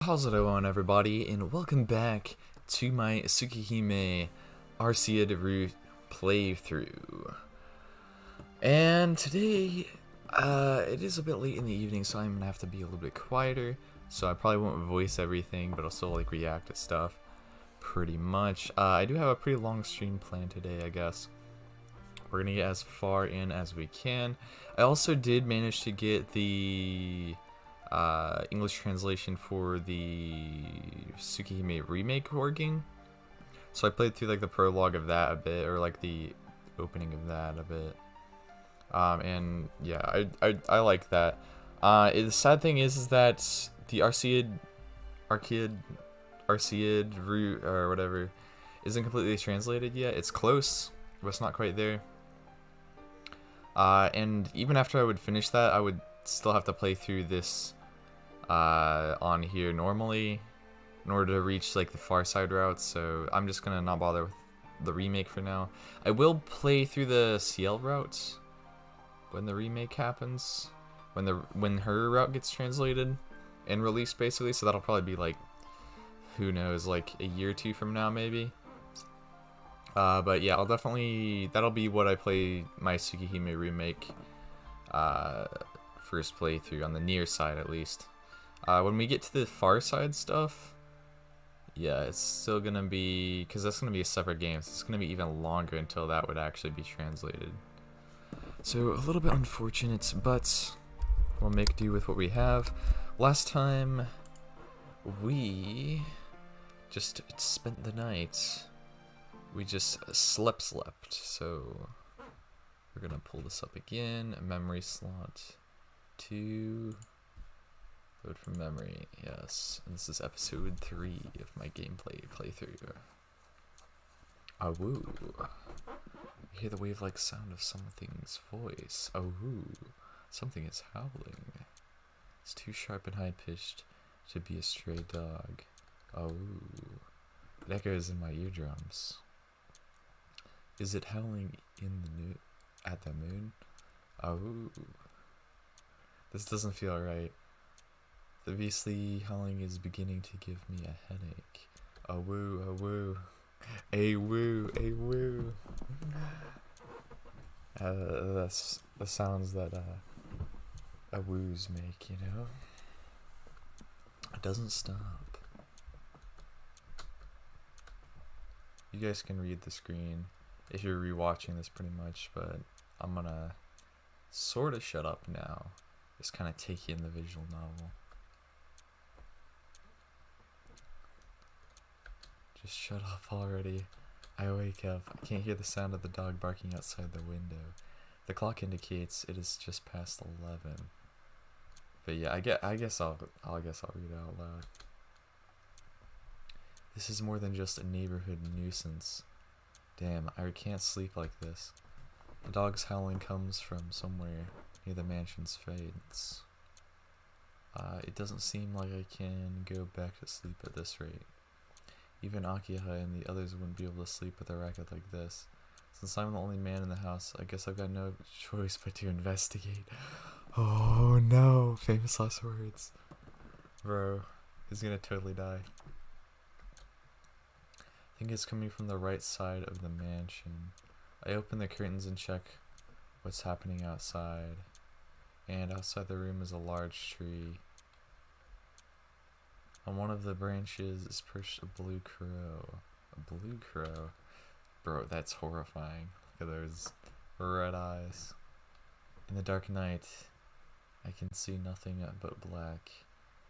How's it going, everybody, and welcome back to my Tsukihime Arcueid route playthrough. And today, it is a bit late in the evening, so I'm gonna have to be a little bit quieter. So I probably won't voice everything, but I'll still react to stuff pretty much. I do have a pretty long stream planned today, I guess. We're gonna get as far in as we can. I also did manage to get the English translation for the Tsukihime remake working. So I played through like the prologue of that a bit, or like the opening of that a bit. And yeah, I like that. The sad thing is that the Arcueid route or whatever isn't completely translated yet. It's close, but it's not quite there. And even after I would finish that, I would still have to play through this on here normally in order to reach like the far side route, so I'm just gonna not bother with the remake for now. I will play through the CL route when the remake happens, when her route gets translated and released basically, so that'll probably be like, who knows, like a year or two from now maybe. But yeah, that'll be what I play my Tsukihime remake first playthrough on the near side at least. When we get to the far side stuff, yeah, it's still gonna be, because that's gonna be a separate game, so it's gonna be even longer until that would actually be translated. So a little bit unfortunate, but we'll make do with what we have. Last time we just spent the night, we just slept, so we're gonna pull this up again. Memory slot 2. Load from memory, yes. And this is episode 3 of my gameplay playthrough. Awoo. I hear the wave-like sound of something's voice. Awoo. Something is howling. It's too sharp and high-pitched to be a stray dog. Awoo. It echoes in my eardrums. Is it howling at the moon? Awoo. This doesn't feel right. The beastly howling is beginning to give me a headache. A woo, a woo. A woo, a woo. That's the sounds that a woos make, you know? It doesn't stop. You guys can read the screen if you're rewatching this pretty much, but I'm gonna sort of shut up now. Just kind of take you in the visual novel. Just shut up already. I wake up. I can't hear the sound of the dog barking outside the window. The clock indicates it is just past 11. But yeah, I guess I'll read it out loud. This is more than just a neighborhood nuisance. Damn, I can't sleep like this. The dog's howling comes from somewhere near the mansion's fence. It doesn't seem like I can go back to sleep at this rate. Even Akihai and the others wouldn't be able to sleep with a racket like this. Since I'm the only man in the house, I guess I've got no choice but to investigate. Oh no, famous last words. Bro, he's gonna totally die. I think it's coming from the right side of the mansion. I open the curtains and check what's happening outside. And outside the room is a large tree. On one of the branches is perched a blue crow. A blue crow? Bro, that's horrifying. Look at those red eyes. In the dark night, I can see nothing but black,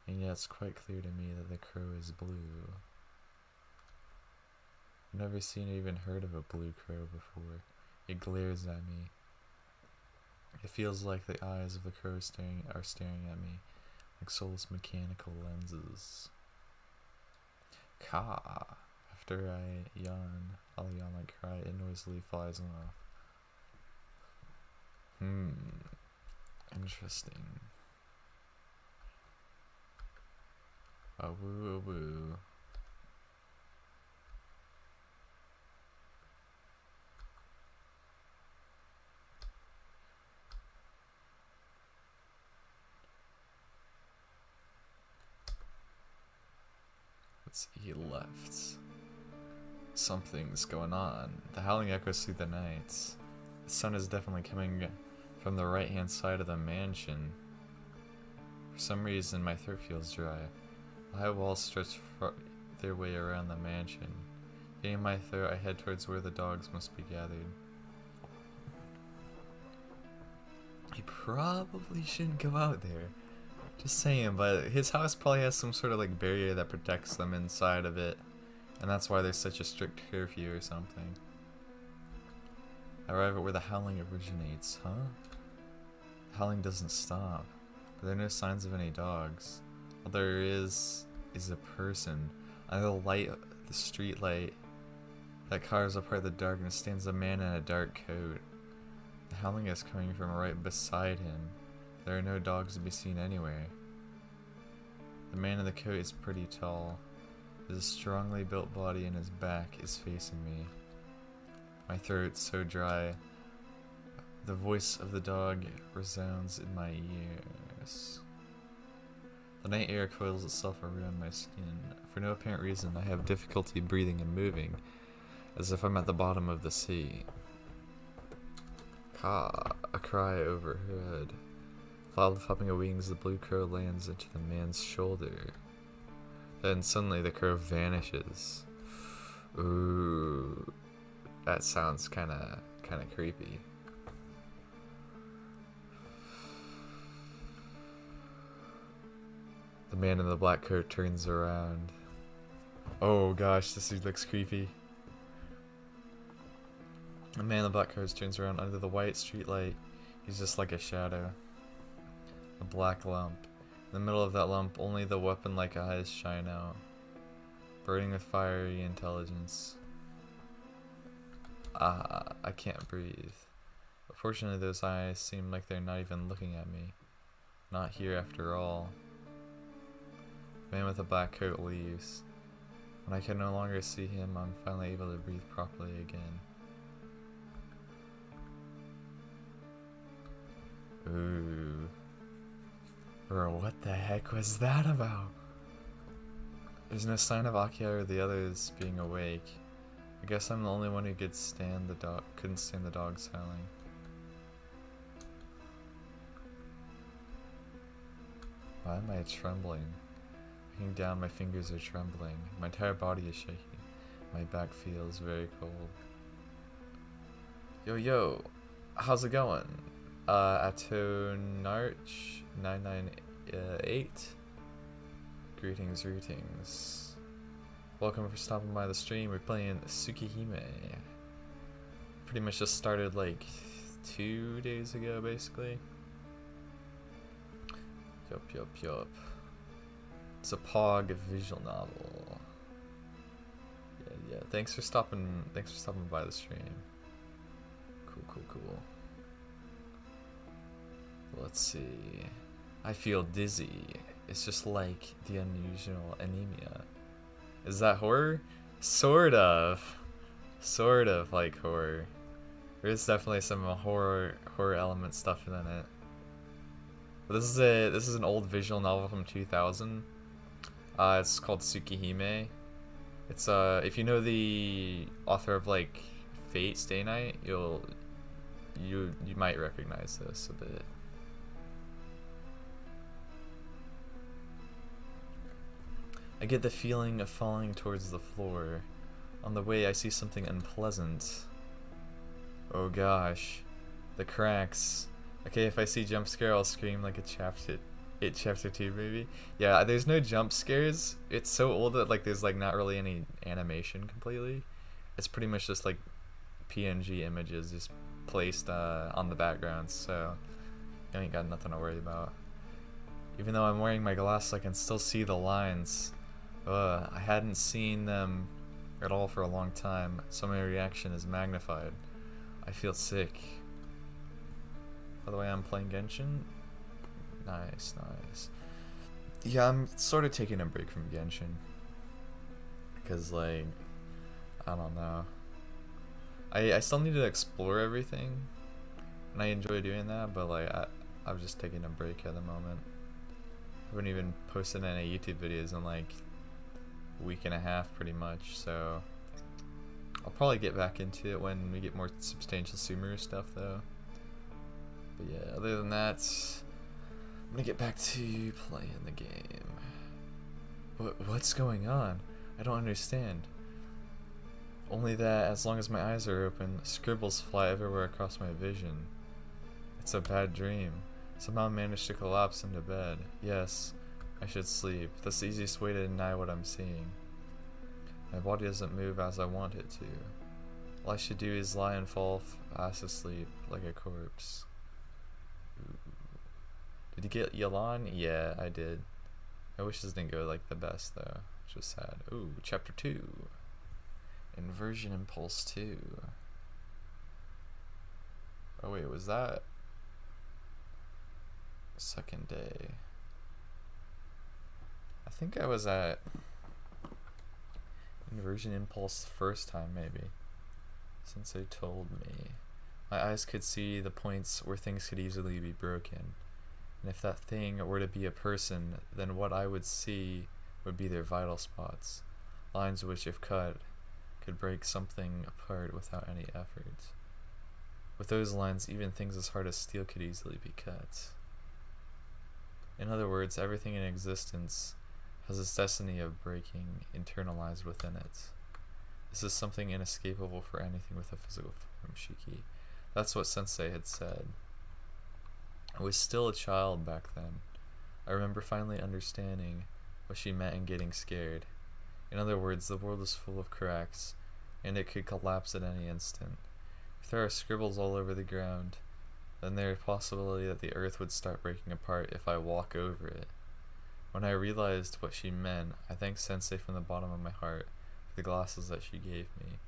and yet it's quite clear to me that the crow is blue. I've never seen or even heard of a blue crow before. It glares at me. It feels like the eyes of the crow are staring at me, like soulless mechanical lenses. Ka. After I'll yawn like cry, it noisily flies off. Interesting. A woo, a woo. minutes, he left. Something's going on. The howling echoes through the night. The sun is definitely coming from the right-hand side of the mansion. For some reason, my throat feels dry. The high walls stretch their way around the mansion. Getting my throat, I head towards where the dogs must be gathered. He probably shouldn't go out there. Just saying, but his house probably has some sort of like barrier that protects them inside of it. And that's why there's such a strict curfew or something. I arrive at where the howling originates, huh? The howling doesn't stop, but there are no signs of any dogs. All there is a person. Under the light, the street light that carves apart the darkness, stands a man in a dark coat. The howling is coming from right beside him. There are no dogs to be seen anywhere. The man in the coat is pretty tall. His strongly built body and his back is facing me. My throat's so dry. The voice of the dog resounds in my ears. The night air coils itself around my skin. For no apparent reason, I have difficulty breathing and moving, as if I'm at the bottom of the sea. Caw, a cry overhead. Loud flapping of wings, the blue crow lands into the man's shoulder. Then suddenly the crow vanishes. Ooh, that sounds kinda creepy. The man in the black coat turns around. Oh gosh, this dude looks creepy. The man in the black coat turns around under the white streetlight. He's just like a shadow. A black lump. In the middle of that lump, only the weapon-like eyes shine out, burning with fiery intelligence. I can't breathe. But fortunately, those eyes seem like they're not even looking at me. Not here after all. The man with the black coat leaves. When I can no longer see him, I'm finally able to breathe properly again. Ooh. Bro, what the heck was that about? There's no sign of Akia or the others being awake. I guess I'm the only one who couldn't stand the dogs howling. Why am I trembling? Looking down, my fingers are trembling. My entire body is shaking. My back feels very cold. Yo, how's it going? Atonarch 998. Greetings. Welcome for stopping by the stream. We're playing Tsukihime. Pretty much just started like 2 days ago, basically. Yup. It's a POG visual novel. Yeah. Thanks for stopping by the stream. Cool. Let's see. I feel dizzy. It's just like the unusual anemia. Is that horror? Sort of like horror. There's definitely some horror element stuff in it. But this is an old visual novel from 2000. It's called Tsukihime. It's if you know the author of like Fate Stay Night, you might recognize this a bit. I get the feeling of falling towards the floor. On the way, I see something unpleasant. Oh gosh, the cracks. Okay, if I see jump scare, I'll scream like a chapter 2 maybe. Yeah, there's no jump scares. It's so old that like there's like not really any animation completely. It's pretty much just like PNG images just placed on the background, so I ain't got nothing to worry about. Even though I'm wearing my glasses, I can still see the lines. I hadn't seen them at all for a long time, so my reaction is magnified. I feel sick. By the way, I'm playing Genshin. Nice. Yeah, I'm sort of taking a break from Genshin. Because, like, I don't know. I still need to explore everything, and I enjoy doing that, but, like, I'm just taking a break at the moment. I haven't even posted any YouTube videos in, like, week and a half pretty much, so I'll probably get back into it when we get more substantial Sumeru stuff though. But yeah, other than that, I'm gonna get back to playing the game. What's going on? I don't understand. Only that as long as my eyes are open, scribbles fly everywhere across my vision. It's a bad dream. Somehow I managed to collapse into bed. Yes, I should sleep. That's the easiest way to deny what I'm seeing. My body doesn't move as I want it to. All I should do is lie and fall fast asleep like a corpse. Ooh. Did you get Yalan? Yeah, I did. I wish this didn't go like the best though. Which was sad. Ooh, chapter 2. Inversion Impulse 2. Oh wait, was that second day? I think I was at Inversion Impulse the first time maybe. Since they told me. My eyes could see the points where things could easily be broken. And if that thing were to be a person, then what I would see would be their vital spots. Lines which, if cut, could break something apart without any effort. With those lines, even things as hard as steel could easily be cut. In other words, everything in existence has its destiny of breaking internalized within it. This is something inescapable for anything with a physical form, Shiki. That's what Sensei had said. I was still a child back then. I remember finally understanding what she meant and getting scared. In other words, the world is full of cracks, and it could collapse at any instant. If there are scribbles all over the ground, then there is a possibility that the earth would start breaking apart if I walk over it. When I realized what she meant, I thanked Sensei from the bottom of my heart for the glasses that she gave me.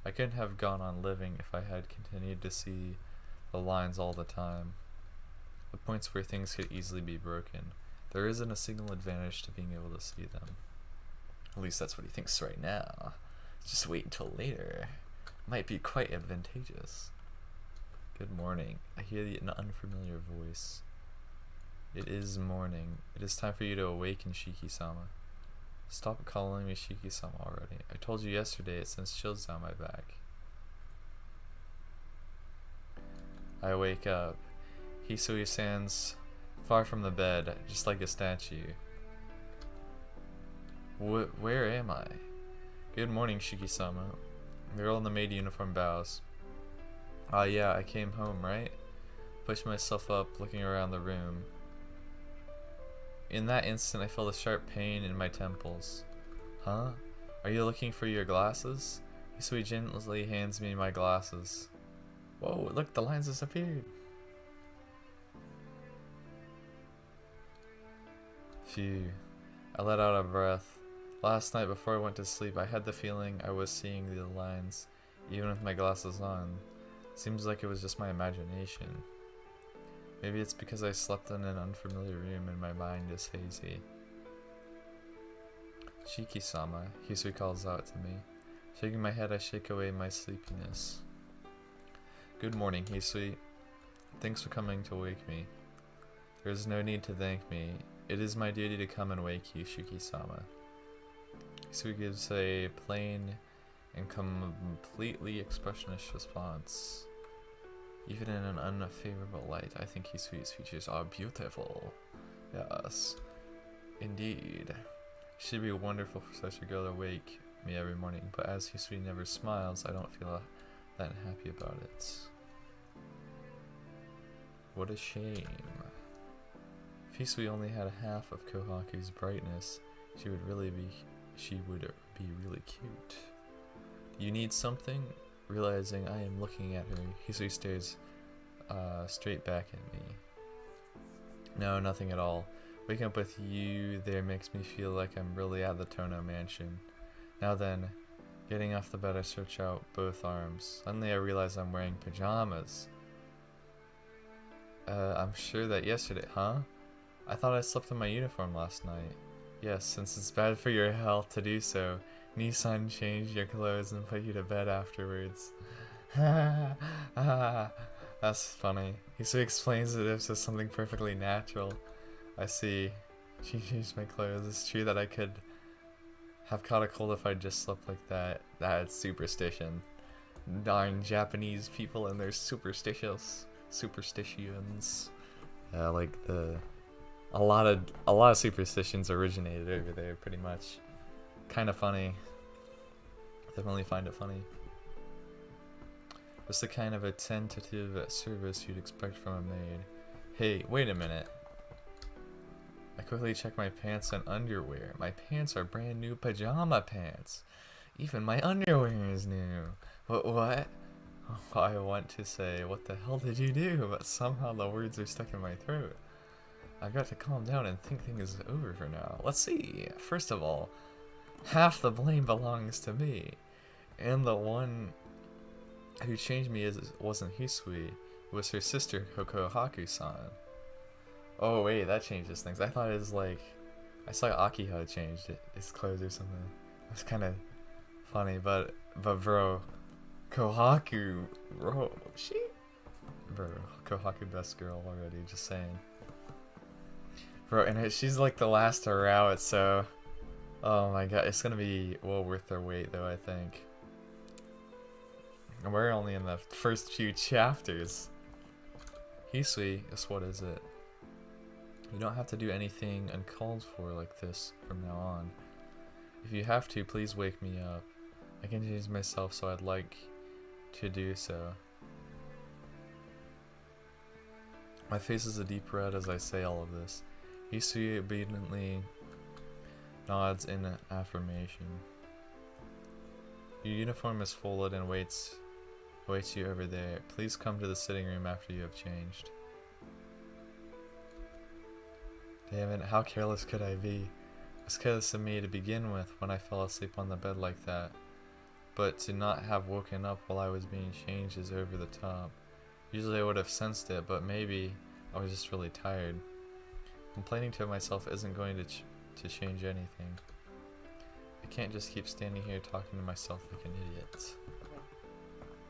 I couldn't have gone on living if I had continued to see the lines all the time. The points where things could easily be broken. There isn't a single advantage to being able to see them. At least that's what he thinks right now. Just wait until later. Might be quite advantageous. Good morning. I hear an unfamiliar voice. It is morning. It is time for you to awaken, Shiki-sama. Stop calling me Shiki-sama already. I told you yesterday it sends chills down my back. I wake up. Hisui stands far from the bed, just like a statue. Where am I? Good morning, Shiki-sama. The girl in the maid uniform bows. Ah, yeah, I came home, right? Pushed myself up, looking around the room. In that instant, I felt a sharp pain in my temples. Huh? Are you looking for your glasses? Hisui gently hands me my glasses. Whoa, look, the lines disappeared. Phew. I let out a breath. Last night before I went to sleep, I had the feeling I was seeing the lines, even with my glasses on. Seems like it was just my imagination. Maybe it's because I slept in an unfamiliar room and my mind is hazy. Shiki-sama, Hisui calls out to me. Shaking my head, I shake away my sleepiness. Good morning, Hisui. Thanks for coming to wake me. There is no need to thank me. It is my duty to come and wake you, Shiki-sama. Hisui gives a plain and completely expressionless response. Even in an unfavorable light, I think Hisui's features are beautiful. Yes, indeed. It should be wonderful for such a girl to wake me every morning, but as Hisui never smiles, I don't feel that happy about it. What a shame. If Hisui only had half of Kohaku's brightness, she would be really cute. You need something? Realizing I am looking at her, Hisui stares straight back at me. No, nothing at all. Waking up with you there makes me feel like I'm really at the Tono mansion. Now then, getting off the bed I stretch out both arms. Suddenly I realize I'm wearing pajamas. I'm sure that yesterday, huh? I thought I slept in my uniform last night. Yes, since it's bad for your health to do so, Nissan changed your clothes and put you to bed afterwards. That's funny. Hisui explains it as something perfectly natural. I see. She changed my clothes. It's true that I could have caught a cold if I just slept like that. That's superstition. Darn Japanese people and their superstitions. Like a lot of superstitions originated over there, pretty much. Kind of funny. Definitely find it funny. What's the kind of a tentative service you'd expect from a maid? Hey, wait a minute. I quickly check my pants and underwear. My pants are brand new pajama pants. Even my underwear is new. What? Oh, I want to say, what the hell did you do? But somehow the words are stuck in my throat. I've got to calm down and think things over for now. Let's see. First of all, half the blame belongs to me. And the one who changed me wasn't Hisui. It was her sister, Kohaku-san. Oh wait, that changes things. I thought it was like... I saw Akiha changed his clothes or something. That's kind of funny, but bro... Kohaku... Bro, Bro, Kohaku best girl already, just saying. Bro, and she's like the last to route, so... Oh my god, it's gonna be well worth their wait though, I think. And we're only in the first few chapters. Hisui, guess what is it? You don't have to do anything uncalled for like this from now on. If you have to, please wake me up. I can change myself, so I'd like to do so. My face is a deep red as I say all of this. Hisui obediently nods in affirmation. Your uniform is folded and waits you over there. Please come to the sitting room after you have changed. Damn it, how careless could I be? It was careless of me to begin with when I fell asleep on the bed like that. But to not have woken up while I was being changed is over the top. Usually I would have sensed it, but maybe I was just really tired. Complaining to myself isn't going to change anything. I can't just keep standing here talking to myself like an idiot.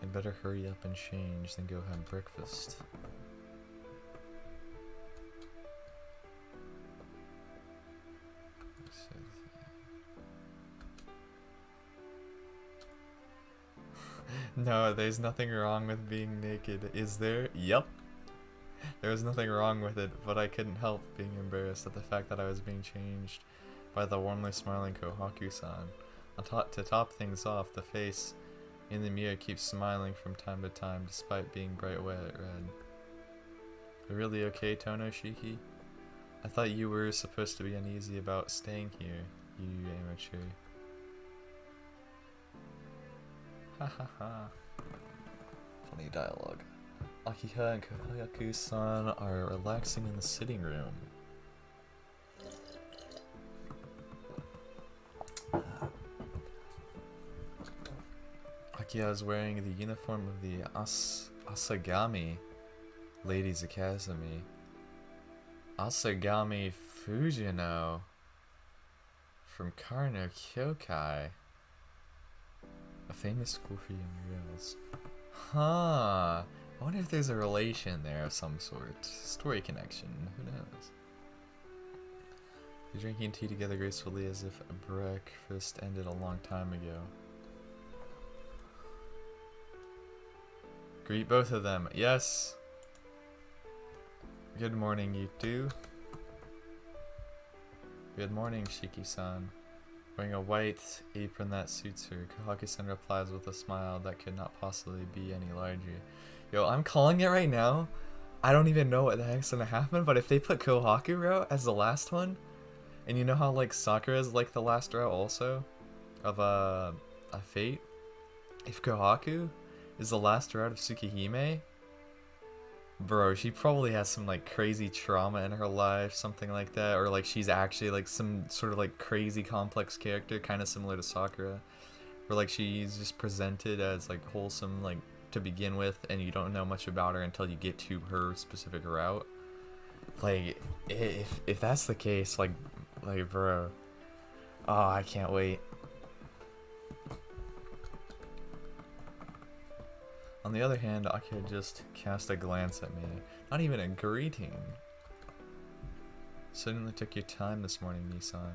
I'd better hurry up and change than go have breakfast. No, there's nothing wrong with being naked, is there? Yep. There was nothing wrong with it, but I couldn't help being embarrassed at the fact that I was being changed by the warmly smiling Kohaku-san. To top things off, the face in the mirror keeps smiling from time to time despite being bright red. Are you really okay, Tonoshiki? I thought you were supposed to be uneasy about staying here, you amateur. Ha ha ha. Funny dialogue. Akiha and Kohaku-san are relaxing in the sitting room. Akiha is wearing the uniform of the Asagami Ladies Academy. Asagami Fujino from Karno Kyokai. A famous school for young girls. Huh. I wonder if there's a relation there of some sort. Story connection. Who knows? They're drinking tea together gracefully as if breakfast ended a long time ago. Greet both of them. Yes. Good morning, you two. Good morning, Shiki-san. Wearing a white apron that suits her, Kohaku-san replies with a smile that could not possibly be any larger. Yo, I'm calling it right now. I don't even know what the heck's gonna happen, but if they put Kohaku route as the last one, and you know how like Sakura is like the last route also of a Fate, if Kohaku is the last route of Tsukihime, bro, she probably has some like crazy trauma in her life, something like that, or like she's actually like some sort of like crazy complex character, kind of similar to Sakura, where like she's just presented as like wholesome like to begin with, and you don't know much about her until you get to her specific route. Like if that's the case, like bro, oh, I can't wait. On the other hand, Akira just cast a glance at me. Not even a greeting. Certainly took your time this morning, Nissan.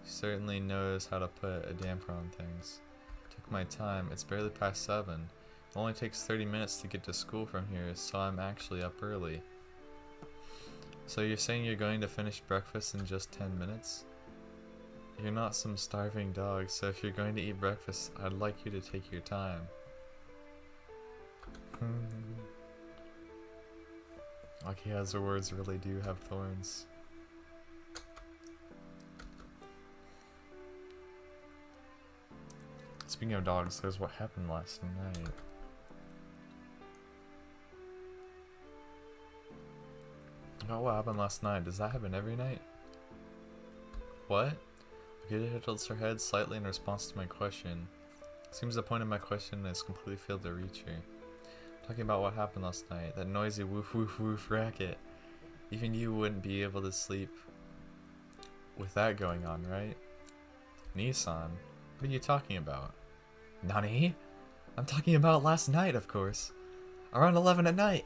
She certainly knows how to put a damper on things. Took my time. It's barely past 7. It only takes 30 minutes to get to school from here, so I'm actually up early. So you're saying you're going to finish breakfast in just 10 minutes? You're not some starving dog, so if you're going to eat breakfast, I'd like you to take your time. Akiha's words really do have thorns. Speaking of dogs, there's what happened last night. Oh, what happened last night? Does that happen every night? What? Akita tilts her head slightly in response to my question. Seems the point of my question has completely failed to reach her. Talking about what happened last night, that noisy woof woof woof racket. Even you wouldn't be able to sleep with that going on, right? Nissan, what are you talking about? Nani? I'm talking about last night, of course. Around 11 at night.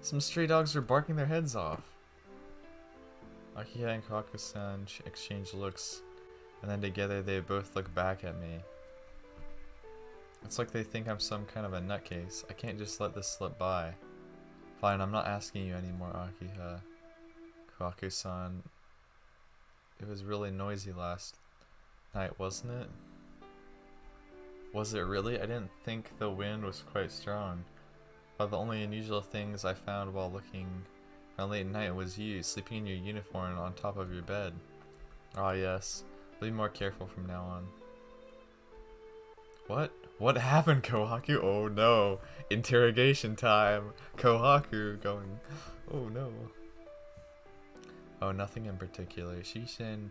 Some stray dogs were barking their heads off. Akiha and Kawaku-san exchange looks, and then together they both look back at me. It's like they think I'm some kind of a nutcase. I can't just let this slip by. Fine, I'm not asking you anymore, Akiha. Kawaku-san, it was really noisy last night, wasn't it? Was it really? I didn't think the wind was quite strong. But the only unusual things I found while looking around late at night was you, sleeping in your uniform on top of your bed. Ah yes, be more careful from now on. What? What happened, Kohaku? Oh no. Interrogation time. Kohaku going, oh no. Oh, nothing in particular. Shishin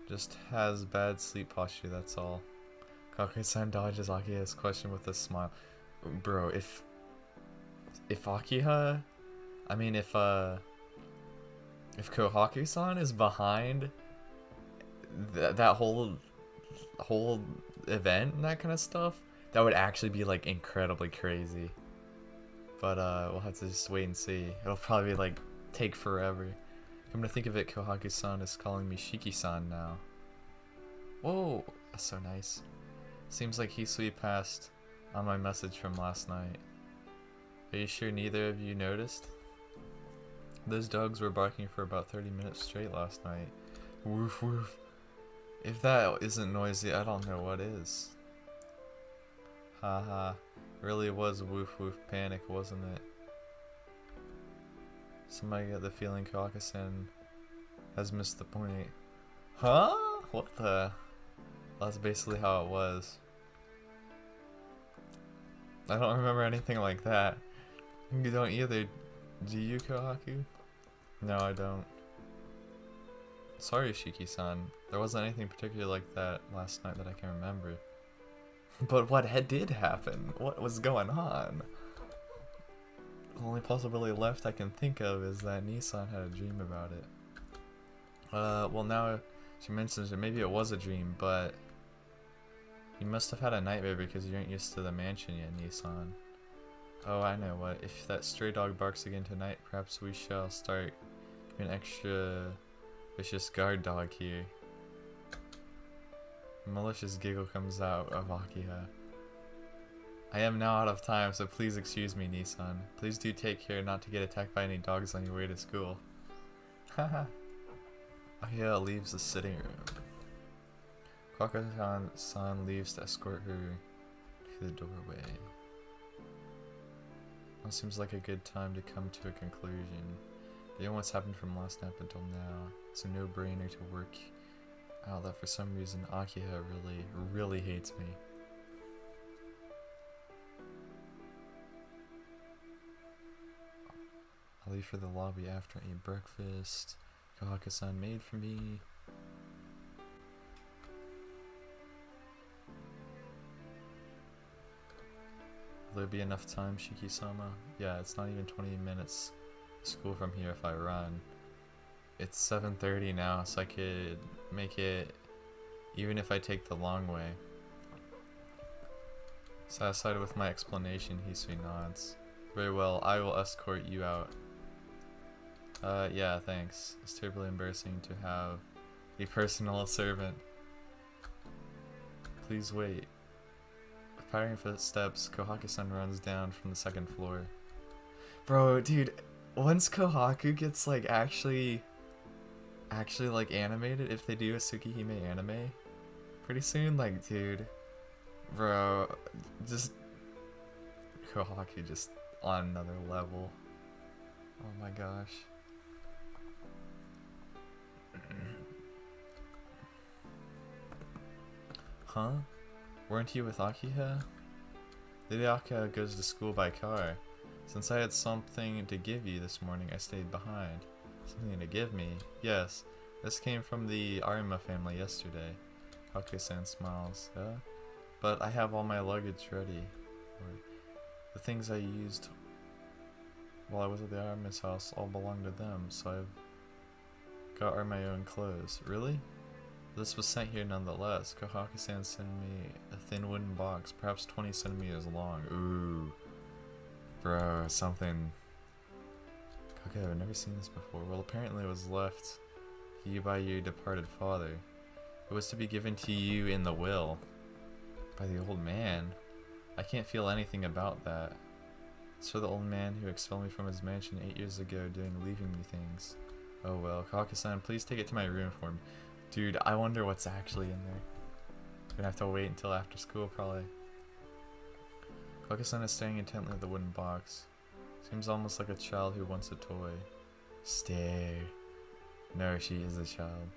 just has bad sleep posture, that's all. Kawaku-san dodges Akiha's question with a smile. Bro, if Akiha, I mean if Kohaku-san is behind that whole event and that kind of stuff, that would actually be like incredibly crazy. But we'll have to just wait and see. It'll probably like take forever. Come to think of it, Kohaku-san is calling me Shiki-san now. Whoa, that's so nice. Seems like Hisui passed on my message from last night. Are you sure neither of you noticed? Those dogs were barking for about 30 minutes straight last night. Woof woof. If that isn't noisy, I don't know what is. Haha. Really was woof woof panic, wasn't it? Somebody got the feeling Kawaku-san has missed the point. Huh? What the? That's basically how it was. I don't remember anything like that. You don't either, do you, Kohaku? No, I don't. Sorry, Shiki-san. There wasn't anything particular like that last night that I can remember. But what did happen? What was going on? The only possibility left I can think of is that Nissan had a dream about it. Well now she mentions it, maybe it was a dream, but you must have had a nightmare because you aren't used to the mansion yet, Nissan. Oh, I know what. If that stray dog barks again tonight, perhaps we shall start an extra vicious guard dog here. A malicious giggle comes out of Akiha. I am now out of time, so please excuse me, Nissan. Please do take care not to get attacked by any dogs on your way to school. Haha. Akiha leaves the sitting room. Kawaku-san leaves to escort her to the doorway. Well, seems like a good time to come to a conclusion. Given what's happened from last night until now, it's a no-brainer to work out that for some reason Akiha really hates me. I'll leave for the lobby after I eat breakfast. Kawaku-san made for me. Will there be enough time, Shiki-sama? Yeah, it's not even 20 minutes to school from here if I run. It's 7:30 now, so I could make it even if I take the long way. Satisfied with my explanation, Hisui nods. Very well, I will escort you out. Yeah, thanks. It's terribly embarrassing to have A personal servant. Please wait. With pattering footsteps, Kohaku-san runs down from the second floor. Bro, dude, once Kohaku gets like actually like animated, if they do a Tsukihime anime pretty soon, like, dude, bro, just Kohaku just on another level. Oh my gosh. Huh? Weren't you with Akiha? Lady Akiha goes to school by car. Since I had something to give you this morning, I stayed behind. Something to give me? Yes. This came from the Arima family yesterday. Akiha-san smiles. But I have all my luggage ready. The things I used while I was at the Arima's house all belong to them, so I've got my own clothes. Really? This was sent here nonetheless. Kohaku-san sent me a thin wooden box, perhaps 20 centimeters long. Ooh. Bro, something. Okay, I've never seen this before. Well, apparently it was left to you by your departed father. It was to be given to you in the will. By the old man. I can't feel anything about that. It's for the old man who expelled me from his mansion 8 years ago doing leaving me things. Oh well, Kohaku-san, please take it to my room for me. Dude, I wonder what's actually in there. Gonna have to wait until after school, probably. Kohaku-san is staring intently at the wooden box. Seems almost like a child who wants a toy. Stare. No, she is a child.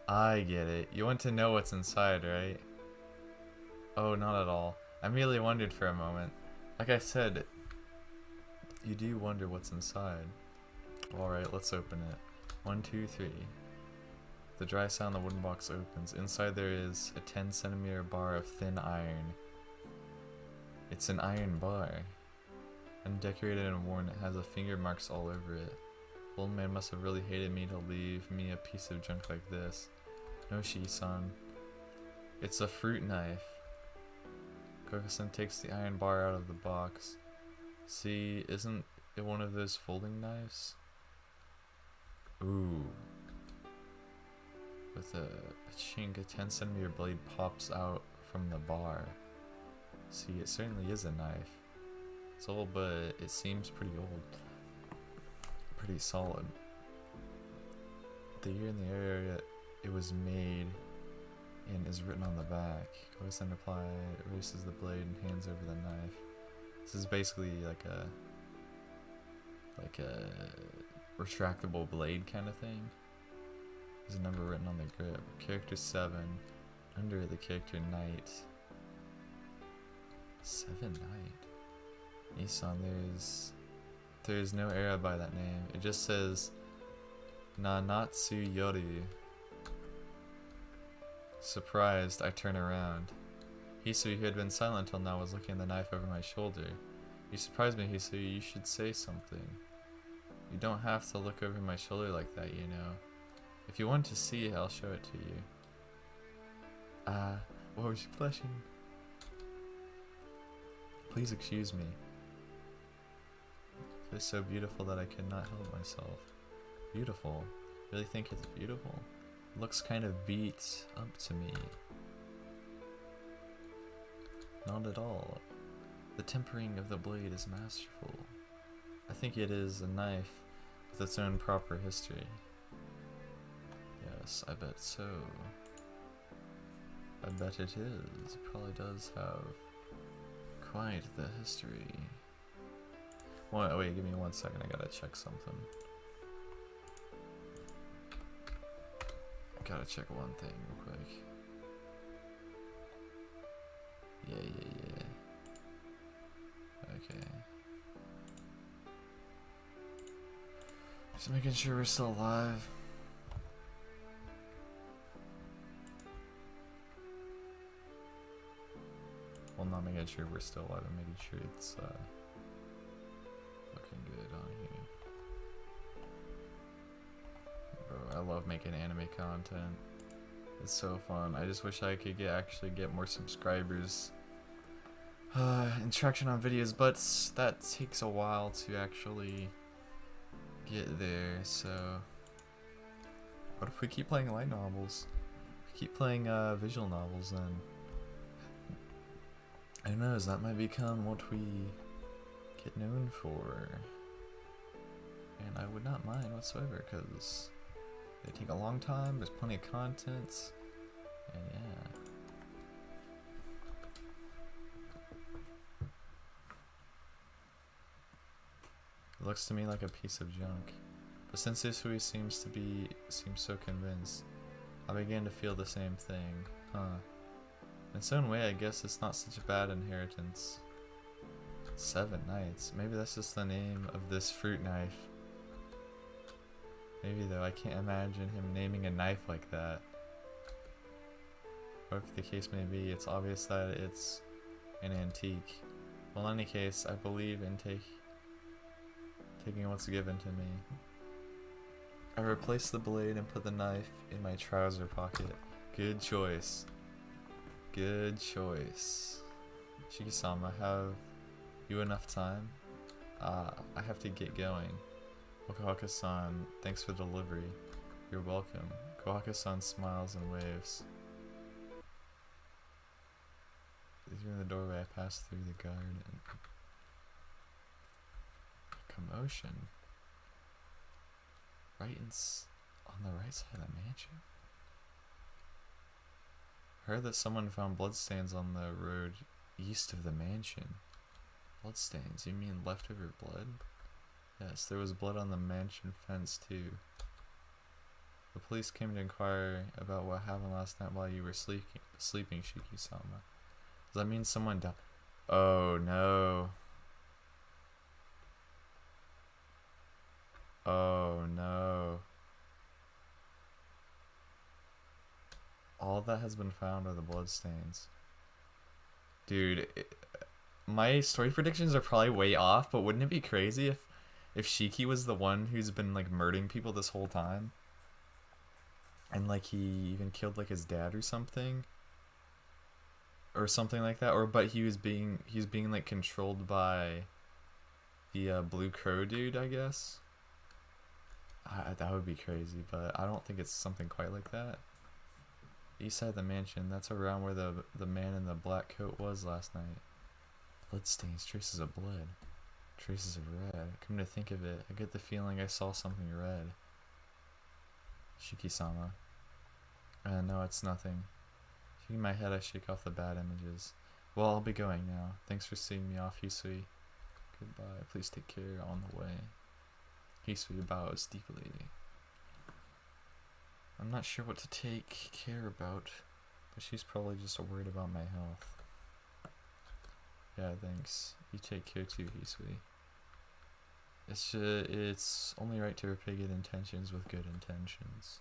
I get it. You want to know what's inside, right? Oh, not at all. I merely wondered for a moment. Like I said, you do wonder what's inside. Alright, let's open it. 1, 2, 3. The dry sound the wooden box opens. Inside there is a 10 centimeter bar of thin iron. It's an iron bar. Undecorated and worn, it has a finger marks all over it. The old man must have really hated me to leave me a piece of junk like this. No, Shi-san. It's a fruit knife. Kohaku-san takes the iron bar out of the box. See, isn't it one of those folding knives? Ooh. With a chink, a 10 centimeter blade pops out from the bar. See, it certainly is a knife. It's old, but it seems pretty old. Pretty solid. The year and the area it was made and is written on the back. Kohaku-san erases the blade and hands over the knife. This is basically like a retractable blade kind of thing. There's a number written on the grip. Character 7. Under the character Knight. 7 Knight. Nissan, there's no era by that name. It just says Nanatsu Yori. Surprised, I turn around. Hisui, who had been silent till now, was looking at the knife over my shoulder. You surprised me, Hisui. You should say something. You don't have to look over my shoulder like that, you know. If you want to see it, I'll show it to you. What was she blushing? Please excuse me. It's so beautiful that I could not help myself. Beautiful? Really think it's beautiful? It looks kind of beat up to me. Not at all. The tempering of the blade is masterful. I think it is a knife with its own proper history. Yes, I bet so. I bet it is. It probably does have quite the history. Wait, give me 1 second. I gotta check something. I gotta check one thing real quick. Yeah. Okay. Just making sure we're still alive. Well, not making sure we're still alive, I'm making sure it's looking good on here. Bro, I love making anime content. It's so fun. I just wish I could actually get more subscribers and traction on videos, but that takes a while to actually get there, so What if we keep playing light novels? We keep playing visual novels then. I don't know, that might become what we get known for. And I would not mind whatsoever, because they take a long time, there's plenty of content, and yeah. It looks to me like a piece of junk. But since Isui seems so convinced, I begin to feel the same thing. Huh. In its own way, I guess it's not such a bad inheritance. 7 nights. Maybe that's just the name of this fruit knife. Maybe though, I can't imagine him naming a knife like that. Whatever the case may be, it's obvious that it's an antique. Well, in any case, I believe in taking what's given to me. I replaced the blade and put the knife in my trouser pocket. Good choice. Good choice. Shiki-sama, have you enough time? I have to get going. Okahaka-san, thanks for the delivery. You're welcome. Kohaka-san smiles and waves. Through the doorway, I pass through the garden. Commotion. On the right side of the mansion. Heard that someone found bloodstains on the road east of the mansion. Bloodstains? You mean leftover blood? Yes, there was blood on the mansion fence too. The police came to inquire about what happened last night while you were sleeping, Shiki-sama. Does that mean someone died? Oh no. Oh no. All that has been found are the bloodstains. Dude, my story predictions are probably way off, but wouldn't it be crazy if Shiki was the one who's been like murdering people this whole time? And like he even killed like his dad or something? Or something like that, but he's being like controlled by the Blue Crow dude, I guess. That would be crazy, but I don't think it's something quite like that. East side of the mansion, that's around where the man in the black coat was last night. Bloodstains, traces of blood, traces of red. Come to think of it, I get the feeling I saw something red. Shiki-sama. No, it's nothing. Shaking my head, I shake off the bad images. Well, I'll be going now. Thanks for seeing me off, Hisui. Goodbye. Please take care on the way. Hisui bows deeply. I'm not sure what to take care about, but she's probably just worried about my health. Yeah, thanks. You take care too, Hisui. It's only right to repay good intentions with good intentions.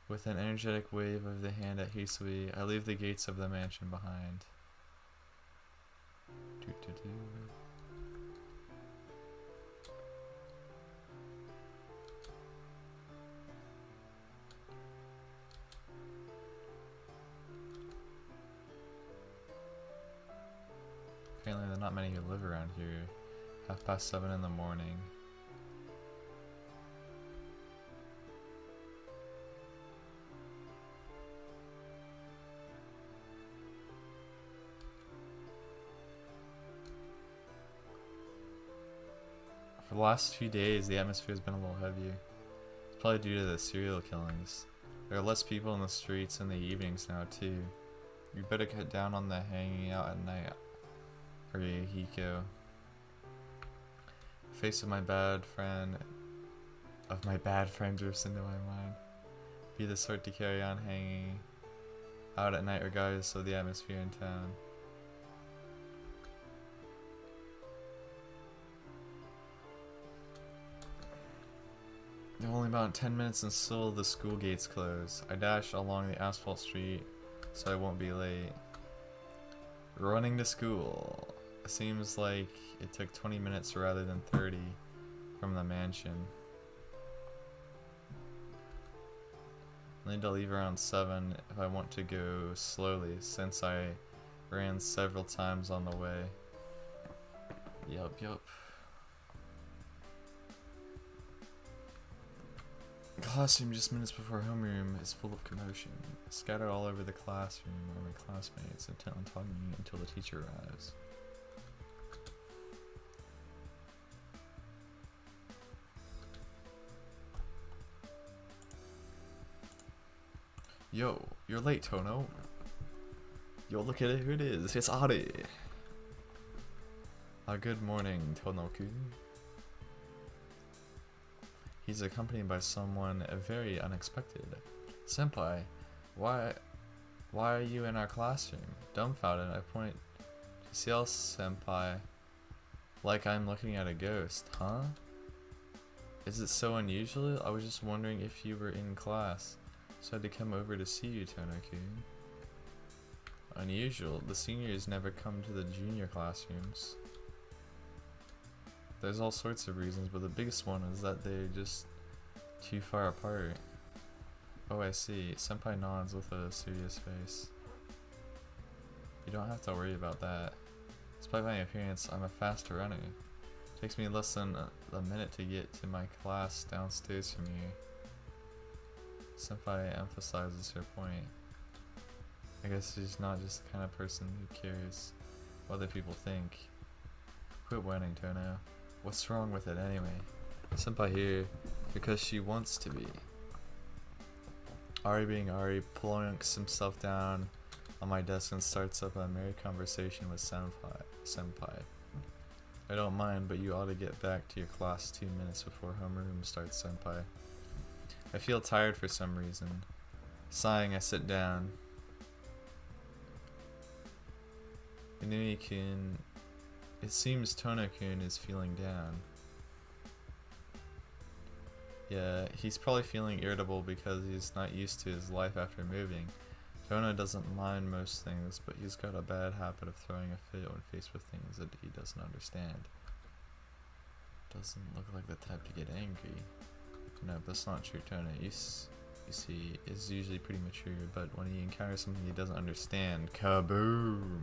With an energetic wave of the hand at Hisui, I leave the gates of the mansion behind. Apparently there are not many who live around here. 7:30 in the morning. For the last few days, the atmosphere has been a little heavier. It's probably due to the serial killings. There are less people in the streets in the evenings now, too. You better cut down on the hanging out at night, Hiko. The face of my bad friend drifts into my mind. Be the sort to carry on hanging out at night regardless of the atmosphere in town. Only about 10 minutes until the school gates close. I dash along the asphalt street so I won't be late. Running to school. It seems like it took 20 minutes rather than 30 from the mansion. I need to leave around 7 if I want to go slowly, since I ran several times on the way. Yup. Classroom just minutes before homeroom is full of commotion. Scattered all over the classroom are my classmates intently talking until the teacher arrives. Yo, you're late, Tono. Yo, look at it, who it is. It's Ari. Good morning, Tono-kun. He's accompanied by someone very unexpected. Senpai, why are you in our classroom? Dumbfounded, I point to CL Senpai like I'm looking at a ghost, huh? Is it so unusual? I was just wondering if you were in class, so I had to come over to see you, Tono-kun. Unusual, the seniors never come to the junior classrooms. There's all sorts of reasons, but the biggest one is that they're just too far apart. Oh, I see. Senpai nods with a serious face. You don't have to worry about that. Despite my appearance, I'm a fast runner. It takes me less than a minute to get to my class downstairs from here. Senpai emphasizes her point. I guess she's not just the kind of person who cares what other people think. Quit whining, Tono. What's wrong with it anyway? Senpai here because she wants to be. Ari being Ari plunks himself down on my desk and starts up a merry conversation with Senpai. I don't mind, but you ought to get back to your class 2 minutes before homeroom starts, Senpai. I feel tired for some reason. Sighing, I sit down. Inui-kun, it seems Tono-kun is feeling down. Yeah, he's probably feeling irritable because he's not used to his life after moving. Tono doesn't mind most things, but he's got a bad habit of throwing a fit when faced with things that he doesn't understand. Doesn't look like the type to get angry. No, that's not true, Tono. You see, is usually pretty mature, but when he encounters something he doesn't understand, kaboom!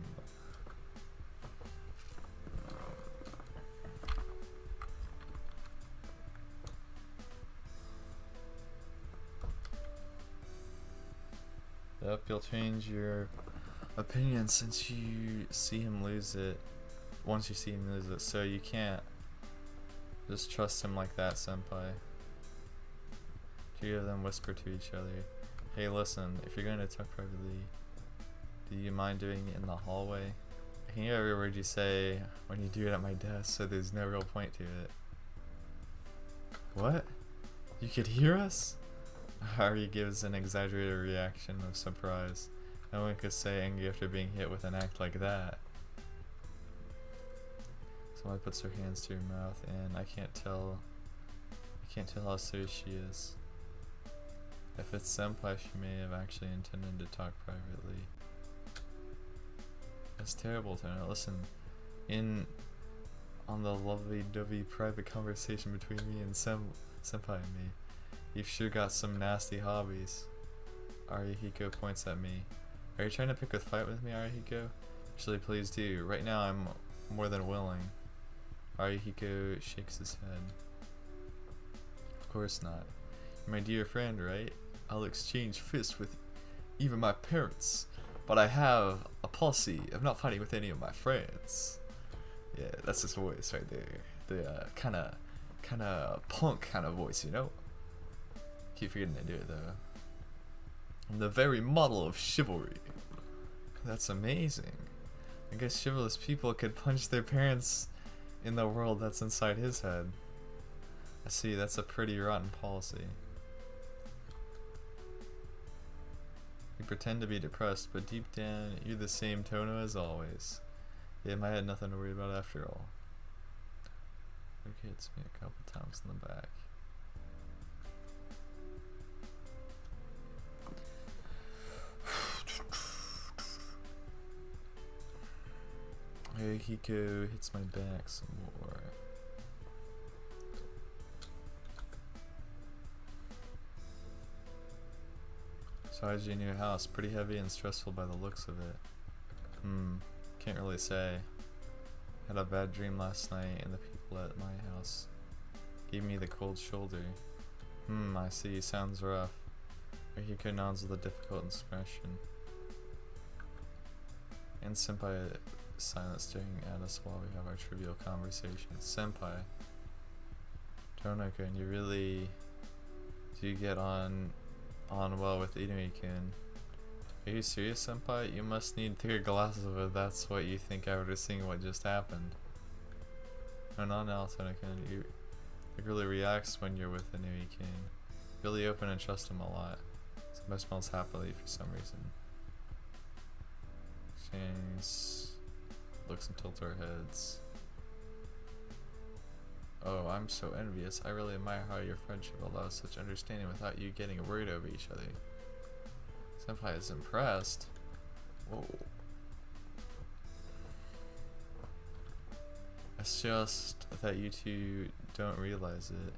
Yep, you'll change your opinion since you see him lose it. Once you see him lose it, so you can't just trust him like that, Senpai. Two of them whisper to each other, "Hey, listen, if you're going to talk privately, do you mind doing it in the hallway? I can hear every word you say when you do it at my desk, so there's no real point to it." What? You could hear us? Harry gives an exaggerated reaction of surprise. No one could say angry after being hit with an act like that. Someone puts her hands to her mouth, and I can't tell how serious she is. If it's Senpai, she may have actually intended to talk privately. That's terrible, Tono. Listen, on the lovey-dovey private conversation between me and Senpai and me, you've sure got some nasty hobbies. Arihiko points at me. Are you trying to pick a fight with me, Arihiko? Actually, please do. Right now, I'm more than willing. Arihiko shakes his head. Of course not. You're my dear friend, right? I'll exchange fists with even my parents. But I have a policy of not fighting with any of my friends. Yeah, that's his voice right there. The kind of punk kind of voice, you know? Keep forgetting to do it though. I'm the very model of chivalry. That's amazing. I guess chivalrous people could punch their parents in the world that's inside his head. I see, that's a pretty rotten policy. You pretend to be depressed, but deep down, you're the same Tono as always. Yeah, I had nothing to worry about after all. Okay, hits me a couple times in the back. Hiko hits my back some more. So how's your new house? Pretty heavy and stressful by the looks of it. Can't really say. Had a bad dream last night and the people at my house gave me the cold shoulder. I see. Sounds rough. Arcueid nods with a difficult expression. And Senpai is silent, staring at us while we have our trivial conversation. Senpai. Tonaka, you really do get on well with Inui-kun. Are you serious, Senpai? You must need 3 glasses of it. That's what you think after seeing what just happened. No, not now, Tonaka. You really reacts when you're with Inui-kun. Really open and trust him a lot. Senpai smiles happily for some reason. Exchange looks and tilts our heads. Oh, I'm so envious. I really admire how your friendship allows such understanding without you getting worried over each other. Senpai is impressed. Whoa. It's just that you two don't realize it.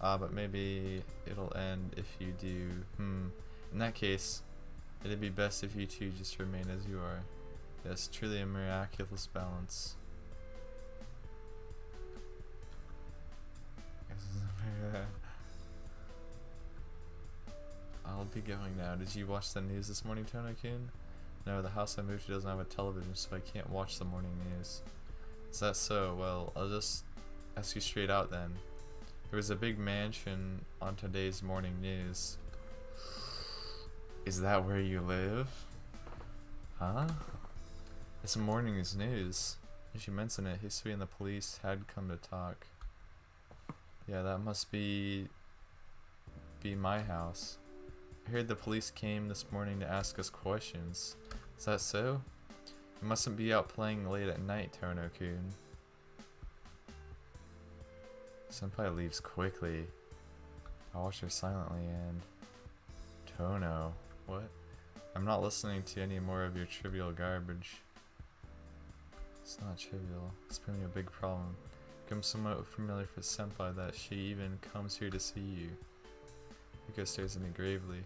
But maybe it'll end if you do. In that case, it'd be best if you two just remain as you are. Yes, truly a miraculous balance. I'll be going now. Did you watch the news this morning, Tono-kun? No, the house I moved to doesn't have a television, so I can't watch the morning news. Is that so? Well, I'll just ask you straight out then. There was a big mansion on today's morning news. Is that where you live? Huh? It's morning's news. As you mentioned it, Hisui and the police had come to talk. Yeah, that must be my house. I heard the police came this morning to ask us questions. Is that so? You mustn't be out playing late at night, Tono-kun. Senpai leaves quickly. I watch her silently and... Tono. What? I'm not listening to any more of your trivial garbage. It's not trivial. It's been a big problem. I'm somewhat familiar for Senpai that she even comes here to see you. Yuko stares at me gravely.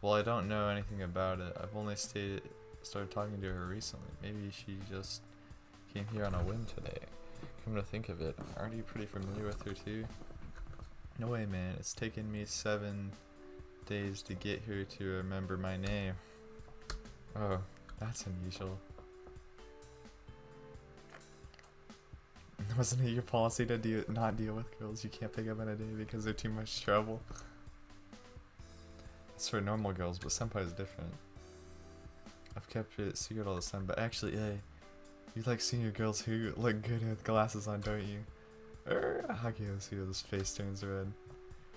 Well, I don't know anything about it. I've only started talking to her recently. Maybe she just came here on a whim today. Come to think of it, aren't you pretty familiar with her too? No way, man. It's taken me 7 days to get here to remember my name. Oh, that's unusual. Wasn't it your policy to not deal with girls you can't pick up in a day because they're too much trouble? It's for normal girls, but Senpai is different. I've kept it secret all this time, but actually, hey, you like senior girls who look good with glasses on, don't you? Hakuyo's face turns red.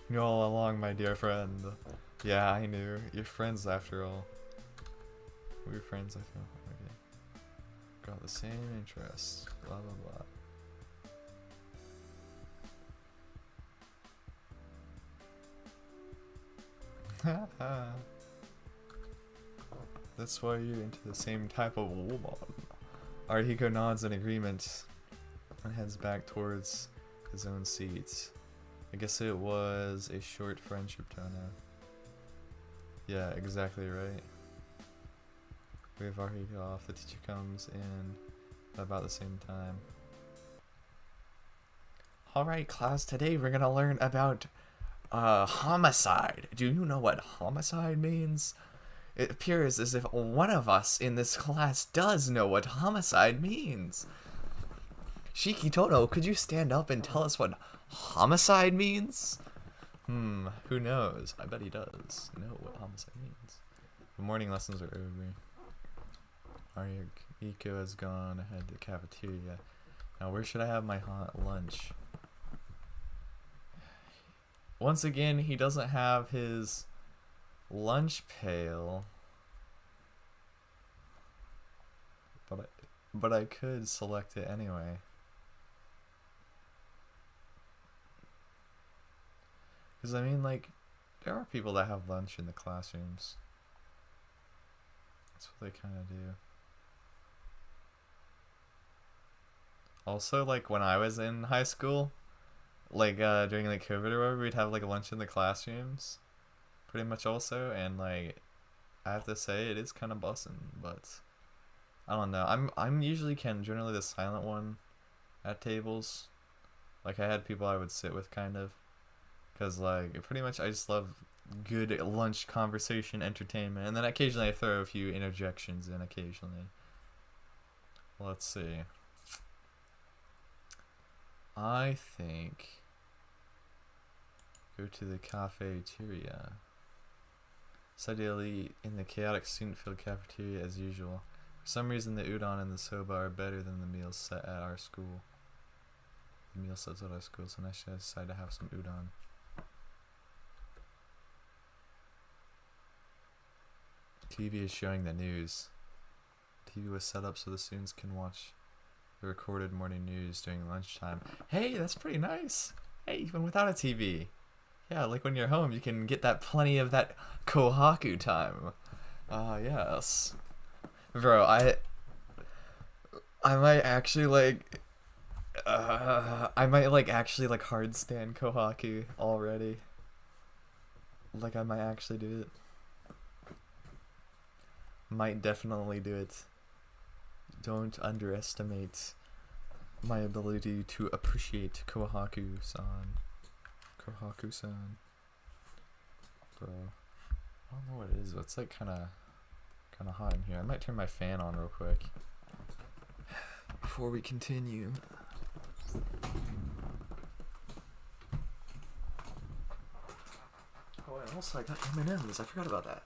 You know all along, my dear friend. Yeah, I knew. You're friends after all. We're friends, I feel. Okay. Got the same interests. Blah blah blah. That's why you're into the same type of woman. Arcueid nods in agreement and heads back towards his own seat. I guess it was a short friendship, Tono. Yeah, exactly right. We have Arcueid off. The teacher comes in at about the same time. Alright class, today we're gonna learn about homicide. Do you know what homicide means? It appears as if one of us in this class does know what homicide means. Shiki Toto, could you stand up and tell us what homicide means? Who knows? I bet he does know what homicide means. The morning lessons are over. Ariko has gone ahead to the cafeteria. Now where should I have my hot lunch? Once again, he doesn't have his lunch pail. But I could select it anyway. Because I mean, like, there are people that have lunch in the classrooms. That's what they kind of do. Also, like, when I was in high school, like, during, like, COVID or whatever, we'd have, like, lunch in the classrooms. Pretty much also, and, like, I have to say, it is kind of bussin', but I don't know. I'm usually generally the silent one at tables. Like, I had people I would sit with, kind of. Because, like, pretty much I just love good lunch conversation, entertainment, and then occasionally I throw a few interjections in occasionally. Let's see. I think go to the cafeteria. It's ideally in the chaotic student-filled cafeteria as usual. For some reason, the udon and the soba are better than the meals set at our school. The meal sets at our school, so next year I decided to have some udon. TV is showing the news. TV was set up so the students can watch the recorded morning news during lunchtime. Hey, that's pretty nice. Hey, even without a TV. Yeah, like when you're home, you can get that plenty of that kohaku time. Yes. Bro, I might actually actually hard stand kohaku already. Like I might actually do it. Might definitely do it. Don't underestimate my ability to appreciate kohaku-san. Kohaku-san. Bro. I don't know what it is, but it's like kinda hot in here. I might turn my fan on real quick before we continue. Oh, and also I got M&M's. I forgot about that.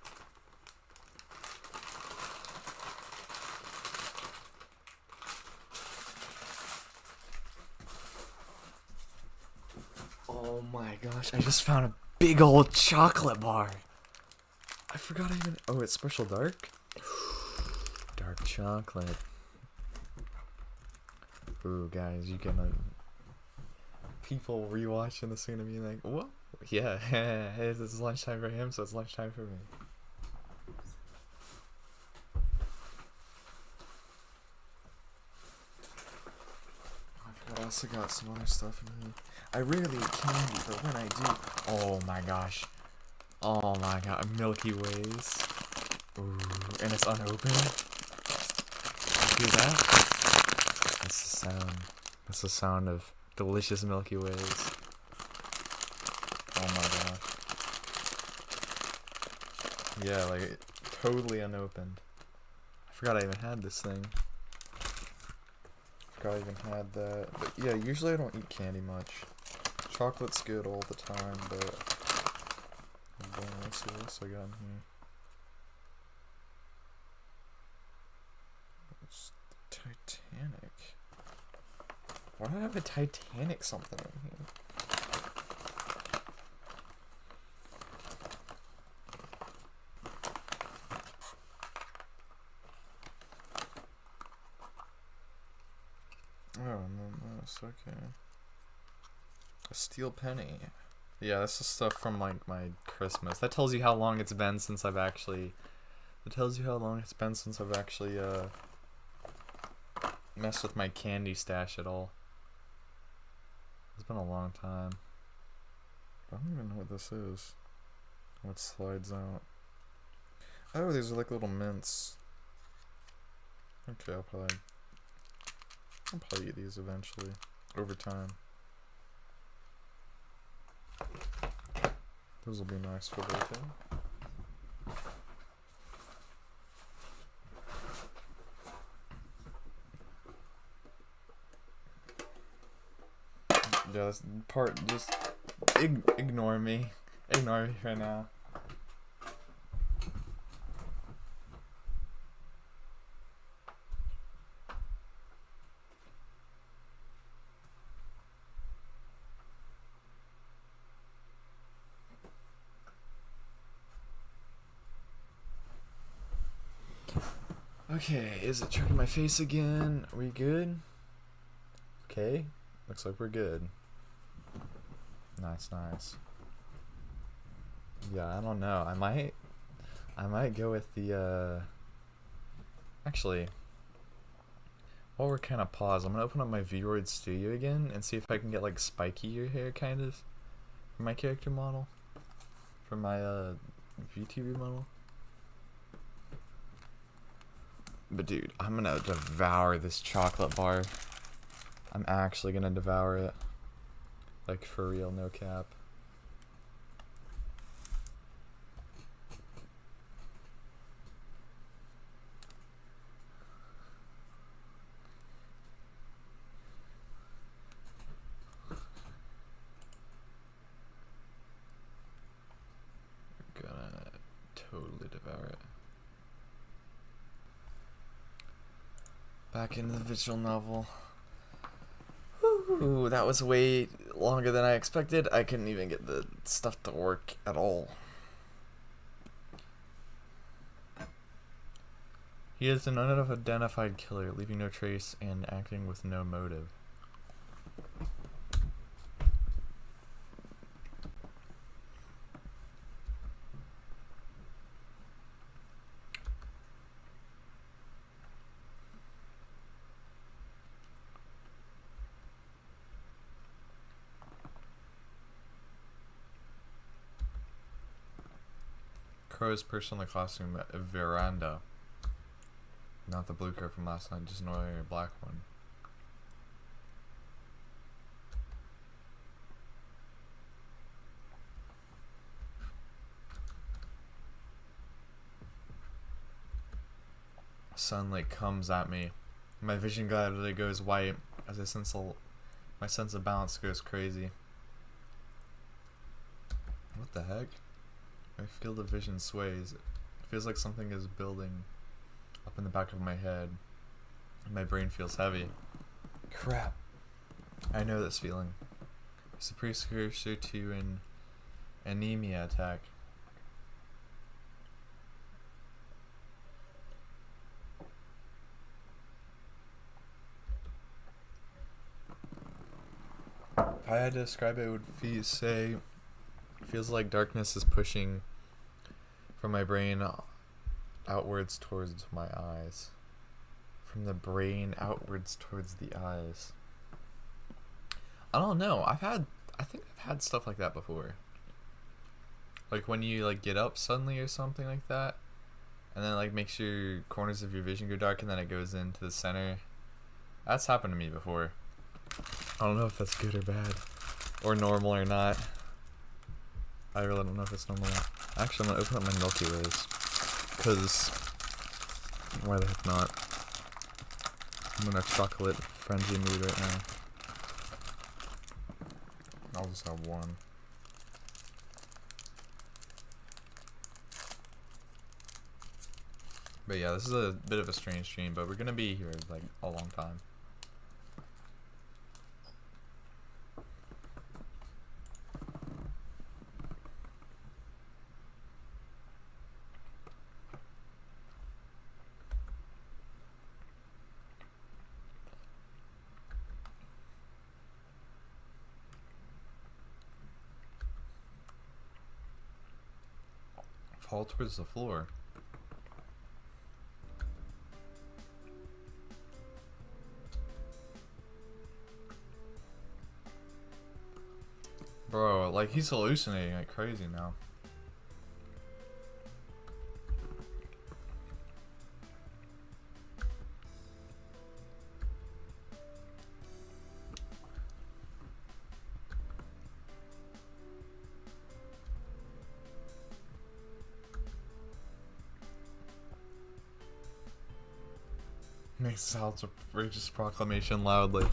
Oh my gosh, I just found a big old chocolate bar. I forgot I even... Oh, it's special dark? Dark chocolate. Ooh, guys, you gonna... People rewatching this are gonna be like, whoa. Yeah, hey, this is lunchtime for him, so it's lunchtime for me. I also got some other stuff in here. I rarely eat candy, but when I do... Oh my gosh. Oh my god, Milky Ways. Ooh, and it's unopened. You hear that? That's the sound. That's the sound of delicious Milky Ways. Oh my gosh. Yeah, like, totally unopened. I forgot I even had this thing. I even had that, but yeah, usually I don't eat candy much. Chocolate's good all the time, but let's see what else I got in here. It's Titanic. Why do I have a Titanic something in here? Oh, no, that's okay. A steel penny. Yeah, that's the stuff from like my Christmas. That tells you how long it's been since I've actually... messed with my candy stash at all. It's been a long time. I don't even know what this is. What slides out. Oh, these are like little mints. Okay, I'll probably eat these eventually, over time. Those will be nice for later. Yeah, this part, just ignore me. Ignore me right now. Okay, is it checking my face again? Are we good? Okay, looks like we're good. Nice, nice. Yeah, I don't know. I might go with the actually, while we're kind of paused, I'm gonna open up my Vroid Studio again and see if I can get like spikier hair kind of for my character model, for my VTuber model. But dude, I'm gonna devour this chocolate bar. I'm actually gonna devour it. Like, for real, no cap. Back into the visual novel. Ooh, that was way longer than I expected. I couldn't even get the stuff to work at all. He is an unidentified killer, leaving no trace and acting with no motive. Crow's perched on the classroom veranda. Not the blue crow from last night, just an ordinary black one. Sunlight comes at me. My vision gradually goes white as my sense of balance goes crazy. What the heck? I feel the vision sways. It feels like something is building up in the back of my head. My brain feels heavy. Crap. I know this feeling. It's a precursor to an anemia attack. If I had to describe it, it would say it feels like darkness is pushing from my brain outwards towards my eyes. From the brain outwards towards the eyes. I don't know. I think I've had stuff like that before. Like when you like get up suddenly or something like that, and then like makes your corners of your vision go dark, and then it goes into the center. That's happened to me before. I don't know if that's good or bad, or normal or not. I really don't know if it's normal. Actually, I'm gonna open up my Milky Ways, cause why the heck not? I'm in a chocolate frenzy mood right now. I'll just have one. But yeah, this is a bit of a strange stream, but we're gonna be here like a long time. Fall towards the floor. Bro, like he's hallucinating like crazy now. Makes sounds of outrageous proclamation loudly.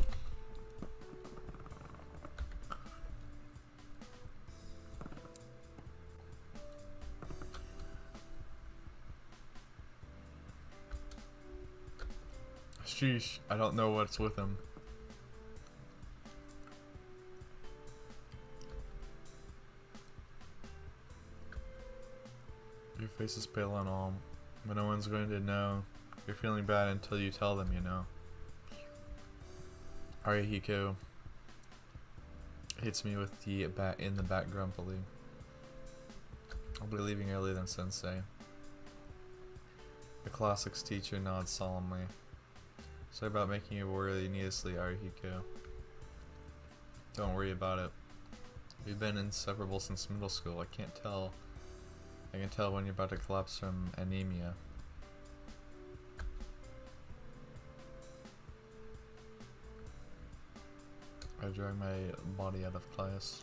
Sheesh, I don't know what's with him. Your face is pale and all, but no one's going to know. You're feeling bad until you tell them, you know. Arihiko hits me with the bat in the back grumpily. I'll be leaving earlier than Sensei. The classics teacher nods solemnly. Sorry about making you worry needlessly, Arihiko. Don't worry about it. We've been inseparable since middle school. I can tell when you're about to collapse from anemia. I drag my body out of class.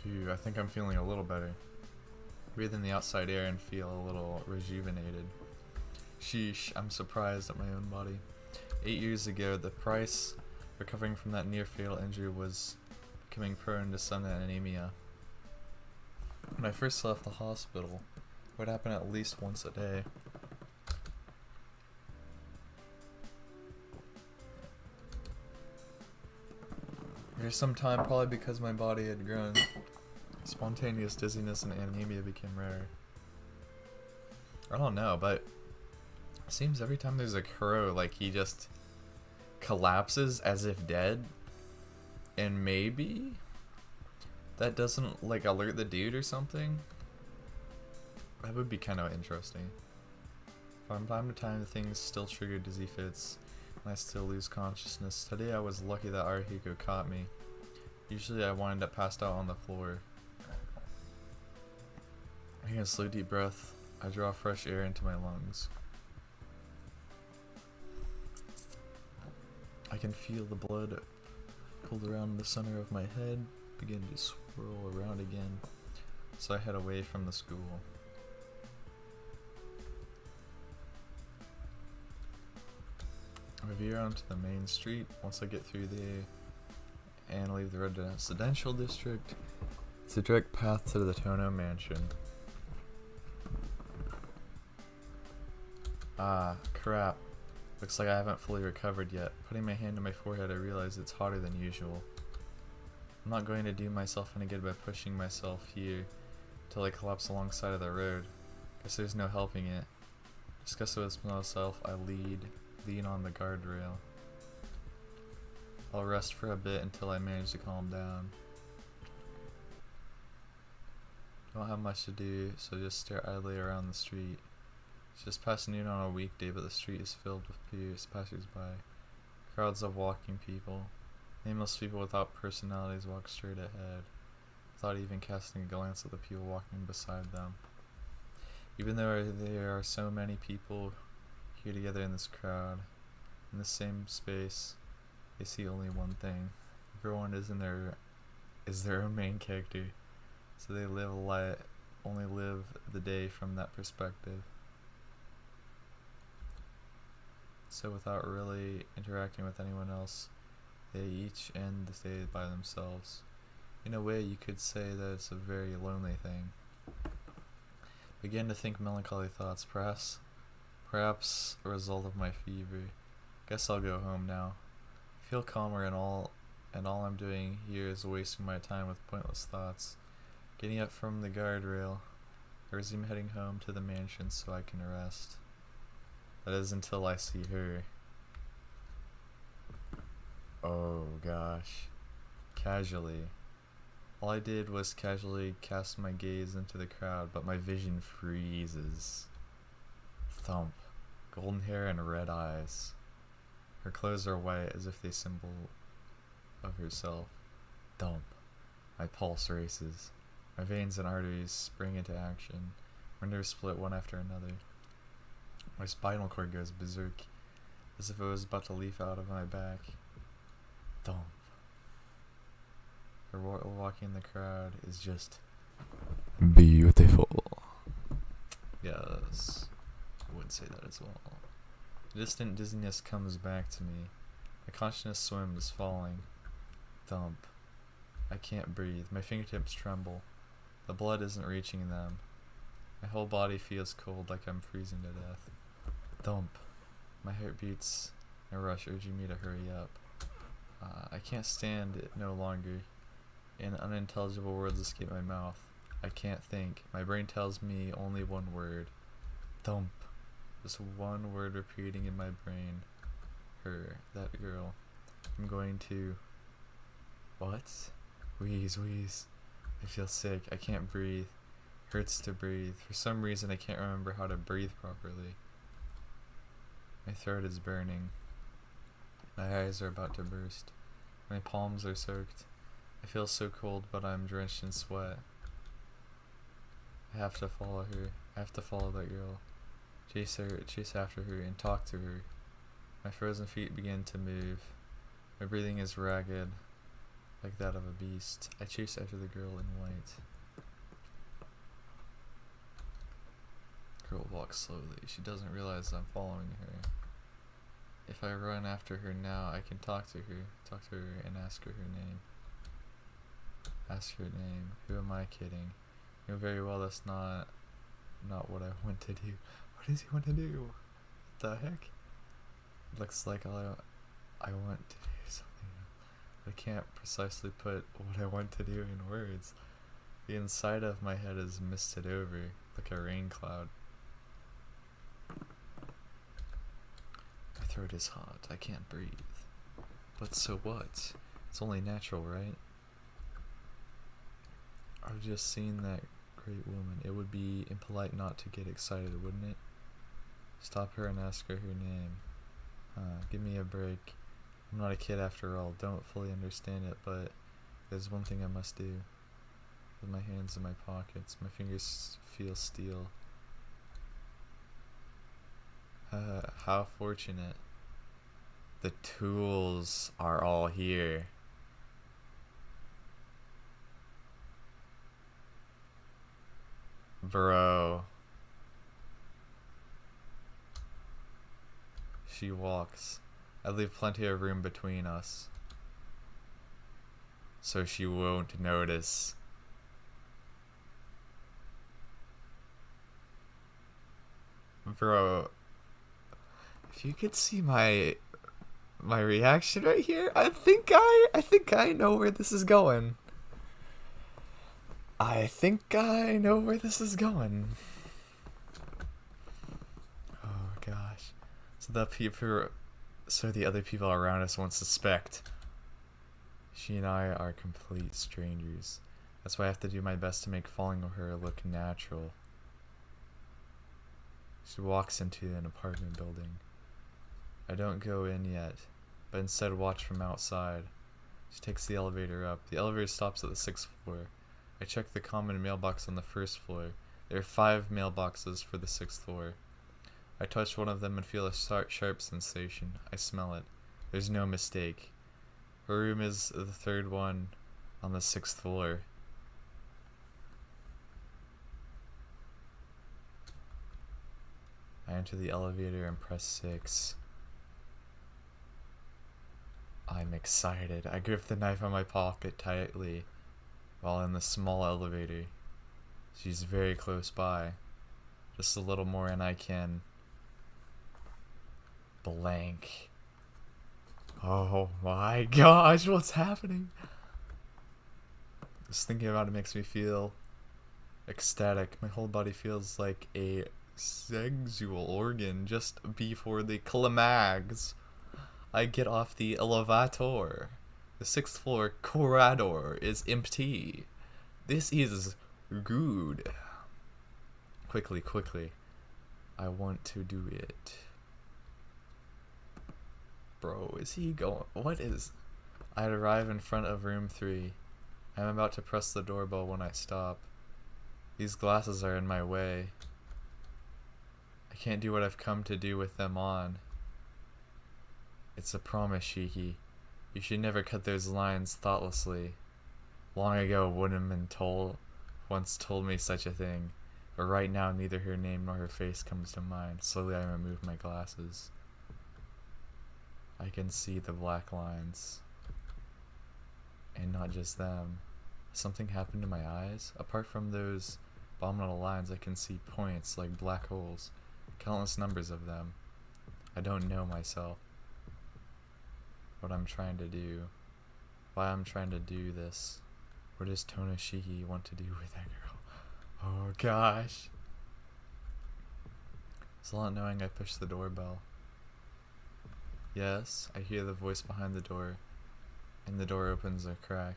Phew, I think I'm feeling a little better. Breathe in the outside air and feel a little rejuvenated. Sheesh, I'm surprised at my own body. 8 years ago, the price recovering from that near-fatal injury was becoming prone to sudden anemia. When I first left the hospital, it would happen at least once a day. After some time, probably because my body had grown, spontaneous dizziness and anemia became rare. I don't know, but it seems every time there's a crow, like he just collapses as if dead. And maybe that doesn't like alert the dude or something. That would be kind of interesting. From time to time, things still trigger dizzy fits, and I still lose consciousness. Today I was lucky that Arcueid caught me. Usually I wind up passed out on the floor. Taking a slow deep breath, I draw fresh air into my lungs. I can feel the blood pulled around the center of my head, begin to swirl around again, so I head away from the school. I veer onto the main street. Once I get through there and leave the residential district, it's a direct path to the Tono mansion. Ah, crap. Looks like I haven't fully recovered yet. Putting my hand to my forehead, I realize it's hotter than usual. I'm not going to do myself any good by pushing myself here until I collapse alongside of the road. Guess there's no helping it. Disgusted with myself, I lean on the guardrail. I'll rest for a bit until I manage to calm down. Don't have much to do, so just stare idly around the street. It's just past noon on a weekday, but the street is filled with passers-by. Crowds of walking people. Nameless people without personalities walk straight ahead, without even casting a glance at the people walking beside them. Even though there are so many people here together in this crowd, in the same space, they see only one thing. Everyone is their own main character, so they only live the day from that perspective. So without really interacting with anyone else, they each end the day by themselves. In a way, you could say that it's a very lonely thing. Begin to think melancholy thoughts, perhaps a result of my fever. Guess I'll go home now. I feel calmer, and all I'm doing here is wasting my time with pointless thoughts. Getting up from the guardrail, I resume heading home to the mansion so I can rest. That is until I see her. Oh gosh. Casually. All I did was casually cast my gaze into the crowd, but my vision freezes. Thump. Golden hair and red eyes. Her clothes are white as if they symbol of herself. Thump. My pulse races. My veins and arteries spring into action. My nerves split one after another. My spinal cord goes berserk, as if it was about to leap out of my back. Thump. Her walking in the crowd is just beautiful. Yes, I would say that as well. The distant dizziness comes back to me. My consciousness swims, falling. Thump. I can't breathe. My fingertips tremble. The blood isn't reaching them. My whole body feels cold, like I'm freezing to death. Thump. My heart beats in a rush, urging me to hurry up. I can't stand it no longer. And unintelligible words escape my mouth. I can't think. My brain tells me only one word. Thump. Just one word repeating in my brain. Her. That girl. I'm going to... What? Wheeze, wheeze. I feel sick. I can't breathe. Hurts to breathe. For some reason I can't remember how to breathe properly. My throat is burning. My eyes are about to burst. My palms are soaked. I feel so cold, but I'm drenched in sweat. I have to follow her. I have to follow that girl. Chase after her, and talk to her. My frozen feet begin to move. My breathing is ragged, like that of a beast. I chase after the girl in white. Girl walks slowly. She doesn't realize I'm following her. If I run after her now, I can talk to her and ask her name. Ask her name. Who am I kidding? You know very well that's not what I want to do. What does he want to do? What the heck? Looks like I want to do something. I can't precisely put what I want to do in words. The inside of my head is misted over like a rain cloud. My throat is hot. I can't breathe. But so what? It's only natural, right? I've just seen that great woman. It would be impolite not to get excited, wouldn't it? Stop her and ask her name. Give me a break. I'm not a kid after all. Don't fully understand it, but there's one thing I must do. With my hands in my pockets, my fingers feel steel. How fortunate. The tools are all here. Bro. She walks. I leave plenty of room between us, so she won't notice. Bro, if you could see my reaction right here, I think I know where this is going. I think I know where this is going. Oh gosh. So the other people around us won't suspect. She and I are complete strangers. That's why I have to do my best to make falling with her look natural. She walks into an apartment building. I don't go in yet, but instead watch from outside. She takes the elevator up. The elevator stops at the 6th floor. I check the common mailbox on the 1st floor. There are 5 mailboxes for the 6th floor. I touch one of them and feel a sharp sensation. I smell it. There's no mistake. Her room is the 3rd one on the 6th floor. I enter the elevator and press 6. I'm excited. I grip the knife on my pocket tightly while in the small elevator. She's very close by. Just a little more and I can blank. Oh my gosh, what's happening? Just thinking about it makes me feel ecstatic. My whole body feels like a sexual organ just before the climax. I get off the elevator. The 6th floor corridor is empty. This is good. Quickly. I want to do it. Bro, is he going? What is? I arrive in front of room 3. I'm about to press the doorbell when I stop. These glasses are in my way. I can't do what I've come to do with them on. It's a promise, Shiki. You should never cut those lines thoughtlessly. Long ago, a woman once told me such a thing, but right now neither her name nor her face comes to mind. Slowly I remove my glasses. I can see the black lines. And not just them. Something happened to my eyes? Apart from those abominable lines, I can see points like black holes. Countless numbers of them. I don't know myself. What I'm trying to do. Why I'm trying to do this. What does Tonoshiki want to do with that girl? Oh gosh. Still not knowing, I push the doorbell. Yes, I hear the voice behind the door, and the door opens a crack.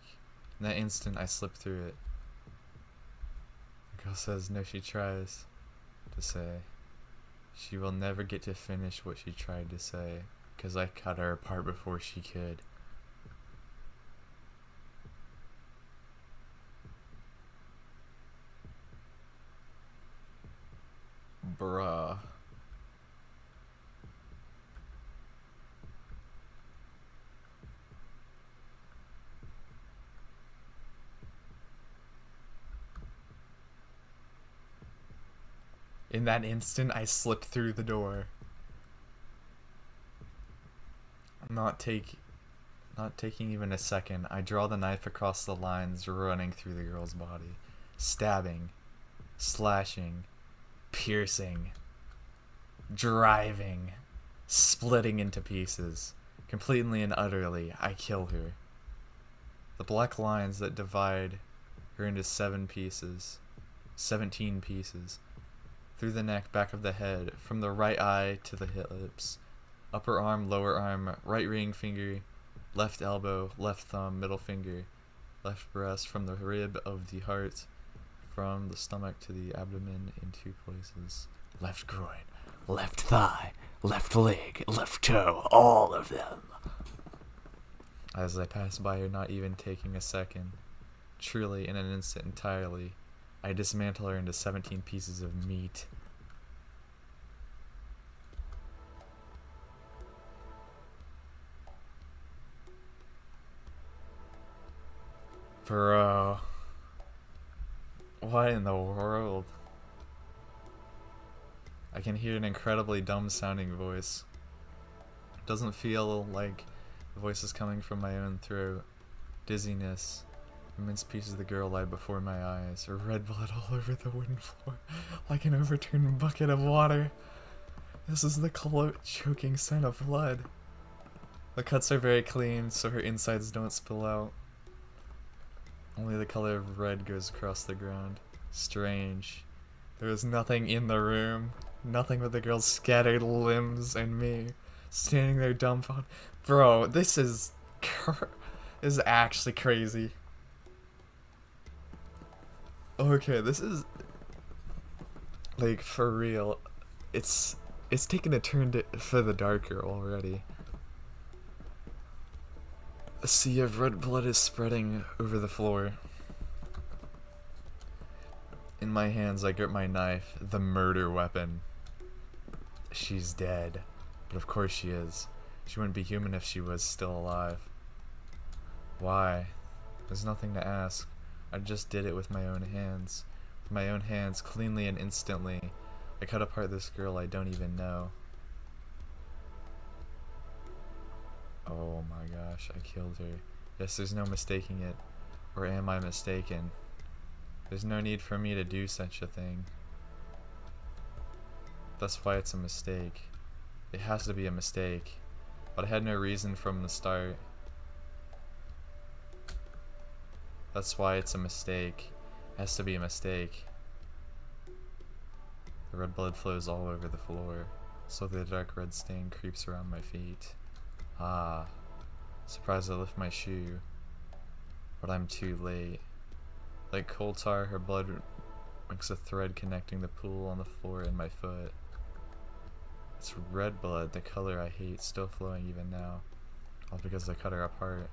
In that instant, I slip through it. The girl says no, she tries to say. She will never get to finish what she tried to say, because I cut her apart before she could. Bruh. In that instant, I slipped through the door. Not taking even a second, I draw the knife across the lines running through the girl's body, stabbing, slashing, piercing, driving, splitting into pieces. Completely and utterly, I kill her. The black lines that divide her into 17 pieces, through the neck, back of the head, from the right eye to the hips, upper arm, lower arm, right ring finger, left elbow, left thumb, middle finger, left breast, from the rib of the heart, from the stomach to the abdomen in 2 places, left groin, left thigh, left leg, left toe, all of them. As I pass by her, not even taking a second, truly in an instant entirely, I dismantle her into 17 pieces of meat. Bro. What in the world? I can hear an incredibly dumb sounding voice. It doesn't feel like the voice is coming from my own throat. Dizziness. Immense pieces of the girl lie before my eyes. Red blood all over the wooden floor, like an overturned bucket of water. This is the choking scent of blood. The cuts are very clean, so her insides don't spill out. Only the color of red goes across the ground. Strange. There was nothing in the room. Nothing but the girl's scattered limbs and me, standing there dumbfounded. Bro, this is actually crazy. Okay, this is like for real. It's taken a turn for the darker already. A sea of red blood is spreading over the floor. In my hands, I grip my knife, the murder weapon. She's dead, but of course she is. She wouldn't be human if she was still alive. Why? There's nothing to ask. I just did it with my own hands. With my own hands, cleanly and instantly. I cut apart this girl I don't even know. Oh my gosh, I killed her. Yes, there's no mistaking it. Or am I mistaken? There's no need for me to do such a thing. That's why it's a mistake. It has to be a mistake. But I had no reason from the start. That's why it's a mistake. It has to be a mistake. The red blood flows all over the floor, so the dark red stain creeps around my feet. Ah. Surprised I lift my shoe. But I'm too late. Like coal tar, her blood makes a thread connecting the pool on the floor and my foot. It's red blood, the color I hate, still flowing even now. All because I cut her apart.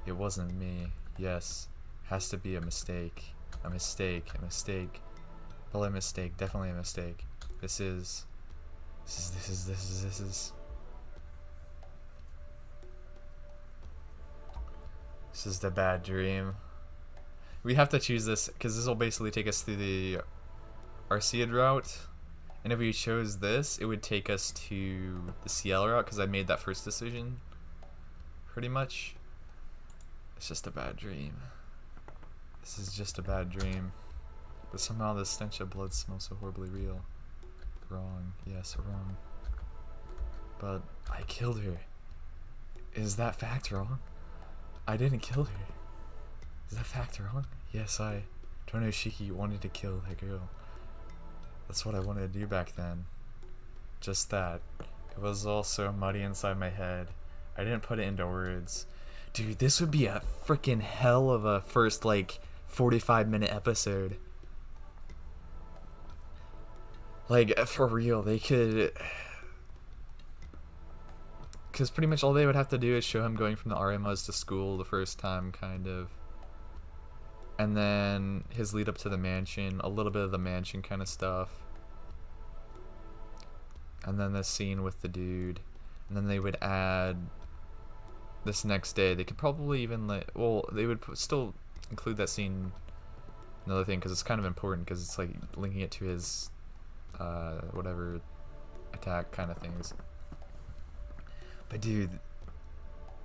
It wasn't me. Yes. Has to be a mistake. A mistake. A mistake. Well, a mistake. Definitely a mistake. This is the bad dream. We have to choose this because this will basically take us through the Arcueid route. And if we chose this, it would take us to the CL route because I made that first decision. Pretty much. It's just a bad dream. This is just a bad dream. But somehow the stench of blood smells so horribly real. Wrong. Yes, wrong. But I killed her. Is that fact wrong? I didn't kill her. Is that fact wrong? Yes, Tonoshiki wanted to kill that girl. That's what I wanted to do back then. Just that. It was all so muddy inside my head. I didn't put it into words. Dude, this would be a freaking hell of a first, like, 45-minute episode. Like, for real, they could... Because pretty much all they would have to do is show him going from the RMOs to school the first time, kind of. And then his lead up to the mansion, a little bit of the mansion kind of stuff. And then the scene with the dude. And then they would add this next day. They could probably even they would still include that scene, another thing, because it's kind of important, because it's like linking it to his whatever attack kind of things. But dude,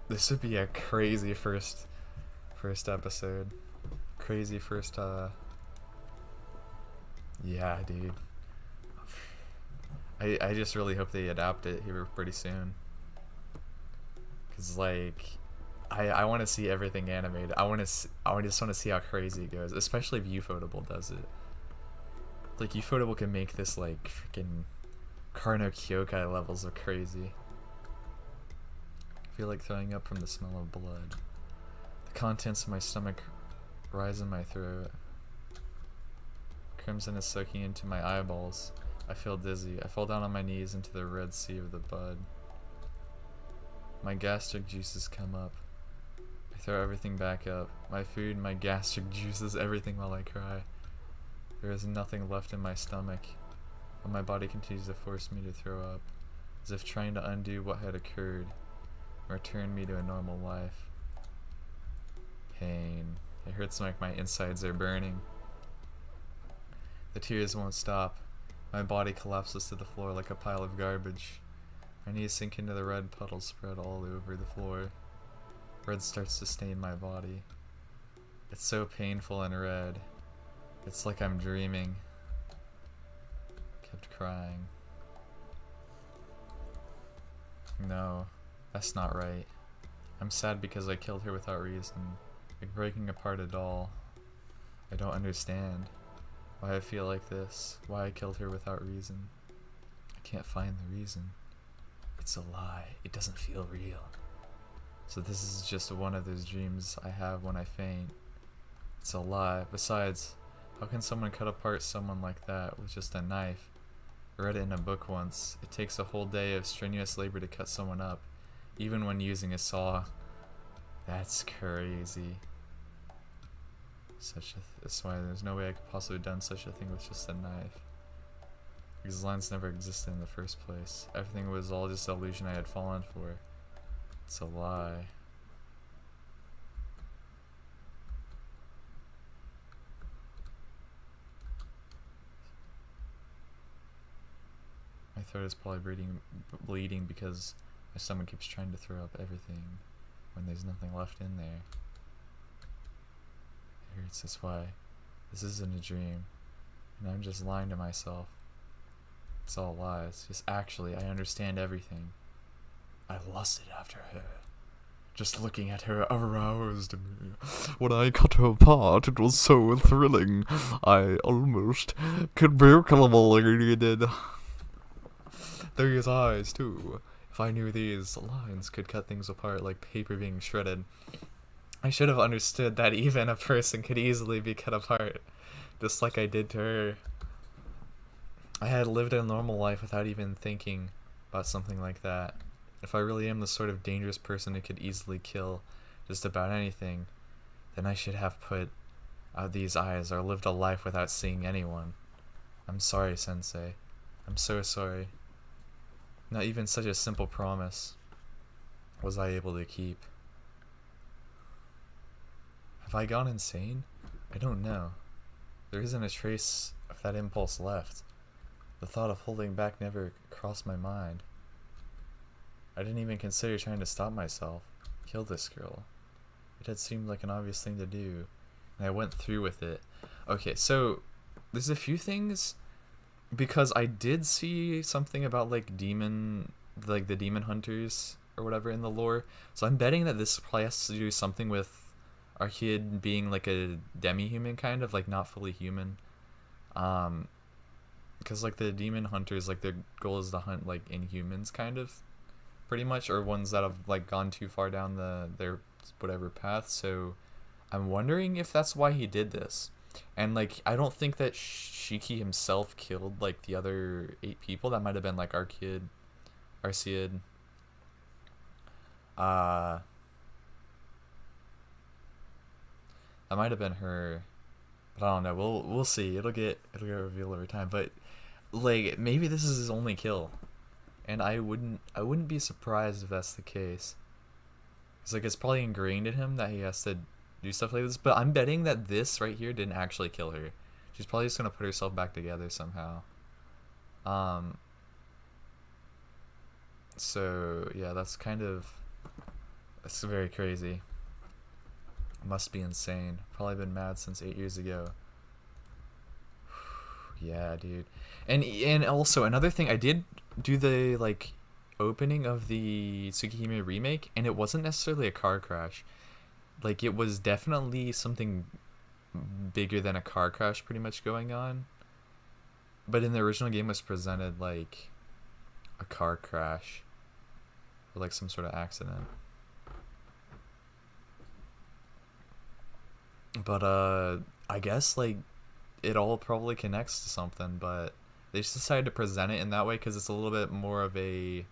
this would be a crazy first episode. Crazy first yeah, dude. I just really hope they adapt it here pretty soon. Cause like I want to see everything animated. I just want to see how crazy it goes, especially if Ufotable does it. Like Ufotable can make this like freaking Karno Kyokai levels of crazy. I feel like throwing up from the smell of blood. The contents of my stomach rise in my throat. Crimson is soaking into my eyeballs. I feel dizzy. I fall down on my knees into the red sea of the blood. My gastric juices come up. I throw everything back up. My food, my gastric juices, everything while I cry. There is nothing left in my stomach, but my body continues to force me to throw up, as if trying to undo what had occurred, and return me to a normal life. Pain. It hurts like my insides are burning. The tears won't stop. My body collapses to the floor like a pile of garbage. My knees sink into the red puddles spread all over the floor. Red starts to stain my body. It's so painful and red. It's like I'm dreaming. Kept crying. No, that's not right. I'm sad because I killed her without reason. Like breaking apart a doll. I don't understand why I feel like this, why I killed her without reason. I can't find the reason. It's a lie. It doesn't feel real. So this is just one of those dreams I have when I faint. It's a lie. Besides, how can someone cut apart someone like that with just a knife? I read it in a book once. It takes a whole day of strenuous labor to cut someone up, even when using a saw. That's crazy. That's why there's no way I could possibly have done such a thing with just a knife. These lines never existed in the first place. Everything was all just an illusion I had fallen for. It's a lie. My throat is probably bleeding because my stomach keeps trying to throw up everything when there's nothing left in there. It hurts, that's why. This isn't a dream, and I'm just lying to myself. It's all lies. Just actually, I understand everything. I lusted after her. Just looking at her aroused me. When I cut her apart, it was so thrilling. I almost congratulated. These eyes, too. If I knew these lines could cut things apart like paper being shredded, I should have understood that even a person could easily be cut apart, just like I did to her. I had lived a normal life without even thinking about something like that. If I really am the sort of dangerous person who could easily kill just about anything, then I should have put out these eyes or lived a life without seeing anyone. I'm sorry, Sensei. I'm so sorry. Not even such a simple promise was I able to keep. Have I gone insane? I don't know. There isn't a trace of that impulse left. The thought of holding back never crossed my mind. I didn't even consider trying to stop myself, kill this girl. It had seemed like an obvious thing to do, and I went through with it. Okay, so there's a few things, because I did see something about like the demon hunters or whatever in the lore. So I'm betting that this probably has to do something with Arcueid being like a demi-human, kind of like not fully human. Because like the demon hunters, like their goal is to hunt like inhumans, kind of, pretty much, or ones that have like gone too far down their whatever path. So I'm wondering if that's why he did this. And like I don't think that Shiki himself killed like the other 8 people. That might have been like Arcueid. That might have been her. But I don't know. We'll see. It'll get revealed over time. But like maybe this is his only kill, and I wouldn't be surprised if that's the case. It's like it's probably ingrained in him that he has to do stuff like this. But I'm betting that this right here didn't actually kill her. She's probably just gonna put herself back together somehow. So yeah, that's very crazy. Must be insane. Probably been mad since 8 years ago. Yeah, dude. And also another thing, I did do the like opening of the Tsukihime remake, and it wasn't necessarily a car crash. Like it was definitely something bigger than a car crash pretty much going on. But in the original game was presented like a car crash or like some sort of accident. But I guess like it all probably connects to something, but they just decided to present it in that way because it's a little bit more of a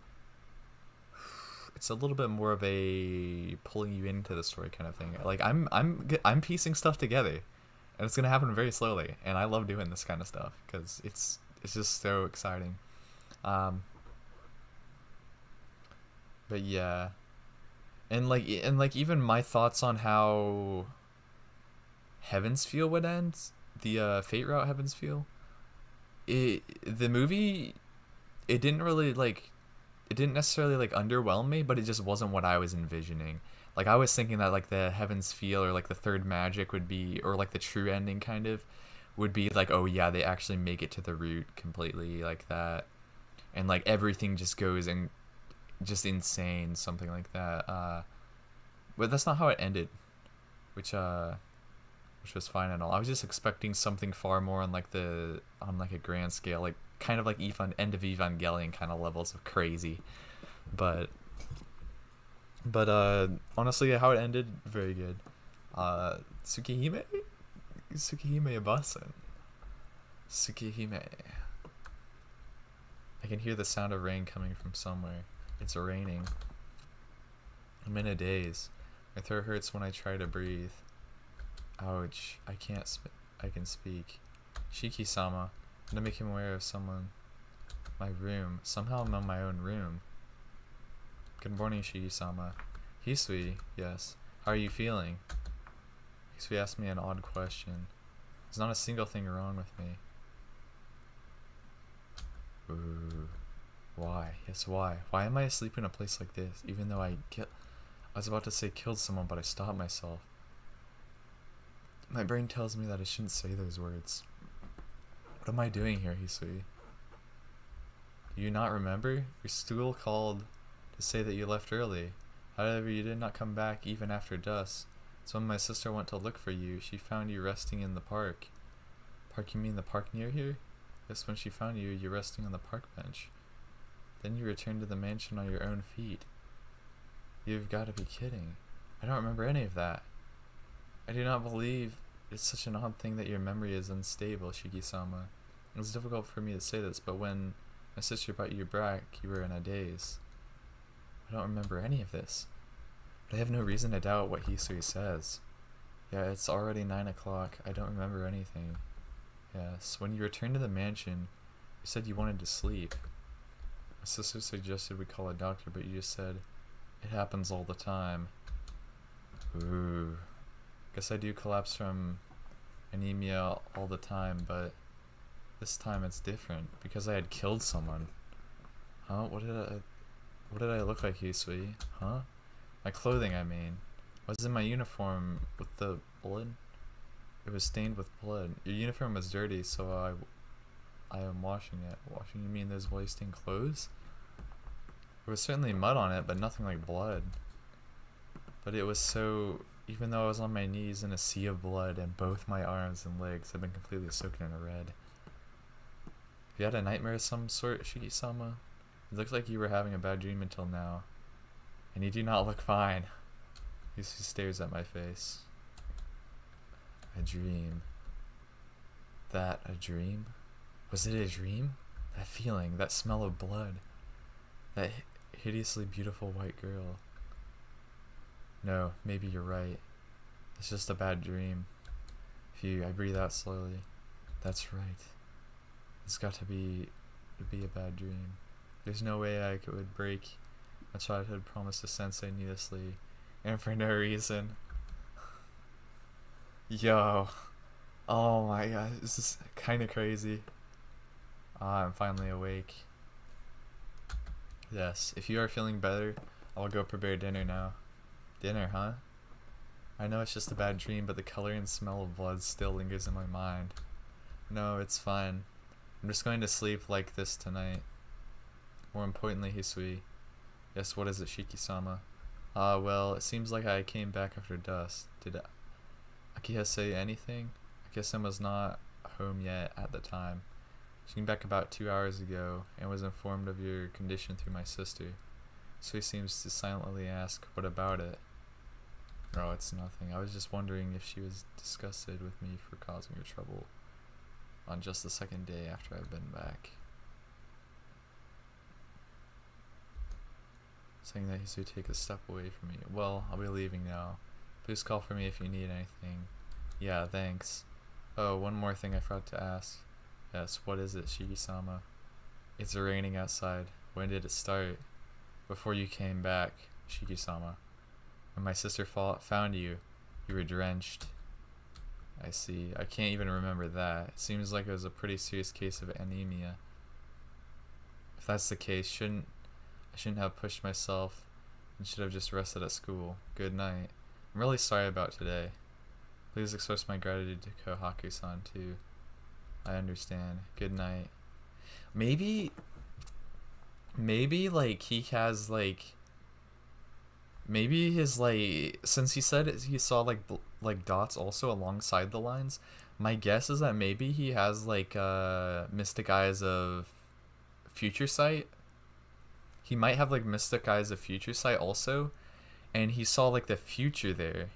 pulling you into the story kind of thing. Like I'm piecing stuff together, and it's gonna happen very slowly. And I love doing this kind of stuff because it's just so exciting. Um, but yeah, and like even my thoughts on how Heaven's Feel would end, the Fate Route Heaven's Feel. The movie, it didn't really like it didn't necessarily like underwhelm me, but it just wasn't what I was envisioning. Like I was thinking that like the Heaven's Feel or like the third magic would be, or like the true ending kind of would be like, oh yeah, they actually make it to the root completely like that, and like everything just goes and just insane, something like that. But that's not how it ended, which which was fine and all. I was just expecting something far more on like a grand scale, like kind of like end of Evangelion kind of levels of crazy. But honestly, how it ended, very good. Tsukihime, Abasan, Tsukihime. I can hear the sound of rain coming from somewhere. It's raining. I'm in a daze. My throat hurts when I try to breathe. Ouch, I can speak. Shiki-sama, I'm gonna make him aware of someone. My room. Somehow I'm in my own room. Good morning, Shiki-sama. Hisui, yes. How are you feeling? Hisui asked me an odd question. There's not a single thing wrong with me. Ooh. Why? Yes, why? Why am I asleep in a place like this, even though I was about to say killed someone, but I stopped myself. My brain tells me that I shouldn't say those words. What am I doing here, Hisui? Do you not remember? Your stool called to say that you left early. However, you did not come back even after dusk. So when my sister went to look for you, she found you resting in the park. Park, you mean the park near here? Yes, when she found you, you're resting on the park bench. Then you returned to the mansion on your own feet. You've got to be kidding. I don't remember any of that. I do not believe it's such an odd thing that your memory is unstable, Shiki-sama. It was difficult for me to say this, but when my sister brought you back, you were in a daze. I don't remember any of this. But I have no reason to doubt what Hisui says. Yeah, it's already 9 o'clock. I don't remember anything. Yes, when you returned to the mansion, you said you wanted to sleep. My sister suggested we call a doctor, but you just said, it happens all the time. Ooh. Guess I do collapse from anemia all the time, but this time it's different because I had killed someone. Huh? What did I look like, Hisui? Huh? My clothing, I mean. Was in my uniform with the blood? It was stained with blood. Your uniform was dirty, so I am washing it. Washing, you mean those wasting clothes? There was certainly mud on it, but nothing like blood. But it was so... Even though I was on my knees in a sea of blood and both my arms and legs had been completely soaked in red. Have you had a nightmare of some sort, Shiki-sama? It looked like you were having a bad dream until now. And you do not look fine. He stares at my face. A dream. That a dream? Was it a dream? That feeling, that smell of blood. That hideously beautiful white girl. No, maybe you're right. It's just a bad dream. Phew, I breathe out slowly. That's right. It's got to be a bad dream. There's no way I could break my childhood promise to Sensei needlessly and for no reason. Yo. Oh my god, this is kind of crazy. I'm finally awake. Yes, if you are feeling better, I'll go prepare dinner now. Dinner, huh? I know it's just a bad dream, but the color and smell of blood still lingers in my mind. No, it's fine. I'm just going to sleep like this tonight. More importantly, Hisui. Yes, what is it, Shiki-sama? Well, it seems like I came back after dusk. Did Akiha say anything? I guess I was not home yet at the time. She came back about 2 hours ago and was informed of your condition through my sister. So he seems to silently ask, what about it? No, it's nothing. I was just wondering if she was disgusted with me for causing her trouble on just the second day after I've been back. Saying that he should take a step away from me. Well, I'll be leaving now. Please call for me if you need anything. Yeah, thanks. Oh, one more thing I forgot to ask. Yes, what is it, Shiki-sama? It's raining outside. When did it start? Before you came back, Shiki-sama. When my sister found you, you were drenched. I see. I can't even remember that. It seems like it was a pretty serious case of anemia. If that's the case, I shouldn't have pushed myself and should have just rested at school. Good night. I'm really sorry about today. Please express my gratitude to Kohaku-san too. I understand. Good night. Maybe like he has like maybe his like since he said he saw like dots also alongside the lines. My guess is that maybe he has like mystic eyes of future sight. He might have like mystic eyes of future sight also, and he saw like the future there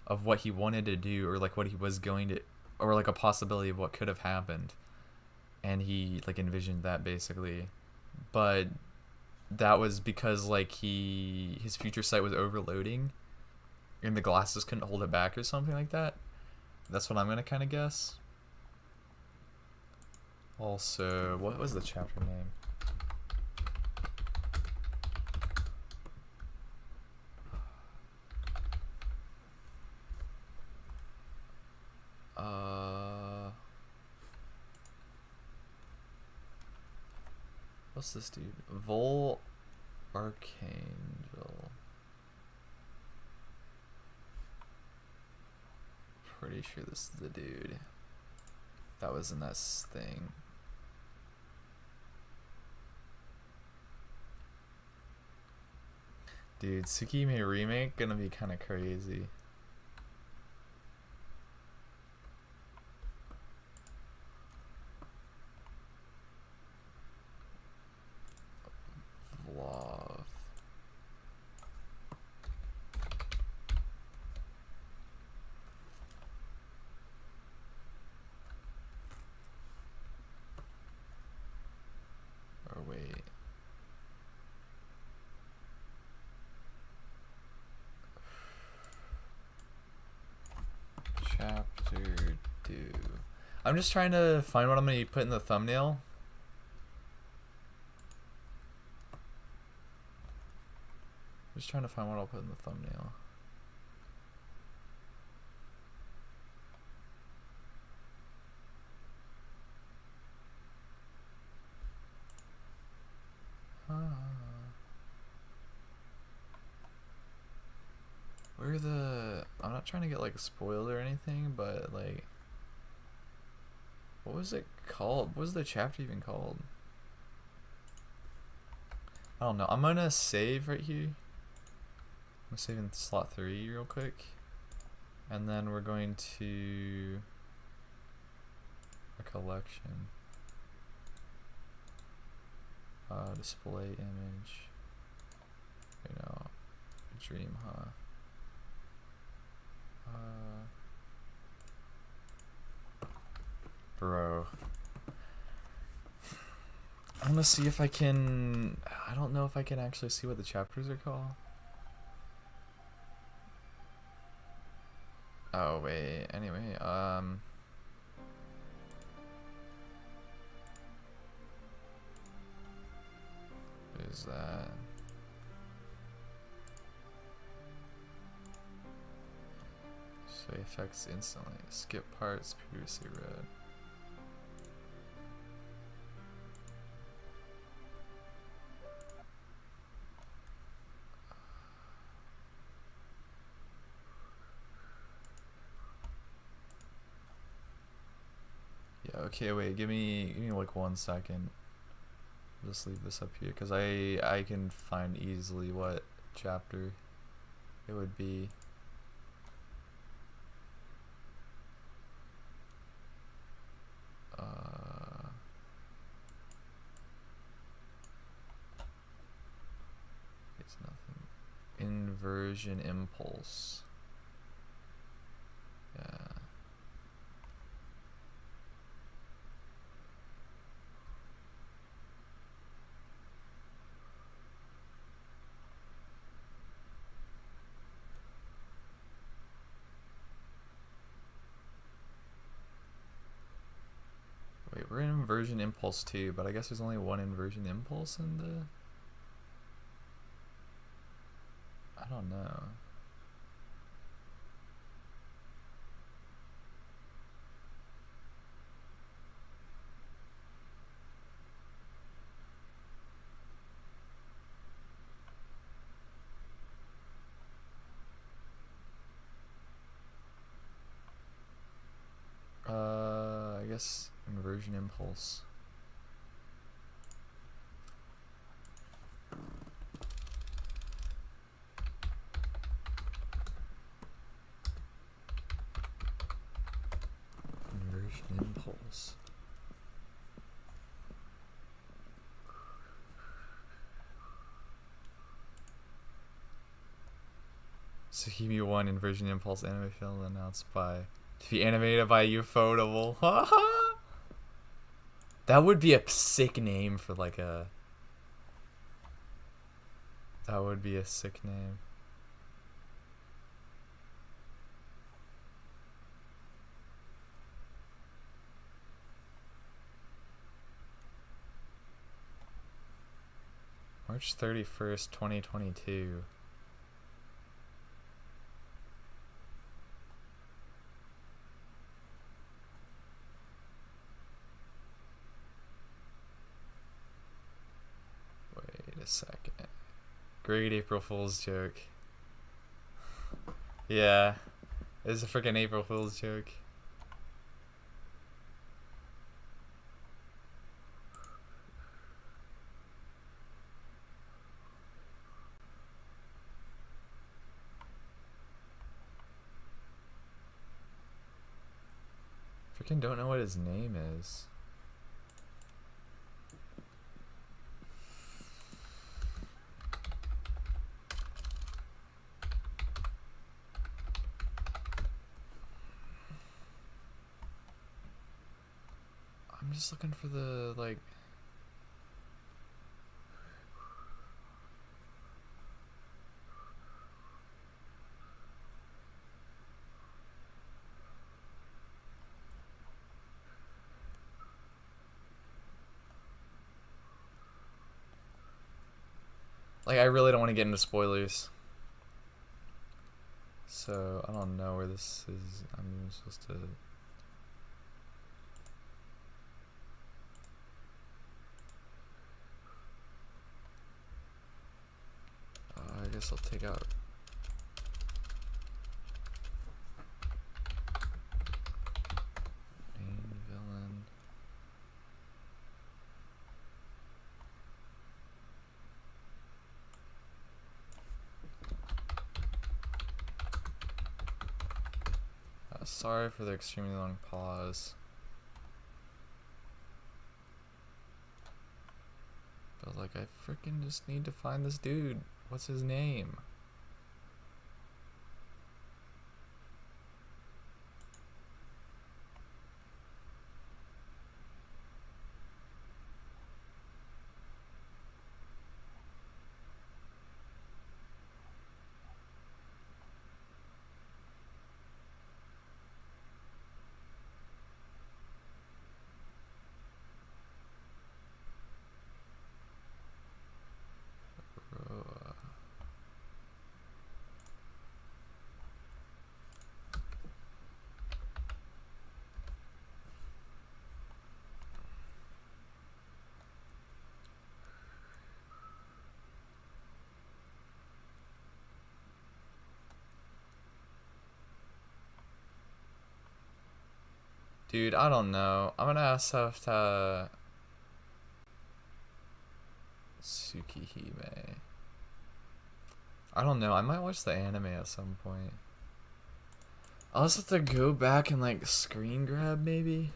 of what he wanted to do or like what he was going to, or like a possibility of what could have happened, and he like envisioned that basically. But that was because like his future sight was overloading and the glasses couldn't hold it back or something like that. That's what I'm gonna kind of guess. Also, what was the chapter name? What's this dude? Vol Archangel. Pretty sure this is the dude that was in this thing. Dude, Tsukihime remake gonna be kind of crazy. Vlog. Or wait. Chapter 2. I'm just trying to find what I'm going to put in the thumbnail. Just trying to find what I'll put in the thumbnail. Where the... I'm not trying to get like spoiled or anything, but like... What was it called? What was the chapter even called? I don't know. I'm gonna save right here. I'm saving slot 3 real quick. And then we're going to... a collection. Display image. You know, dream, huh? Bro. I'm gonna see if I can... I don't know if I can actually see what the chapters are called. Oh, wait. Anyway, there's that. So effects instantly. Skip parts previously read. Okay, wait, give me like 1 second. Just leave this up here because I can find easily what chapter it would be. It's nothing. Inversion impulse. Yeah. Wait, we're in inversion impulse 2, but I guess there's only one inversion impulse in the... I don't know. I guess inversion impulse. Inversion impulse. Tsukihime 1 Inversion Impulse anime film announced by... To be animated by Ufotable. That would be a sick name for like a... That would be a sick name. March 31st, 2022. Wait a second. Great April Fool's joke. Yeah. It's a freaking April Fool's joke. Freaking don't know what his name is. I'm just looking for the, like... Like, I really don't want to get into spoilers. So, I don't know where this is. I'm supposed to... I guess I'll take out... Main villain... Sorry for the extremely long pause. But like, I freaking just need to find this dude. What's his name? Dude, I don't know. I'm gonna have to... Tsukihime. I don't know. I might watch the anime at some point. I'll just have to go back and like screen grab maybe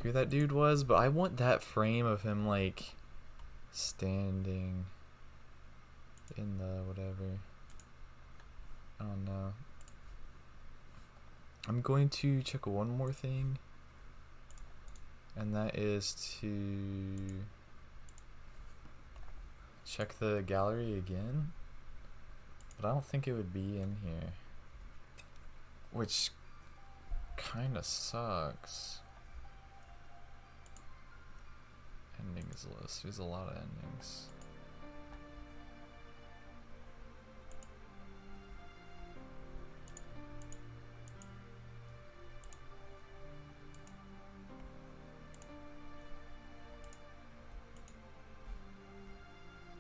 who that dude was, but I want that frame of him like standing in the whatever. I don't know. I'm going to check one more thing, and that is to check the gallery again, but I don't think it would be in here, which kinda sucks. Endings list, there's a lot of endings.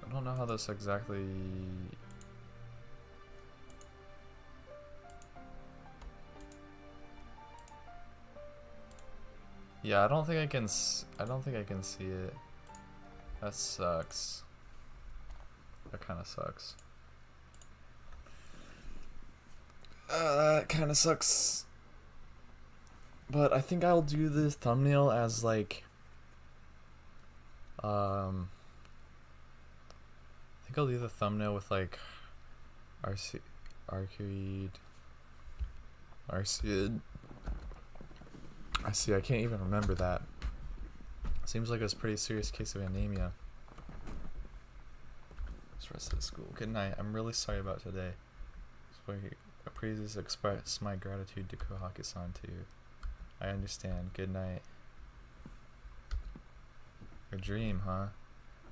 I don't know how this exactly... Yeah, I don't think I can see it. That sucks. That kind of sucks. That kind of sucks. But I think I'll do the thumbnail as like I think I'll do the thumbnail with like Arcueid. I see, I can't even remember that. Seems like it was a pretty serious case of anemia. This rest of the school. Good night. I'm really sorry about today. I please express my gratitude to Kohaki-san too. I understand. Good night. A dream, huh?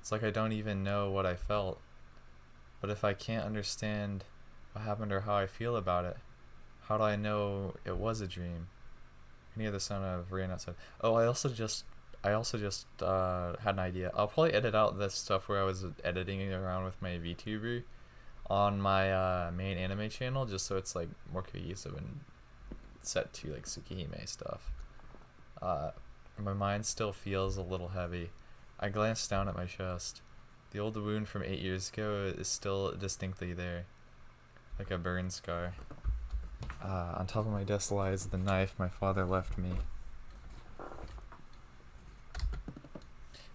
It's like I don't even know what I felt. But if I can't understand what happened or how I feel about it, how do I know it was a dream? I can hear the sound of rain outside. Oh, I also just had an idea. I'll probably edit out this stuff where I was editing around with my VTuber on my main anime channel, just so it's like more cohesive and set to like Tsukihime stuff. My mind still feels a little heavy. I glanced down at my chest. The old wound from 8 years ago is still distinctly there, like a burn scar. On top of my desk lies the knife my father left me.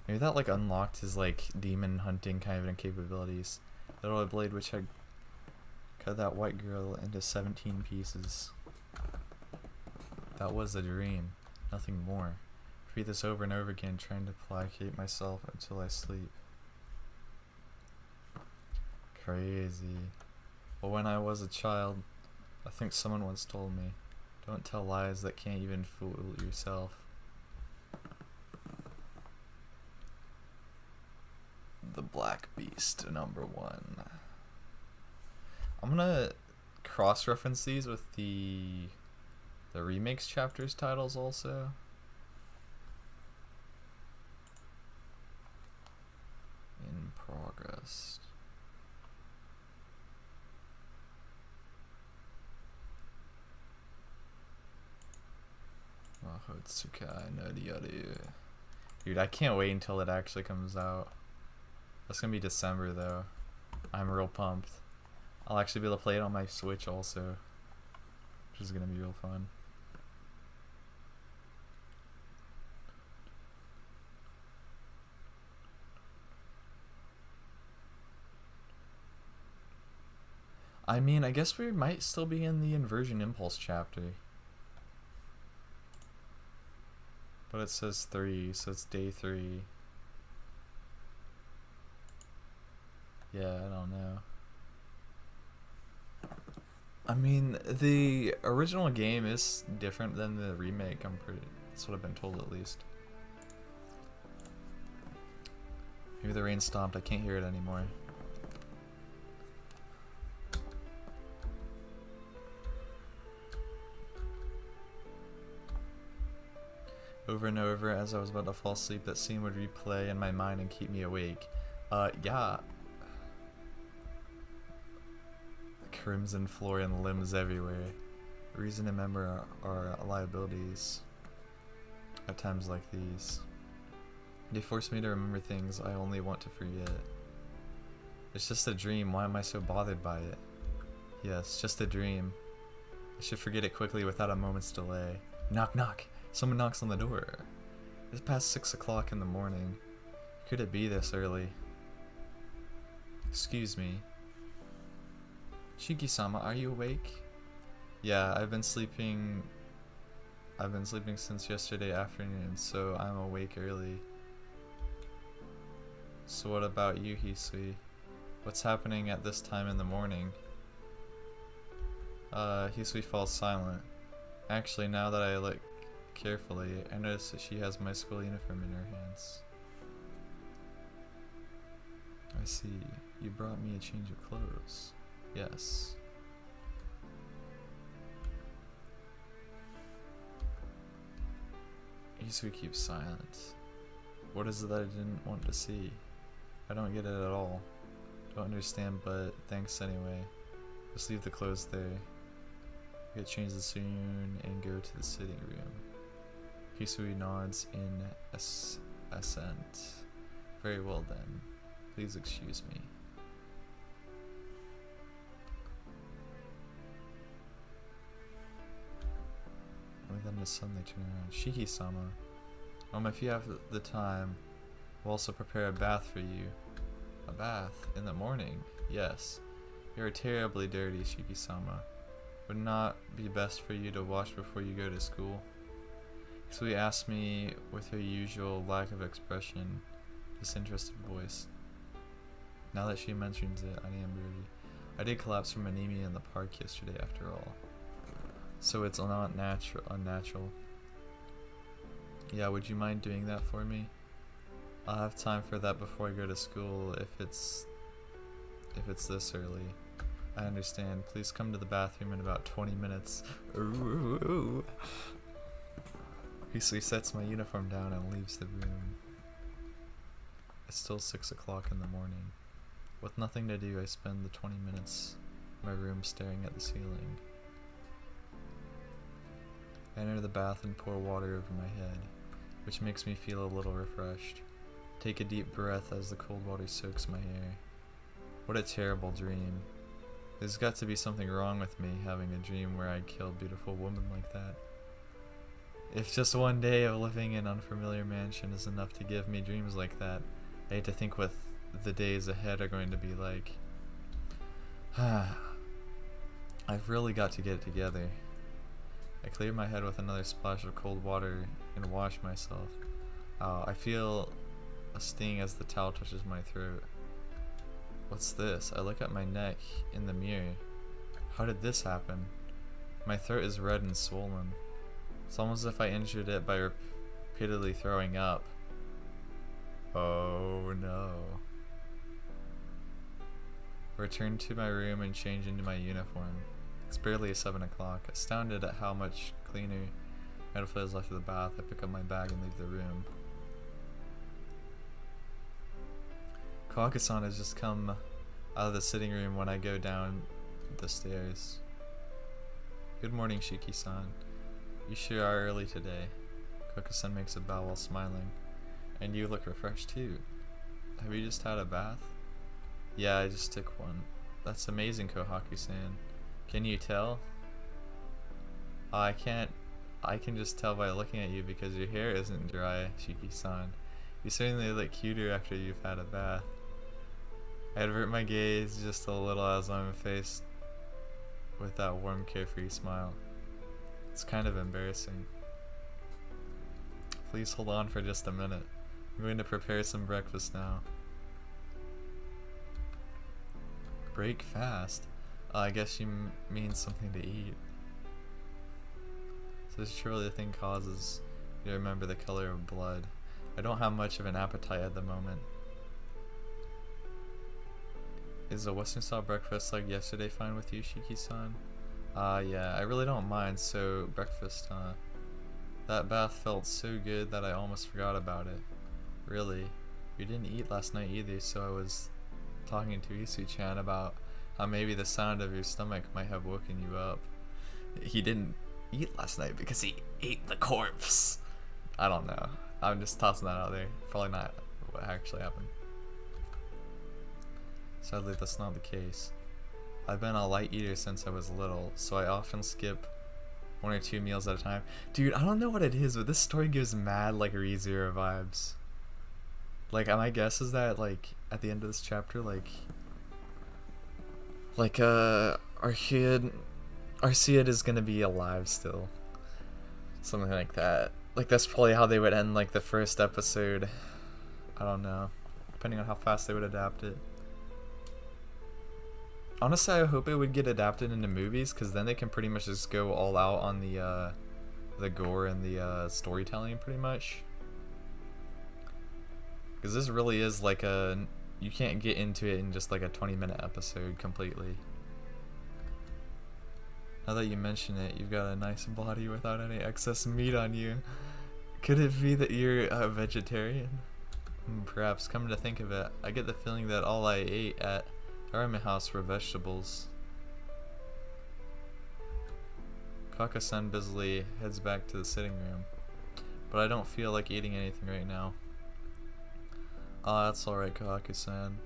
Maybe that like unlocked his like demon hunting kind of capabilities. That old blade which had cut that white girl into 17 pieces. That was a dream, nothing more. Repeat this over and over again, trying to placate myself until I sleep. Crazy. Well, when I was a child, I think someone once told me, don't tell lies that can't even fool yourself. The Black Beast, #1. I'm gonna cross-reference these with the remakes chapters titles also. In progress. Dude, I can't wait until it actually comes out. That's gonna be December though. I'm real pumped. I'll actually be able to play it on my Switch also, which is gonna be real fun. I mean, I guess we might still be in the Inversion Impulse chapter. But it says 3, so it's day 3. Yeah, I don't know. I mean, the original game is different than the remake, that's what I've been told at least. Maybe the rain stopped, I can't hear it anymore. Over and over as I was about to fall asleep, that scene would replay in my mind and keep me awake. Yeah. Crimson floor and limbs everywhere. reason to remember our liabilities at times like these. They force me to remember things I only want to forget. It's just a dream, why am I so bothered by it? Yes, just a dream. I should forget it quickly without a moment's delay. Knock knock! Someone knocks on the door. It's past 6 o'clock in the morning. Could it be this early? Excuse me. Shiki-sama, are you awake? Yeah, I've been sleeping since yesterday afternoon, so I'm awake early. So what about you, Hisui? What's happening at this time in the morning? Hisui falls silent. Actually, now that I look carefully, I notice that she has my school uniform in her hands. I see. You brought me a change of clothes. Yes. Hisui keeps silent. What is it that I didn't want to see? I don't get it at all. Don't understand, but thanks anyway. Just leave the clothes there. Get changed soon and go to the sitting room. Hisui nods in assent. Very well then. Please excuse me. Only then suddenly turn around. Shiki-sama. If you have the time, we'll also prepare a bath for you. A bath? In the morning? Yes. You are terribly dirty, Shiki-sama. Would not be best for you to wash before you go to school? Hisui asked me with her usual lack of expression, disinterested voice. Now that she mentions it, I am dirty. I did collapse from anemia in the park yesterday after all. So it's not unnatural. Yeah, would you mind doing that for me? I'll have time for that before I go to school if it's this early. I understand. Please come to the bathroom in about 20 minutes. Ooh. Hisui sets my uniform down and leaves the room. It's still 6 o'clock in the morning. With nothing to do, I spend the 20 minutes in my room staring at the ceiling. I enter the bath and pour water over my head, which makes me feel a little refreshed. Take a deep breath as the cold water soaks my hair. What a terrible dream. There's got to be something wrong with me having a dream where I kill a beautiful woman like that. If just one day of living in an unfamiliar mansion is enough to give me dreams like that, I hate to think what the days ahead are going to be like. I've really got to get it together. I clear my head with another splash of cold water and wash myself. I feel a sting as the towel touches my throat. What's this? I look at my neck in the mirror. How did this happen? My throat is red and swollen. It's almost as if I injured it by repeatedly throwing up. Oh no. I return to my room and change into my uniform. It's barely 7 o'clock. Astounded at how much cleaner my outfit is left of the bath, I pick up my bag and leave the room. Kawaki-san has just come out of the sitting room when I go down the stairs. Good morning, Shiki-san. You sure are early today. Kawaki-san makes a bow while smiling. And you look refreshed too. Have you just had a bath? Yeah, I just took one. That's amazing, Kohaki-san. Can you tell? I can't. I can just tell by looking at you because your hair isn't dry, Shiki-san. You certainly look cuter after you've had a bath. I avert my gaze just a little as I'm faced with that warm, carefree smile. It's kind of embarrassing. Please hold on for just a minute. I'm going to prepare some breakfast now. Break fast? I guess you mean something to eat. So surely the thing causes you to remember the color of blood. I don't have much of an appetite at the moment. Is a Western style breakfast like yesterday fine with you, Shiki-san? Yeah, I really don't mind, so breakfast, huh? That bath felt so good that I almost forgot about it. Really? You didn't eat last night either, so I was talking to Isu-chan about how maybe the sound of your stomach might have woken you up. he didn't eat last night because he ate the corpse. I don't know. I'm just tossing that out there. Probably not what actually happened. Sadly, that's not the case. I've been a light eater since I was little, so I often skip 1 or 2 meals at a time. Dude, I don't know what it is, but this story gives mad, like, ReZero vibes. Like, my guess is that, like, at the end of this chapter, Arcueid is gonna be alive still. Something like that. Like, that's probably how they would end, like, the first episode. I don't know. Depending on how fast they would adapt it. Honestly, I hope it would get adapted into movies, because then they can pretty much just go all out on the gore and the storytelling, pretty much. Because this really is like you can't get into it in just like a 20-minute episode completely. Now that you mention it, you've got a nice body without any excess meat on you. Could it be that you're a vegetarian? Perhaps. Come to think of it, I get the feeling that all I ate at Arame House were vegetables. Kaka-san busily heads back to the sitting room, but I don't feel like eating anything right now. Ah, that's alright, Kahaku-san.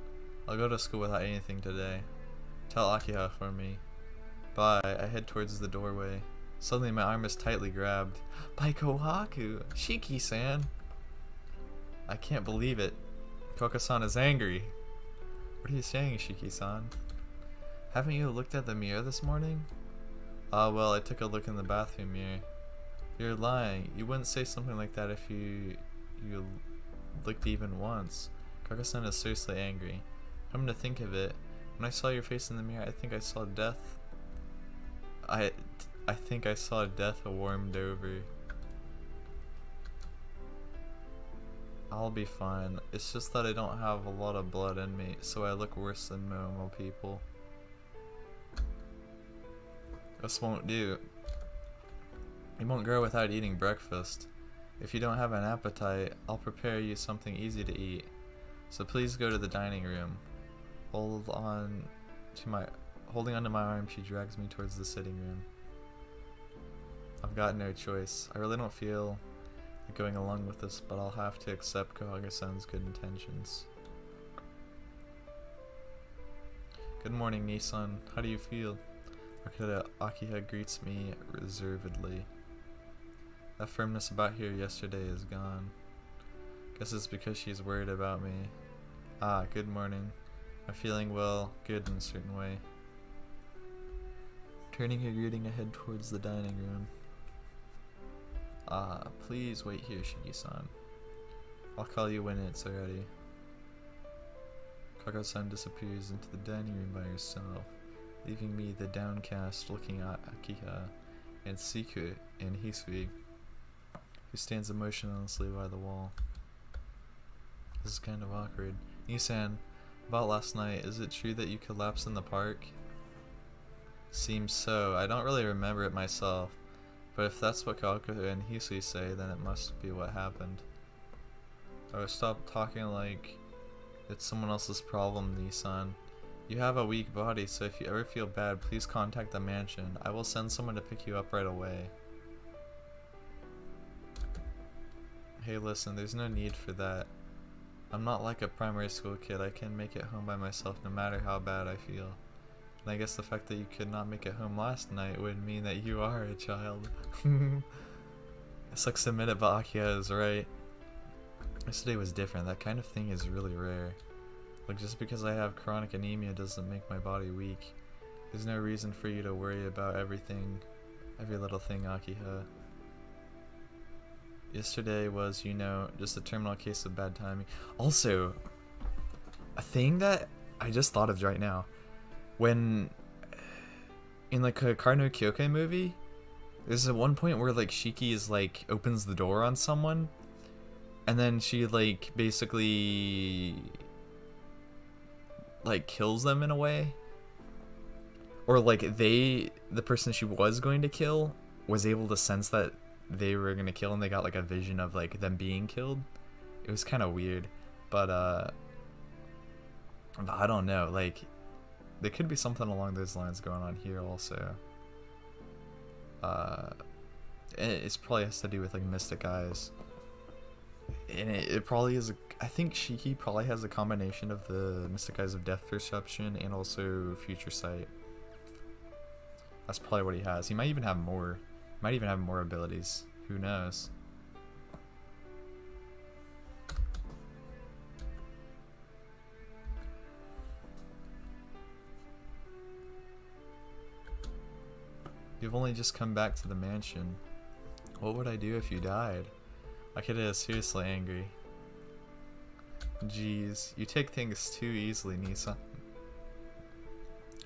I'll go to school without anything today. Tell Akiha for me. Bye. I head towards the doorway. Suddenly my arm is tightly grabbed. By Kohaku! Shiki-san! I can't believe it. Kaka-san is angry. What are you saying, Shiki-san? Haven't you looked at the mirror this morning? Ah, well, I took a look in the bathroom mirror. You're lying. You wouldn't say something like that if you looked even once. Kaka-san is seriously angry. Come to think of it, when I saw your face in the mirror, I think I saw death. I think I saw death warmed over. I'll be fine. It's just that I don't have a lot of blood in me, so I look worse than normal people. This won't do. You won't grow without eating breakfast. If you don't have an appetite, I'll prepare you something easy to eat. So please go to the dining room. Holding onto my arm, she drags me towards the sitting room. I've got no choice. I really don't feel like going along with this, but I'll have to accept Kohaga-san's good intentions. Good morning, Nissan. How do you feel? Akiha greets me reservedly. That firmness about here yesterday is gone. Guess it's because she's worried about me. Ah, good morning. I'm feeling, well, good in a certain way. Turning her greeting ahead towards the dining room. Ah, please wait here, Shiki-san. I'll call you when it's ready. Kaka-san disappears into the dining room by herself, leaving me the downcast looking at Akiha and Siku and Hisui, who stands emotionlessly by the wall. This is kind of awkward. Nisan, about last night, is it true that you collapsed in the park? Seems so. I don't really remember it myself, but if that's what Kaku and Hisui say, then it must be what happened. Oh, stop talking like it's someone else's problem, Nisan. You have a weak body, so if you ever feel bad, please contact the mansion. I will send someone to pick you up right away. Hey, listen, there's no need for that. I'm not like a primary school kid. I can make it home by myself no matter how bad I feel. And I guess the fact that you could not make it home last night would mean that you are a child. It sucks to admit it, but Akiha is right. Yesterday was different. That kind of thing is really rare. Like, just because I have chronic anemia doesn't make my body weak. There's no reason for you to worry about everything, every little thing, Akiha. Yesterday was, you know, just a terminal case of bad timing. Also, a thing that I just thought of right now. When, in like a Karno Kyokai movie, there's at one point where like Shiki is like, opens the door on someone, and then she like basically like kills them in a way. Or like the person she was going to kill was able to sense that they were gonna kill, and they got like a vision of like them being killed. It was kind of weird, but I don't know, like there could be something along those lines going on here also. Uh, it's probably has to do with like mystic eyes, and it probably is. I think he probably has a combination of the mystic eyes of death perception and also future sight. That's probably what he has. He might even have more. Might even have more abilities. Who knows? You've only just come back to the mansion. What would I do if you died? Arcueid is seriously angry. Jeez, you take things too easily, Nisa.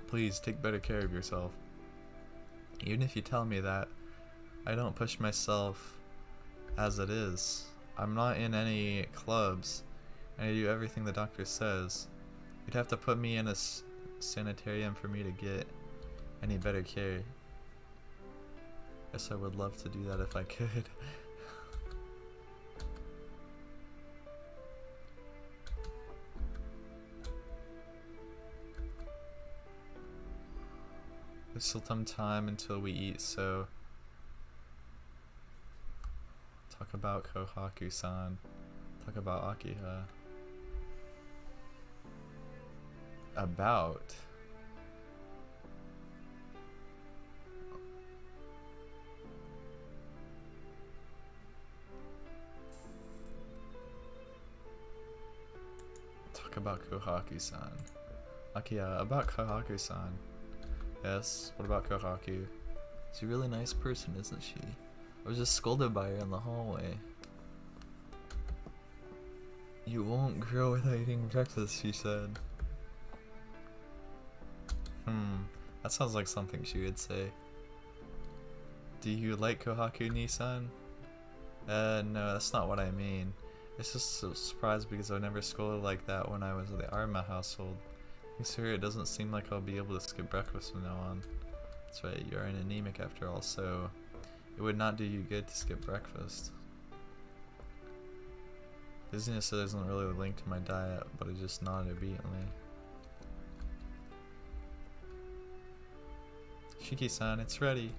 Please, take better care of yourself. Even if you tell me that, I don't push myself as it is. I'm not in any clubs, and I do everything the doctor says. You'd have to put me in a sanitarium for me to get any better care. Guess I would love to do that if I could. There's still some time until we eat, so talk about Kohaku-san. Talk about Akiha. About? Talk about Kohaku-san. Akiha, about Kohaku-san. Yes, what about Kohaku? She's a really nice person, isn't she? I was just scolded by her in the hallway. You won't grow without eating breakfast, she said. That sounds like something she would say. Do you like Kohaku, Nissan? No, that's not what I mean. It's just a surprise because I never scolded like that when I was in the Arma household. Thanks to her, it doesn't seem like I'll be able to skip breakfast from now on. That's right, you are an anemic after all, so it would not do you good to skip breakfast. Dizziness isn't really linked to my diet, but I just nodded obediently. Shiki-san, it's ready. You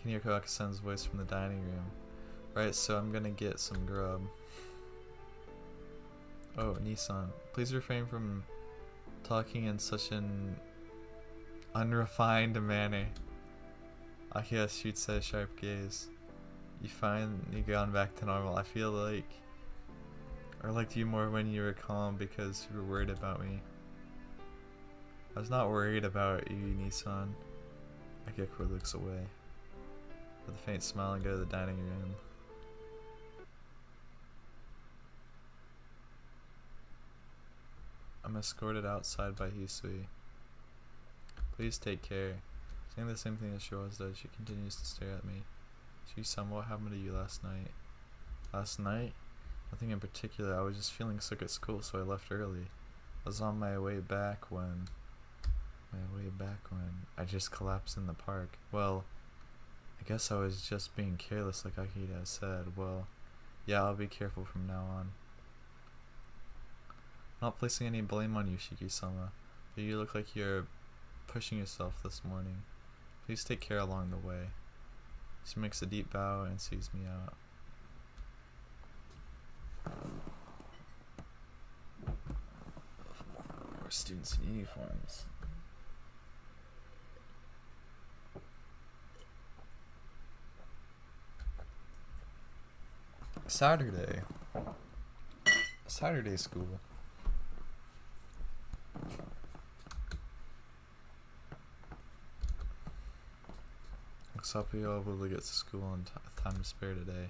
can hear Kohaku-san's voice from the dining room. Right, so I'm gonna get some grub. Oh, Nissan, please refrain from talking in such an unrefined manner. Akiha shoots a sharp gaze. You finally gone back to normal. I feel like I liked you more when you were calm because you were worried about me. I was not worried about you, Nissan. Akiha looks away with a faint smile and go to the dining room. I'm escorted outside by Hisui. Please take care. Saying the same thing as she always does, she continues to stare at me. Shiki-san, what happened to you last night? Last night? Nothing in particular. I was just feeling sick at school, so I left early. I was on my way back when I just collapsed in the park. Well, I guess I was just being careless like Akita said. Well, yeah, I'll be careful from now on. Not placing any blame on you, Shiki-sama, but you look like you're pushing yourself this morning. Please take care along the way. She makes a deep bow and sees me out. More students in uniforms. Saturday school. Looks like we'll be able to get to school in time to spare today.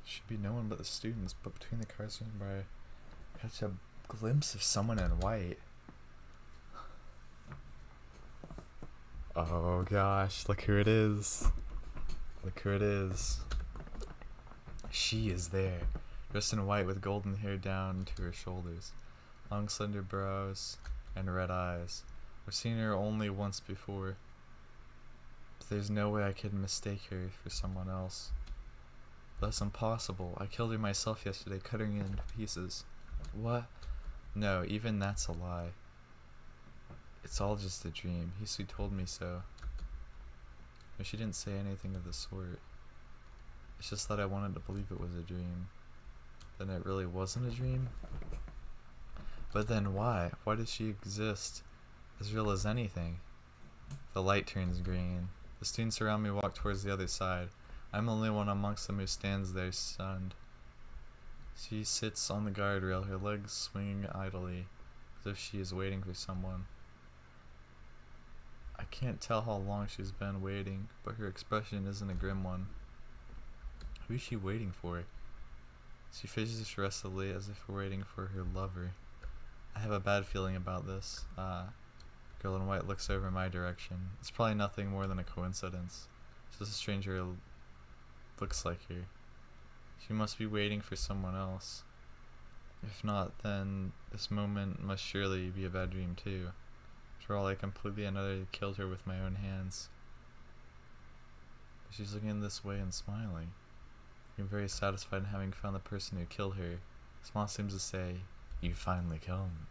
Should be no one but the students, but between the cars I catch a glimpse of someone in white. Oh gosh, look who it is. Look who it is. She is there, dressed in white with golden hair down to her shoulders, long slender brows, and red eyes. I've seen her only once before. But There's no way I could mistake her for someone else. That's impossible. I killed her myself yesterday, cutting her into pieces. What? No, even that's a lie. It's all just a dream. Hisu told me so. But she didn't say anything of the sort. It's just that I wanted to believe it was a dream. Then it really wasn't a dream? But then why? Why does she exist? As real as anything. The light turns green. The students around me walk towards the other side. I'm the only one amongst them who stands there stunned. She sits on the guardrail, her legs swinging idly, as if she is waiting for someone. I can't tell how long she's been waiting, but her expression isn't a grim one. Who is she waiting for? She fidgets restlessly as if waiting for her lover. I have a bad feeling about this. Girl in white looks over my direction. It's probably nothing more than a coincidence. It's just a stranger who looks like her. She must be waiting for someone else. If not, then this moment must surely be a bad dream too. After all, I completely and utterly killed her with my own hands. But she's looking this way and smiling. I'm very satisfied in having found the person who killed her. The smile seems to say, "You finally come."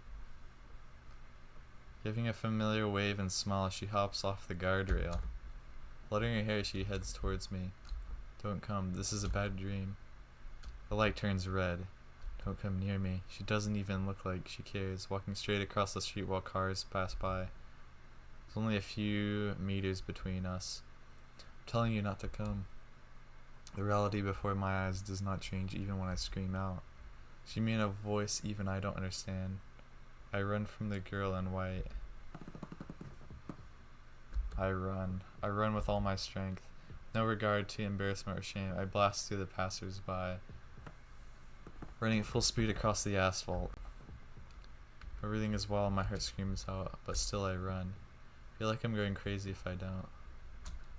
Giving a familiar wave and smile, she hops off the guardrail. Fluttering her hair, she heads towards me. Don't come. This is a bad dream. The light turns red. Don't come near me. She doesn't even look like she cares, walking straight across the street while cars pass by. There's only a few meters between us. I'm telling you not to come. The reality before my eyes does not change even when I scream out. She means a voice even I don't understand. I run from the girl in white. I run with all my strength. No regard to embarrassment or shame. I blast through the passers-by, running at full speed across the asphalt. Everything is wild, my heart screams out, but still I run. I feel like I'm going crazy if I don't.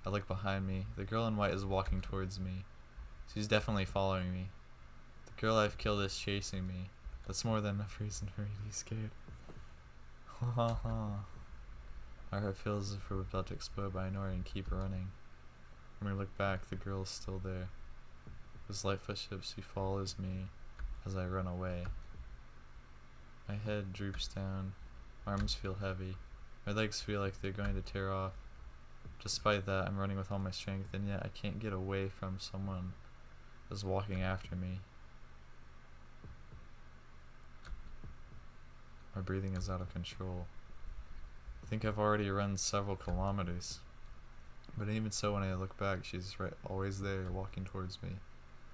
I look behind me. The girl in white is walking towards me. She's definitely following me. The girl I've killed is chasing me. That's more than enough reason for me to be scared. Ha ha ha. My heart feels as if we're about to explode, but I know I can keep running. When I look back, the girl is still there. With light footsteps, she follows me as I run away. My head droops down. My arms feel heavy. My legs feel like they're going to tear off. Despite that, I'm running with all my strength, and yet I can't get away from someone that's walking after me. My breathing is out of control. I think I've already run several kilometers. But even so, when I look back, she's always there, walking towards me.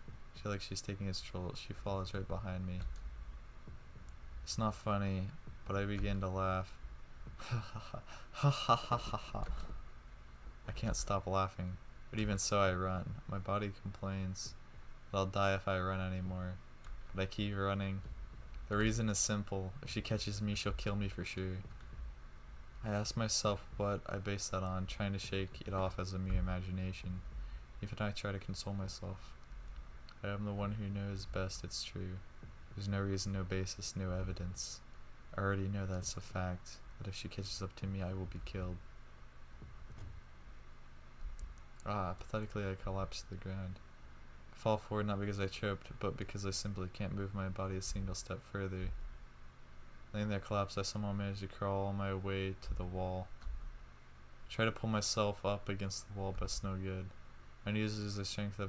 I feel like she's taking a stroll. She follows right behind me. It's not funny, but I begin to laugh. Ha ha ha ha ha ha ha ha. I can't stop laughing, but even so I run. My body complains that I'll die if I run anymore, but I keep running. The reason is simple. If she catches me, she'll kill me for sure. I ask myself what I base that on, trying to shake it off as a mere imagination. Even I try to console myself. I am the one who knows best it's true. There's no reason, no basis, no evidence. I already know that's a fact, that if she catches up to me, I will be killed. Pathetically I collapse to the ground. I fall forward not because I choked, but because I simply can't move my body a single step further. Laying there collapsed, I somehow managed to crawl my way to the wall. I try to pull myself up against the wall, but it's no good. My knees lose the strength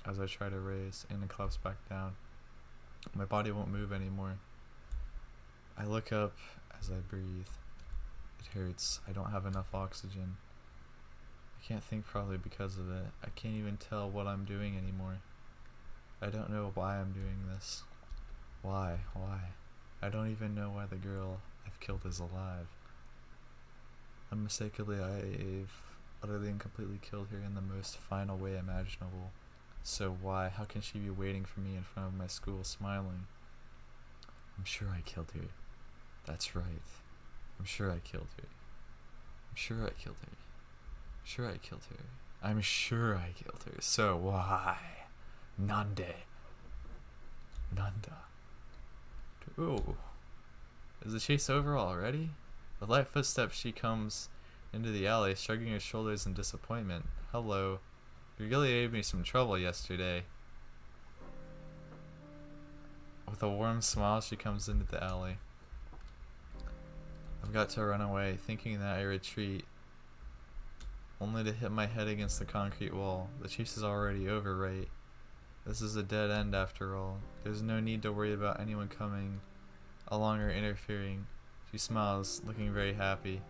as I try to raise, and then collapse back down. My body won't move anymore. I look up as I breathe. It hurts. I don't have enough oxygen. I can't think properly because of it. I can't even tell what I'm doing anymore. I don't know why I'm doing this. Why? I don't even know why the girl I've killed is alive. Unmistakably, I've utterly and completely killed her in the most final way imaginable. So why? How can she be waiting for me in front of my school smiling? I'm sure I killed her. That's right. I'm sure I killed her. I'm sure I killed her. I'm sure I killed her. I'm sure I killed her. So why? Nande. Nanda. Ooh. Is the chase over already? With light footsteps she comes into the alley, shrugging her shoulders in disappointment. Hello. You really gave me some trouble yesterday. With a warm smile, she comes into the alley. I've got to run away, thinking that I retreat, only to hit my head against the concrete wall. The chase is already over, right? This is a dead end after all. There's no need to worry about anyone coming along or interfering. She smiles, looking very happy.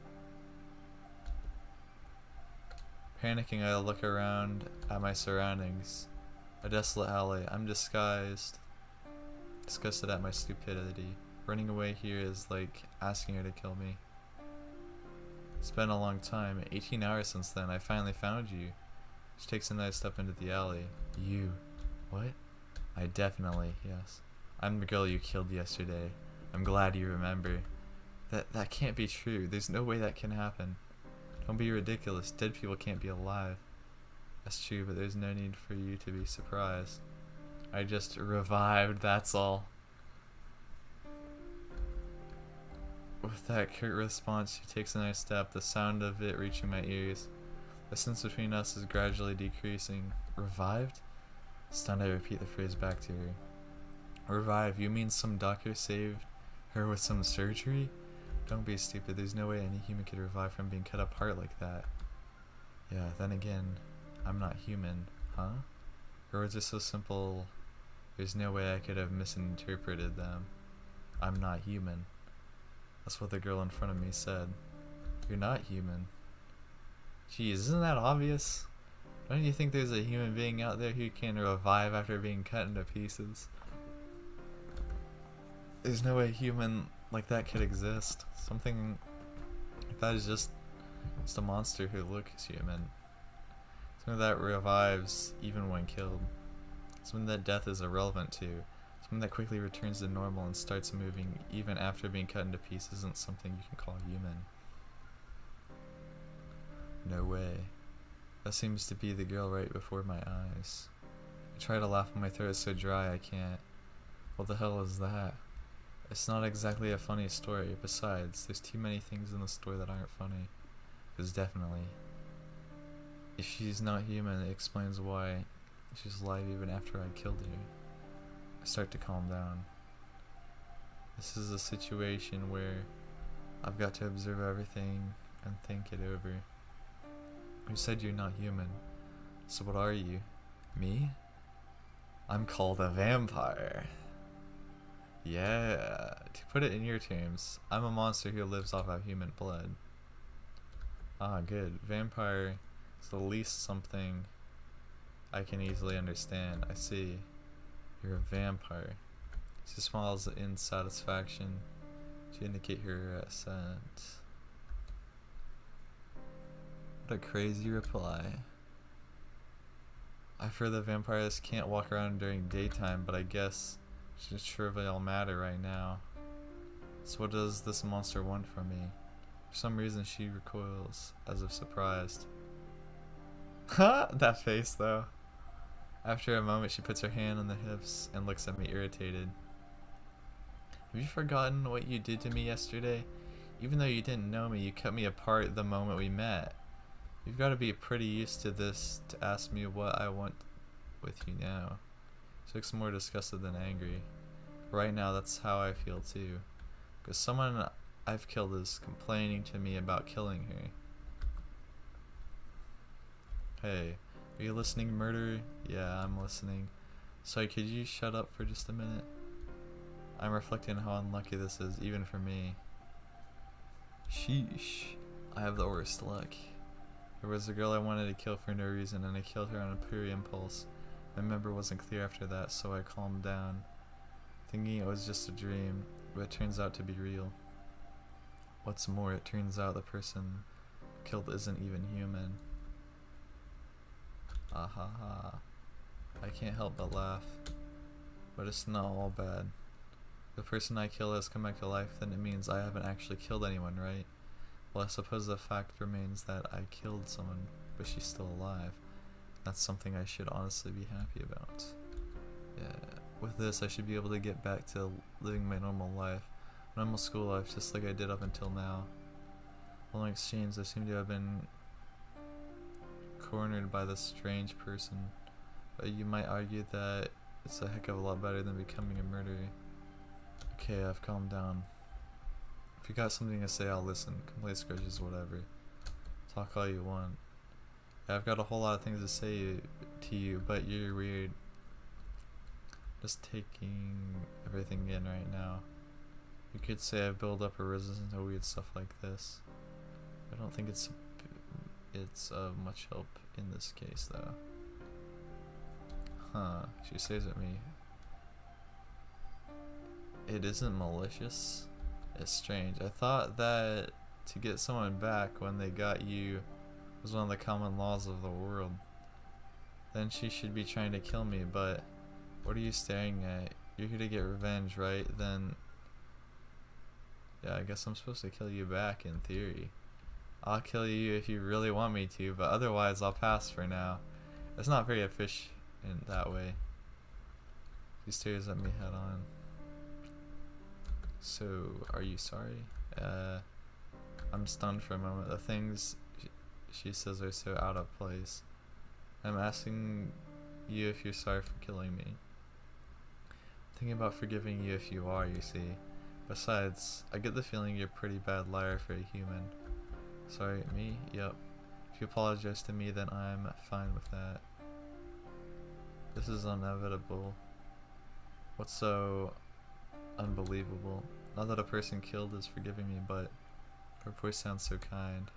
Panicking, I look around at my surroundings. A desolate alley. I'm disgusted at my stupidity. Running away here is like asking her to kill me. It's been a long time, 18 hours since then. I finally found you. She takes a nice step into the alley. You. What? I definitely, yes. I'm the girl you killed yesterday. I'm glad you remember. That can't be true. There's no way that can happen. Don't be ridiculous. Dead people can't be alive. That's true, but there's no need for you to be surprised. I just revived, that's all. With that curt response, she takes a nice step, the sound of it reaching my ears. The distance between us is gradually decreasing. Revived? Stunned, I repeat the phrase back to her. Revive? You mean some doctor saved her with some surgery? Don't be stupid. There's no way any human could revive from being cut apart like that. Yeah, then again, I'm not human, huh? Her words are so simple, there's no way I could have misinterpreted them. I'm not human. That's what the girl in front of me said. You're not human. Geez, isn't that obvious? Don't you think there's a human being out there who can revive after being cut into pieces? There's no way a human like that could exist. Something like that is just a monster who looks human. Something that revives even when killed. Something that death is irrelevant to. Something that quickly returns to normal and starts moving even after being cut into pieces isn't something you can call human. No way. That seems to be the girl right before my eyes. I try to laugh, but my throat is so dry I can't. What the hell is that? It's not exactly a funny story. Besides, there's too many things in the story that aren't funny. Because definitely, if she's not human, it explains why she's alive even after I killed her. I start to calm down. This is a situation where I've got to observe everything and think it over. You said you're not human. So what are you? Me? I'm called a vampire. Yeah, to put it in your terms, I'm a monster who lives off of human blood. Ah, good. Vampire is the least something I can easily understand. I see. You're a vampire. She smiles in satisfaction to indicate her assent. What a crazy reply. I've heard that vampires can't walk around during daytime, but I guess it's just trivial matter right now. So what does this monster want from me? For some reason she recoils, as if surprised. Ha! That face though. After a moment she puts her hand on the hips and looks at me irritated. Have you forgotten what you did to me yesterday? Even though you didn't know me, you cut me apart the moment we met. You've got to be pretty used to this to ask me what I want with you now. She looks more disgusted than angry. Right now that's how I feel too. Because someone I've killed is complaining to me about killing her. Hey, are you listening, murderer? Yeah, I'm listening. Sorry, could you shut up for just a minute? I'm reflecting on how unlucky this is, even for me. Sheesh. I have the worst luck. There was a girl I wanted to kill for no reason, and I killed her on a pure impulse. My memory wasn't clear after that, so I calmed down, thinking it was just a dream, but it turns out to be real. What's more, it turns out the person killed isn't even human. Ah ha ha. I can't help but laugh. But it's not all bad. If the person I kill has come back to life, then it means I haven't actually killed anyone, right? Well, I suppose the fact remains that I killed someone, but she's still alive. That's something I should honestly be happy about. Yeah, with this I should be able to get back to living my normal life. Normal school life, just like I did up until now. Following exchange, they seem to have been cornered by this strange person, but you might argue that it's a heck of a lot better than becoming a murderer. Okay, I've calmed down. If you got something to say, I'll listen. Complaints, grudges, whatever. Talk all you want. Yeah, I've got a whole lot of things to say to you, but you're weird. Just taking everything in right now. You could say I've built up a resistance to weird stuff like this. I don't think it's of much help in this case, though. Huh, she stares at me. It isn't malicious. It's strange. I thought that to get someone back when they got you was one of the common laws of the world. Then she should be trying to kill me, but what are you staring at? You're here to get revenge, right? Then yeah, I guess I'm supposed to kill you back in theory. I'll kill you if you really want me to, but otherwise I'll pass for now. It's not very efficient that way. She stares at me head on. So, are you sorry? I'm stunned for a moment. The things she says are so out of place. I'm asking you if you're sorry for killing me. Thinking about forgiving you if you are, you see. Besides, I get the feeling you're a pretty bad liar for a human. Sorry, me? Yep. If you apologize to me, then I'm fine with that. This is inevitable. What's so unbelievable? Not that a person killed is forgiving me, but her voice sounds so kind.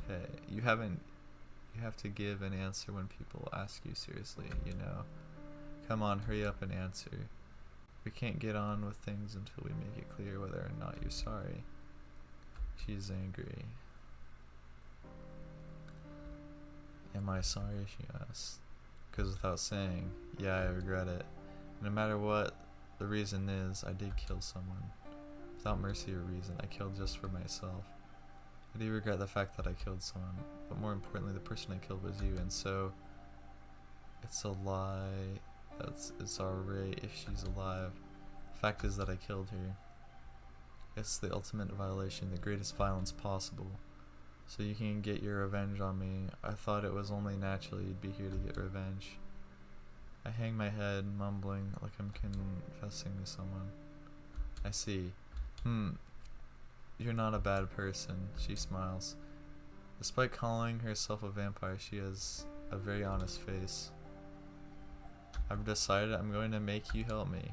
Hey, you have to give an answer when people ask you seriously, you know. Come on, hurry up and answer. We can't get on with things until we make it clear whether or not you're sorry. She's angry. Am I sorry? She asks. Because without saying, yeah, I regret it. No matter what the reason is, I did kill someone. Without mercy or reason, I killed just for myself. I do regret the fact that I killed someone, but more importantly, the person I killed was you, and so it's a lie. It's alright if she's alive. The fact is that I killed her. It's the ultimate violation, the greatest violence possible. So you can get your revenge on me. I thought it was only natural you'd be here to get revenge. I hang my head, mumbling like I'm confessing to someone. I see. You're not a bad person, she smiles. Despite calling herself a vampire, she has a very honest face. I've decided I'm going to make you help me.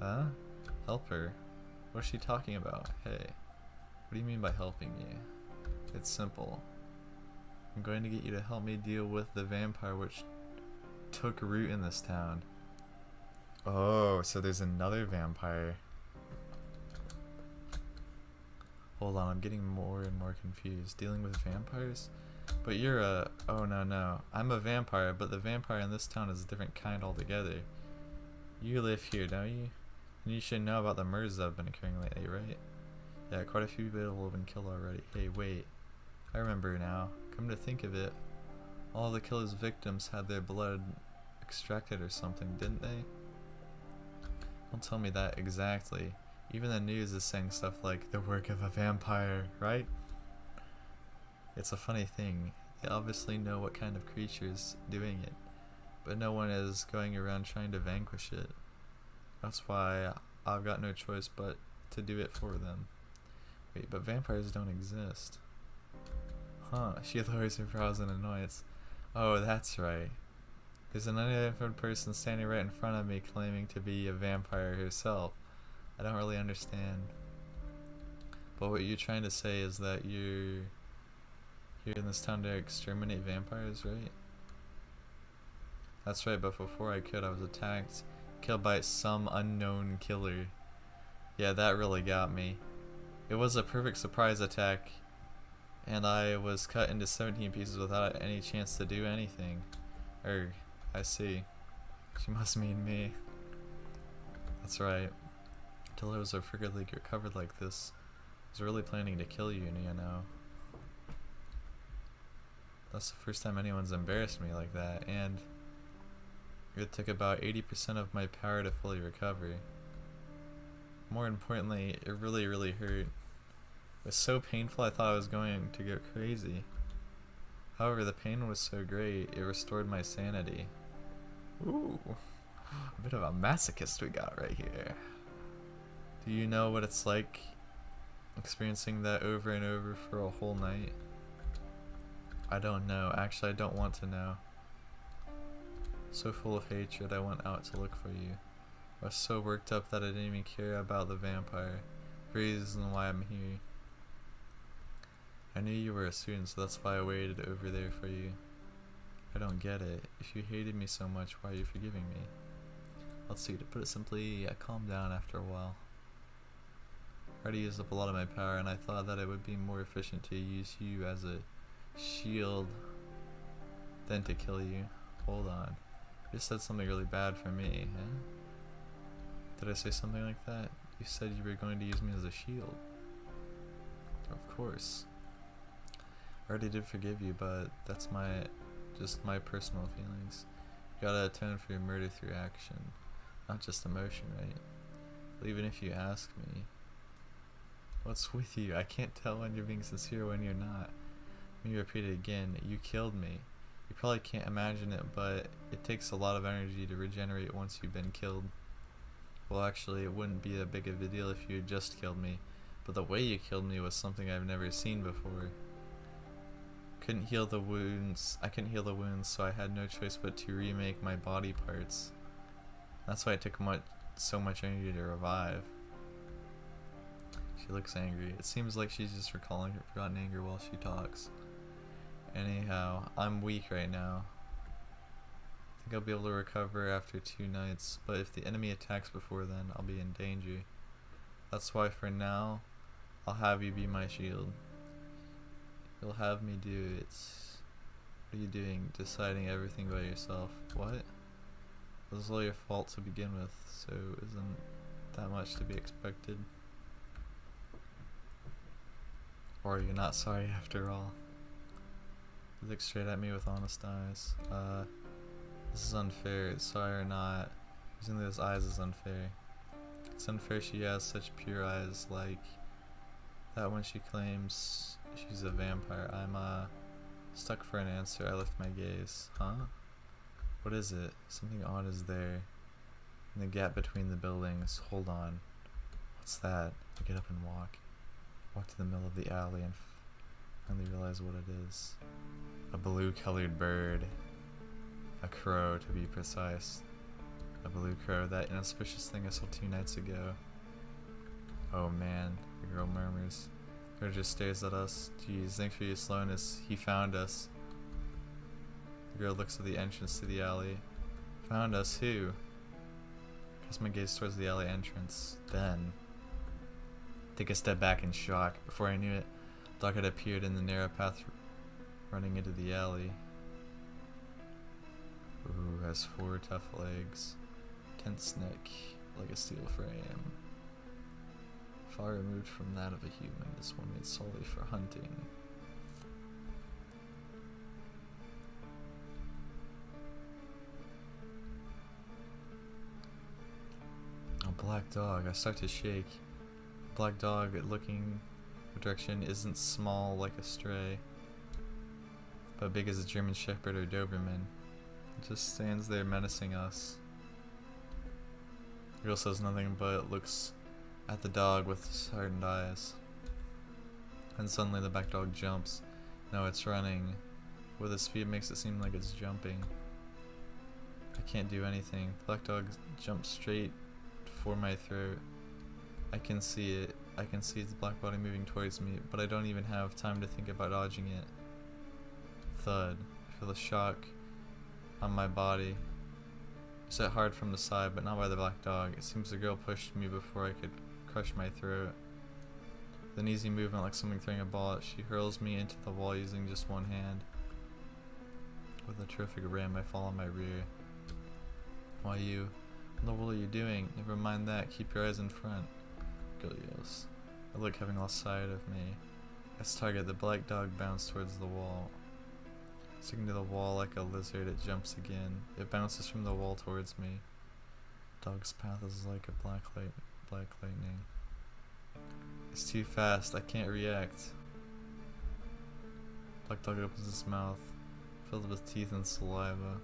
Huh? Help her? What is she talking about? Hey, what do you mean by helping you? It's simple. I'm going to get you to help me deal with the vampire which took root in this town. Oh, so there's another vampire. Hold on, I'm getting more and more confused. Dealing with vampires? But you're a... Oh, no. I'm a vampire, but the vampire in this town is a different kind altogether. You live here, don't you? And you should know about the murders that have been occurring lately, right? Yeah, quite a few people have been killed already. Hey, wait. I remember now. Come to think of it, all the killer's victims had their blood extracted or something, didn't they? Don't tell me that exactly. Even the news is saying stuff like, the work of a vampire, right? It's a funny thing. They obviously know what kind of creature's doing it, but no one is going around trying to vanquish it. That's why I've got no choice but to do it for them. Wait, but vampires don't exist. Huh, she lowers her brows in annoyance. Oh, that's right. There's an unidentified person standing right in front of me claiming to be a vampire herself. I don't really understand. But what you're trying to say is that you're here in this town to exterminate vampires, right? That's right, but before I could, I was attacked, killed by some unknown killer. Yeah, that really got me. It was a perfect surprise attack, and I was cut into 17 pieces without any chance to do anything. I see. She must mean me. That's right. Until I was perfectly recovered like this, I was really planning to kill you, you know. That's the first time anyone's embarrassed me like that, and it took about 80% of my power to fully recover. More importantly, it really hurt. It was so painful I thought I was going to go crazy. However, the pain was so great, it restored my sanity. Ooh, a bit of a masochist we got right here. Do you know what it's like experiencing that over and over for a whole night? I don't know. Actually, I don't want to know. So full of hatred, I went out to look for you. I was so worked up that I didn't even care about the vampire. Reason why I'm here. I knew you were a student, so that's why I waited over there for you. I don't get it. If you hated me so much, why are you forgiving me? Let's see, to put it simply, I calmed down after a while. I already used up a lot of my power, and I thought that it would be more efficient to use you as a shield than to kill you. Hold on. You said something really bad for me, huh? Did I say something like that? You said you were going to use me as a shield. Of course. I already did forgive you, but that's just my personal feelings. You gotta atone for your murder through action, not just emotion, right? Well, even if you ask me, what's with you? I can't tell when you're being sincere when you're not. Let me repeat it again. You killed me. You probably can't imagine it, but it takes a lot of energy to regenerate once you've been killed. Well, actually, it wouldn't be that big of a deal if you had just killed me, but the way you killed me was something I've never seen before. I couldn't heal the wounds, so I had no choice but to remake my body parts. That's why it took so much energy to revive. She looks angry. It seems like she's just recalling her forgotten anger while she talks. Anyhow, I'm weak right now. I think I'll be able to recover after 2 nights, but if the enemy attacks before then, I'll be in danger. That's why for now, I'll have you be my shield. You'll have me do it. What are you doing? Deciding everything by yourself. What? This is all your fault to begin with, so isn't that much to be expected? Or are you not sorry after all? You look straight at me with honest eyes. This is unfair. Sorry or not, using those eyes is unfair. It's unfair she has such pure eyes like that when she claims she's a vampire. I'm stuck for an answer. I lift my gaze. Huh? What is it? Something odd is there. In the gap between the buildings. Hold on. What's that? I get up and walk. Walk to the middle of the alley and finally realize what it is. A blue-colored bird. A crow, to be precise. A blue crow, that inauspicious thing I saw 2 nights ago. Oh man, the girl murmurs. The girl just stares at us. Geez, thanks for your slowness. He found us. The girl looks at the entrance to the alley. Found us? Who? Cast my gaze towards the alley entrance. Then, take a step back in shock. Before I knew it, a dog had appeared in the narrow path running into the alley. Ooh, has 4 tough legs. Tense neck, like a steel frame. Far removed from that of a human, this one made solely for hunting. A black dog. I start to shake. Black dog looking direction isn't small like a stray, but big as a German Shepherd or Doberman. It just stands there menacing us. The girl says nothing but looks at the dog with hardened eyes. And suddenly the black dog jumps. No, it's running. With its speed makes it seem like it's jumping. I can't do anything. The black dog jumps straight for my throat. I can see it. I can see its black body moving towards me, but I don't even have time to think about dodging it. Thud. I feel the shock on my body. It's hit hard from the side, but not by the black dog. It seems the girl pushed me before I could crush my throat. With an easy movement like someone throwing a ball, she hurls me into the wall using just one hand. With a terrific ram, I fall on my rear. Why you? What the world are you doing? Never mind that. Keep your eyes in front. Girl yells. I look, having lost sight of me. As target, the black dog bounced towards the wall. Sticking to the wall like a lizard, it jumps again. It bounces from the wall towards me. Dog's path is like a black lightning. It's too fast. I can't react. Black dog opens its mouth, filled with teeth and saliva.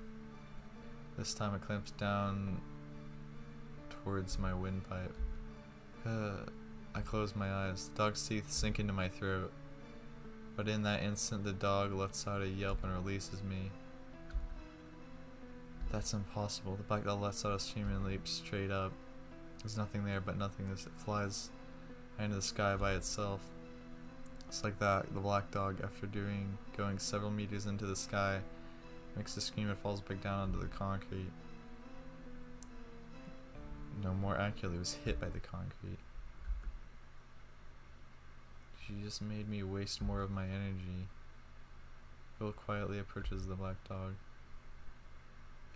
This time it clamps down towards my windpipe. I close my eyes. The dog's teeth sink into my throat. But in that instant, the dog lets out a yelp and releases me. That's impossible. The black dog lets out a scream and leaps straight up. There's nothing there but nothingness. It flies high into the sky by itself. It's like that. The black dog, after going several meters into the sky, makes a scream and falls back down onto the concrete. No, more accurately, it was hit by the concrete. She just made me waste more of my energy. Will quietly approaches the black dog.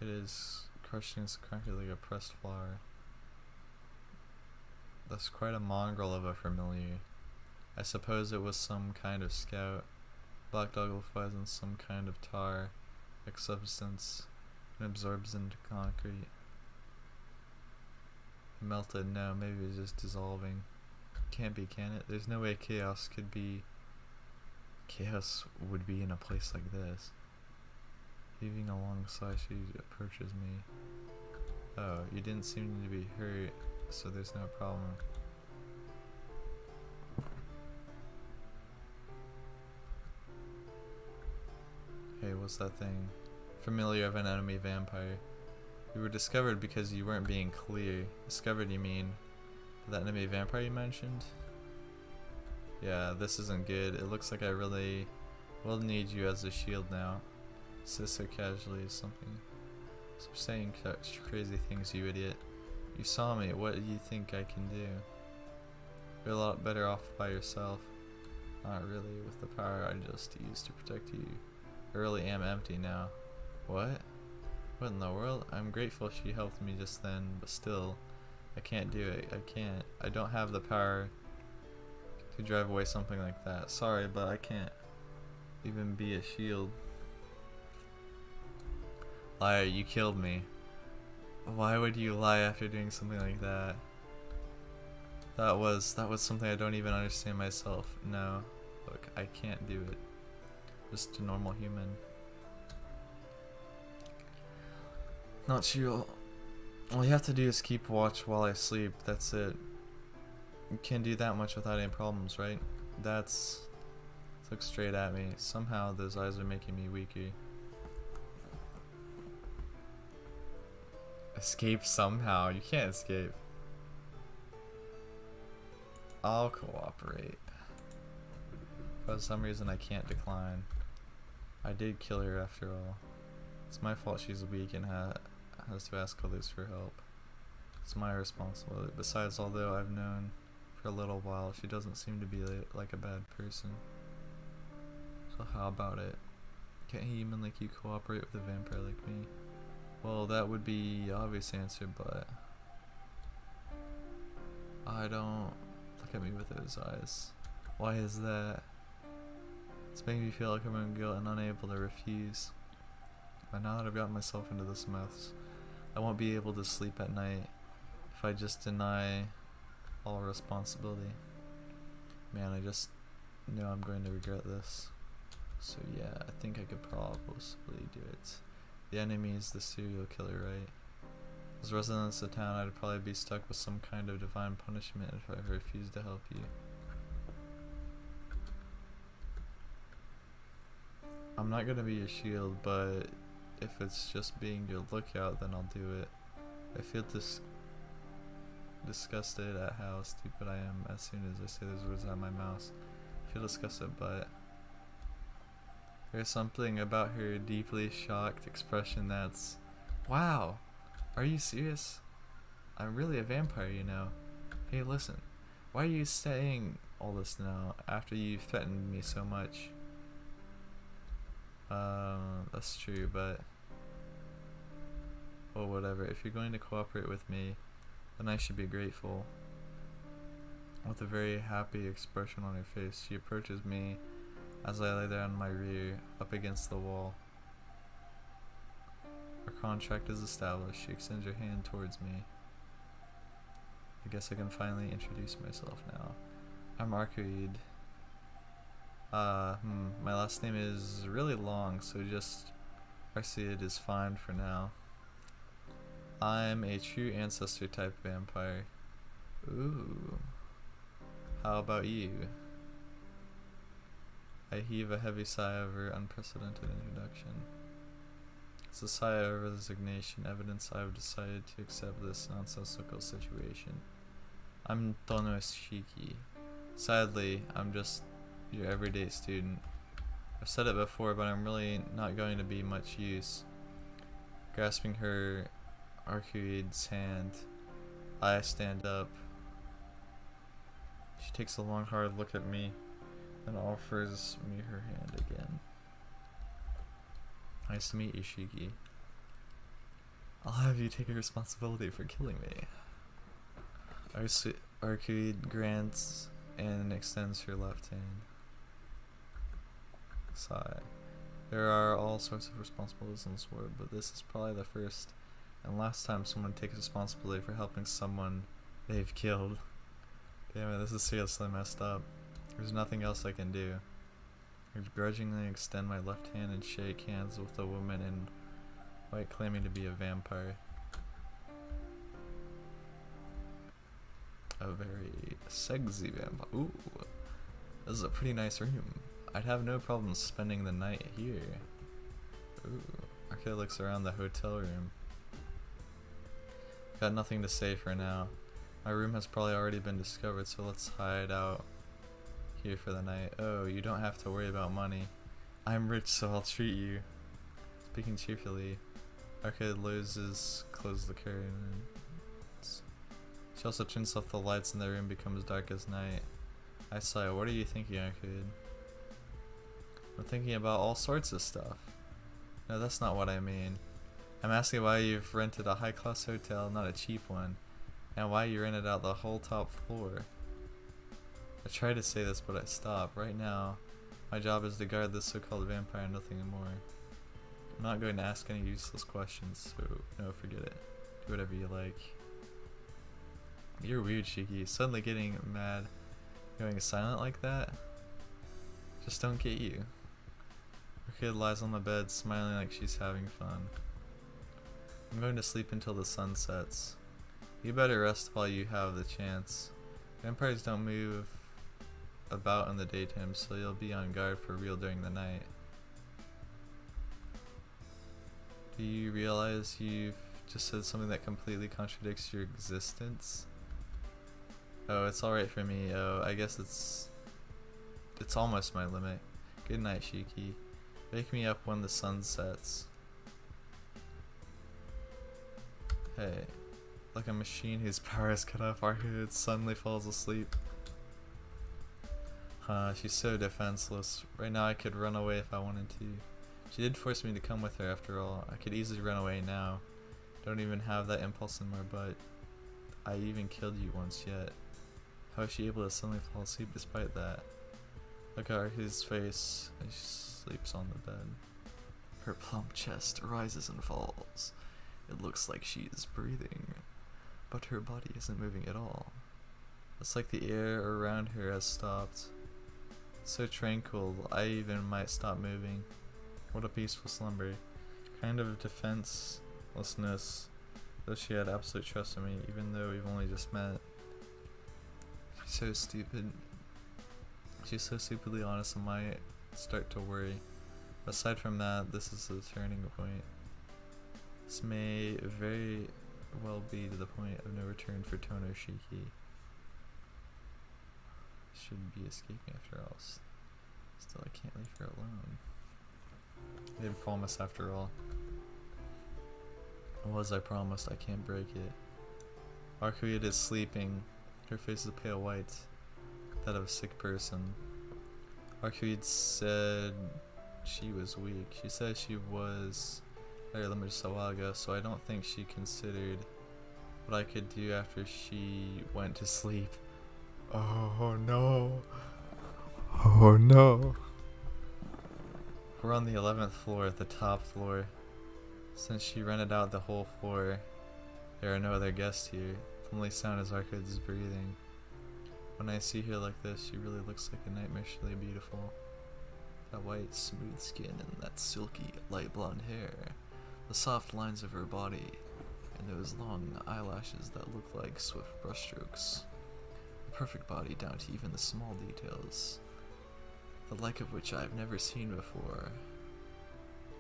It is crushing its concrete like a pressed flower. That's quite a mongrel of a familiar. I suppose it was some kind of scout. Black dog flies in some kind of tar, like substance, and absorbs into concrete. It melted? No, maybe it's just dissolving. Can't be, can it? There's no way chaos could be. Chaos would be in a place like this. Heaving alongside, she approaches me. Oh, you didn't seem to be hurt, so there's no problem. Hey, what's that thing? Familiar of an enemy vampire. You were discovered because you weren't being clear. Discovered, you mean? That enemy vampire you mentioned? Yeah, this isn't good. It looks like I really will need you as a shield now. Says so casually as something. Stop saying such crazy things, you idiot. You saw me. What do you think I can do? You're a lot better off by yourself. Not really, with the power I just used to protect you. I really am empty now. What? What in the world? I'm grateful she helped me just then, but still, I can't do it. I can't. I don't have the power to drive away something like that. Sorry, but I can't even be a shield. Liar, you killed me. Why would you lie after doing something like that? That was something I don't even understand myself. No. Look, I can't do it. Just a normal human. Not sure. All you have to do is keep watch while I sleep. That's it. You can't do that much without any problems, right? Look straight at me. Somehow those eyes are making me weaker. Escape somehow. You can't escape. I'll cooperate. For some reason I can't decline. I did kill her after all. It's my fault she's weak and has to ask others for help. It's my responsibility. Besides, although I've known for a little while, she doesn't seem to be like a bad person. So how about it? Can't a human like you cooperate with a vampire like me? Well, that would be the obvious answer, but I don't. Look at me with those eyes. Why is that? It's making me feel like I'm in guilt and unable to refuse. But now that I've gotten myself into this mess, I won't be able to sleep at night if I just deny all responsibility. Man, I just know I'm going to regret this. So yeah, I think I could possibly do it. The enemy is the serial killer, right? As residents of town, I'd probably be stuck with some kind of divine punishment if I refused to help you. I'm not gonna be your shield, but if it's just being your lookout, then I'll do it. I feel disgusted at how stupid I am as soon as I say those words out of my mouth. I feel disgusted, but there's something about her deeply shocked expression that's, wow, are you serious? I'm really a vampire, you know. Hey, listen, why are you saying all this now after you threatened me so much? That's true, but well, whatever. If you're going to cooperate with me, then I should be grateful. With a very happy expression on her face, she approaches me as I lay there on my rear, up against the wall. Our contract is established. She extends her hand towards me. I guess I can finally introduce myself now. I'm Arcueid. My last name is really long, so just Arcueid is fine for now. I'm a true ancestor type vampire. Ooh. How about you? I heave a heavy sigh over unprecedented introduction. It's a sigh of resignation, evidence I've decided to accept this nonsensical situation. I'm Tono Shiki. Sadly, I'm just your everyday student. I've said it before, but I'm really not going to be much use. Grasping her Arcueid's hand, I stand up. She takes a long, hard look at me and offers me her hand again. Nice to meet you, Shiki. I'll have you take responsibility for killing me. Arcueid grants and extends her left hand. Sigh. There are all sorts of responsibilities in this world, but this is probably the first and last time someone takes responsibility for helping someone they've killed. Damn it, this is seriously messed up. There's nothing else I can do. I begrudgingly extend my left hand and shake hands with a woman in white claiming to be a vampire. A very sexy vampire. Ooh, this is a pretty nice room. I'd have no problem spending the night here. Ooh, Arcueid looks around the hotel room. Got nothing to say for now. My room has probably already been discovered, so let's hide out here for the night. Oh, you don't have to worry about money. I'm rich, so I'll treat you. Speaking cheerfully, Arcueid closes the curtains. She also turns off the lights and the room becomes dark as night. I sigh. What are you thinking, Arcueid? I'm thinking about all sorts of stuff. No, that's not what I mean. I'm asking why you've rented a high-class hotel, not a cheap one, and why you rented out the whole top floor. I tried to say this, but I stopped. Right now, my job is to guard this so-called vampire, nothing more. I'm not going to ask any useless questions, so no, forget it. Do whatever you like. You're weird, Shiki. Suddenly getting mad, going silent like that? Just don't get you. Her kid lies on the bed, smiling like she's having fun. I'm going to sleep until the sun sets. You better rest while you have the chance. Vampires don't move about in the daytime, so you'll be on guard for real during the night. Do you realize you've just said something that completely contradicts your existence? Oh, it's alright for me. Oh, I guess it's almost my limit. Good night, Shiki. Wake me up when the sun sets. Hey, like a machine whose power is cut off, Arcueid suddenly falls asleep. She's so defenseless. Right now I could run away if I wanted to. She did force me to come with her after all. I could easily run away now. Don't even have that impulse in my butt. I even killed you once yet. How is she able to suddenly fall asleep despite that? Look at his face as she sleeps on the bed. Her plump chest rises and falls. It looks like she is breathing, but her body isn't moving at all. It's like the air around her has stopped. It's so tranquil, I even might stop moving. What a peaceful slumber. Kind of defenselessness, though she had absolute trust in me, even though we've only just met. She's so stupid. She's so stupidly honest, I might start to worry. Aside from that, this is the turning point. This may very well be to the point of no return for Tono Shiki. Should be escaping after all. Still, I can't leave her alone. I didn't promise after all. What was I promised? I can't break it. Arcueid is sleeping. Her face is pale white, that of a sick person. Arcueid said she was weak. She said she was very limited just a while ago, so I don't think she considered what I could do after she went to sleep. Oh no. Oh no. We're on the 11th floor at the top floor. Since she rented out the whole floor, there are no other guests here. The only sound is Arcueid's breathing. When I see her like this, she really looks like a nightmarishly beautiful. That white, smooth skin and that silky, light blonde hair. The soft lines of her body, and those long eyelashes that look like swift brushstrokes. A perfect body down to even the small details. The like of which I've never seen before.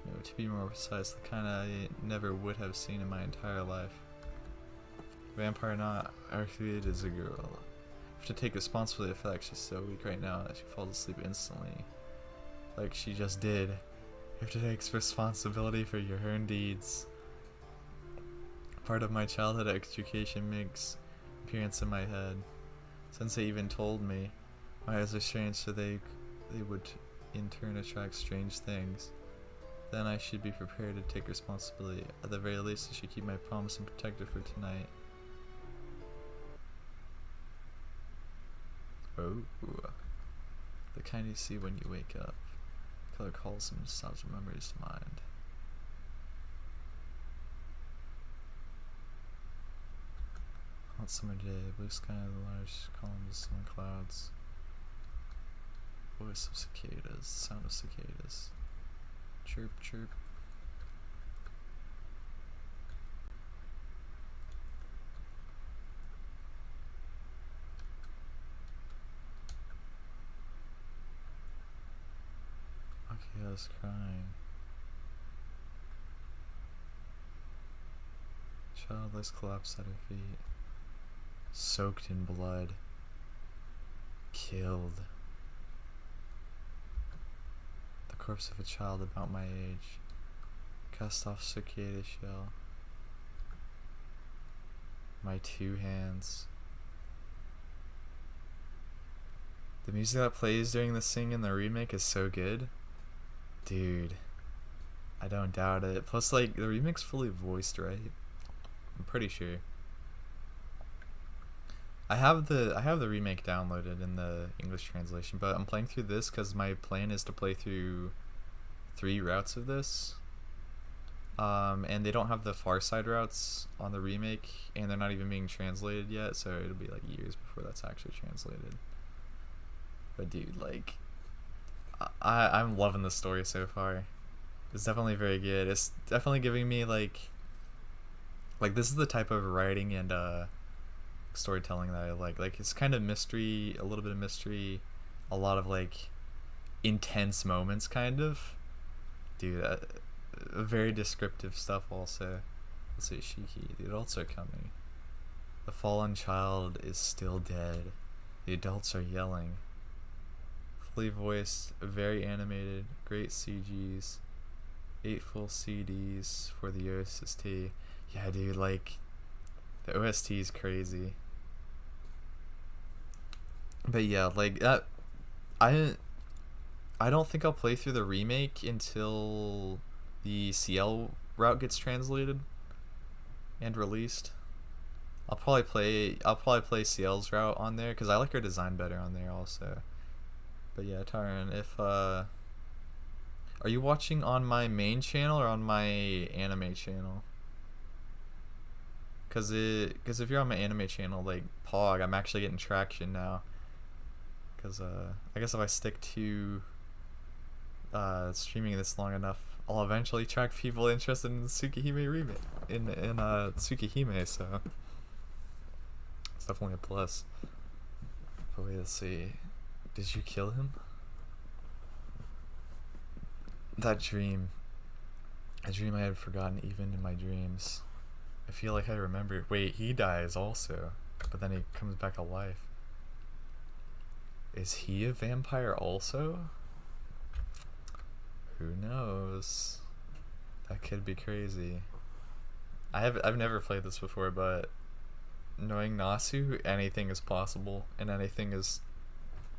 No, to be more precise, the kind I never would have seen in my entire life. Vampire not, Arcueid is a girl. I have to take responsibility for that. She's so weak right now that she falls asleep instantly. Like she just did. You have to take responsibility for your own deeds. Part of my childhood education makes appearance in my head. Sensei even told me my eyes are strange, so they would in turn attract strange things. Then I should be prepared to take responsibility. At the very least, I should keep my promise and protect her for tonight. Oh, the kind you see when you wake up. Color calls and nostalgic memories to mind. Hot summer day, blue sky, the large columns of summer clouds. Voice of cicadas, sound of cicadas. Chirp, chirp. Okay, I was crying. Childless collapsed at her feet. Soaked in blood. Killed. The corpse of a child about my age. Cast off cicada shell. My 2 hands. The music that plays during the sing in the remake is so good. Dude, I don't doubt it. Plus, like, the remake's fully voiced, right? I'm pretty sure. I have the remake downloaded in the English translation, but I'm playing through this because my plan is to play through 3 routes of this. And they don't have the Far Side routes on the remake, and they're not even being translated yet, so it'll be like years before that's actually translated. But dude, like, I'm loving the story so far. It's definitely very good. It's definitely giving me like this is the type of writing and storytelling that I like. Like, it's kind of mystery, a little bit of mystery, a lot of like intense moments, kind of. Dude, very descriptive stuff also. Let's see, Shiki. The adults are coming. The fallen child is still dead. The adults are yelling. Fully voiced, very animated, great CGs, 8 full CDs for the OST. Yeah, dude, like, the OST is crazy. But yeah, like, that, I don't think I'll play through the remake until the CL route gets translated and released. I'll probably play CL's route on there because I like her design better on there also. But yeah, Tyron, if are you watching on my main channel or on my anime channel? Cause if you're on my anime channel, like Pog, I'm actually getting traction now. Cause I guess if I stick to streaming this long enough, I'll eventually track people interested in the Tsukihime remake in Tsukihime. So it's definitely a plus. But wait, let's see. Did you kill him? That dream. A dream I had forgotten even in my dreams. I feel like I remember. Wait, he dies also, but then he comes back alive. Is he a vampire also? Who knows? That could be crazy. I've never played this before, but knowing Nasu, anything is possible, and anything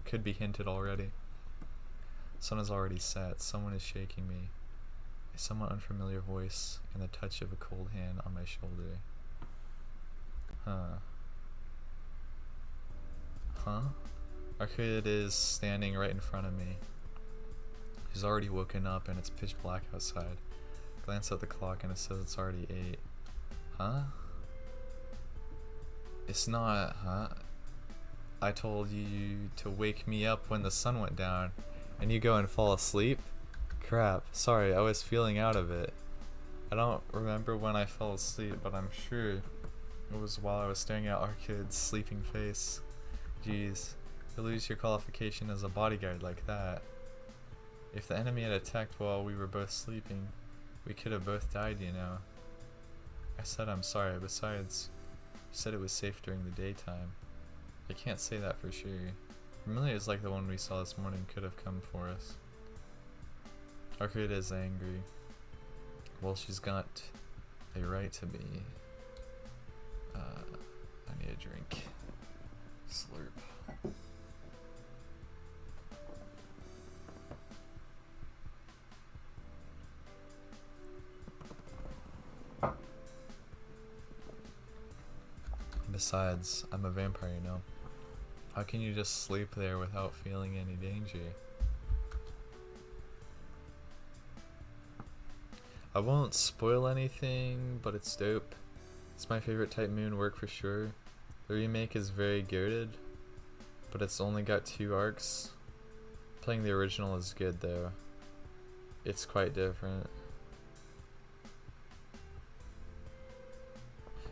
could be hinted already. Sun is already set. Someone is shaking me. A somewhat unfamiliar voice and the touch of a cold hand on my shoulder. Arcueid is standing right in front of me. He's already woken up and it's pitch black outside. Glance at the clock and it says it's already 8. Huh? It's not, huh? I told you to wake me up when the sun went down, and you go and fall asleep? Crap, sorry, I was feeling out of it. I don't remember when I fell asleep, but I'm sure it was while I was staring at Arcueid's sleeping face. Jeez, you lose your qualification as a bodyguard like that. If the enemy had attacked while we were both sleeping, we could have both died, you know. I said I'm sorry, besides, you said it was safe during the daytime. I can't say that for sure. Familiars like the one we saw this morning could have come for us. Arcueid is angry. Well, she's got a right to be. I need a drink. Slurp. Besides, I'm a vampire, you know. How can you just sleep there without feeling any danger? I won't spoil anything, but it's dope. It's my favorite Type Moon work for sure. The remake is very goated, but it's only got 2 arcs. Playing the original is good though. It's quite different.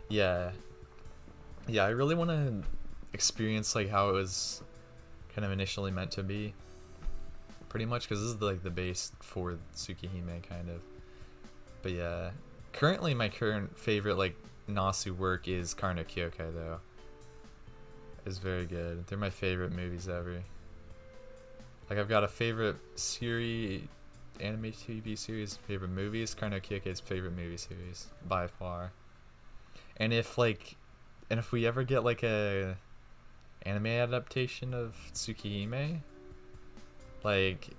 Yeah, I really want to experience like how it was kind of initially meant to be. Pretty much, because this is like the base for Tsukihime kind of. But yeah, currently my current favorite like Nasu work is Karno Kyokai though. It's very good. They're my favorite movies ever. Like I've got a favorite series, anime TV series, favorite movies. Karno Kyokai's favorite movie series by far. And if we ever get like a anime adaptation of Tsukihime, like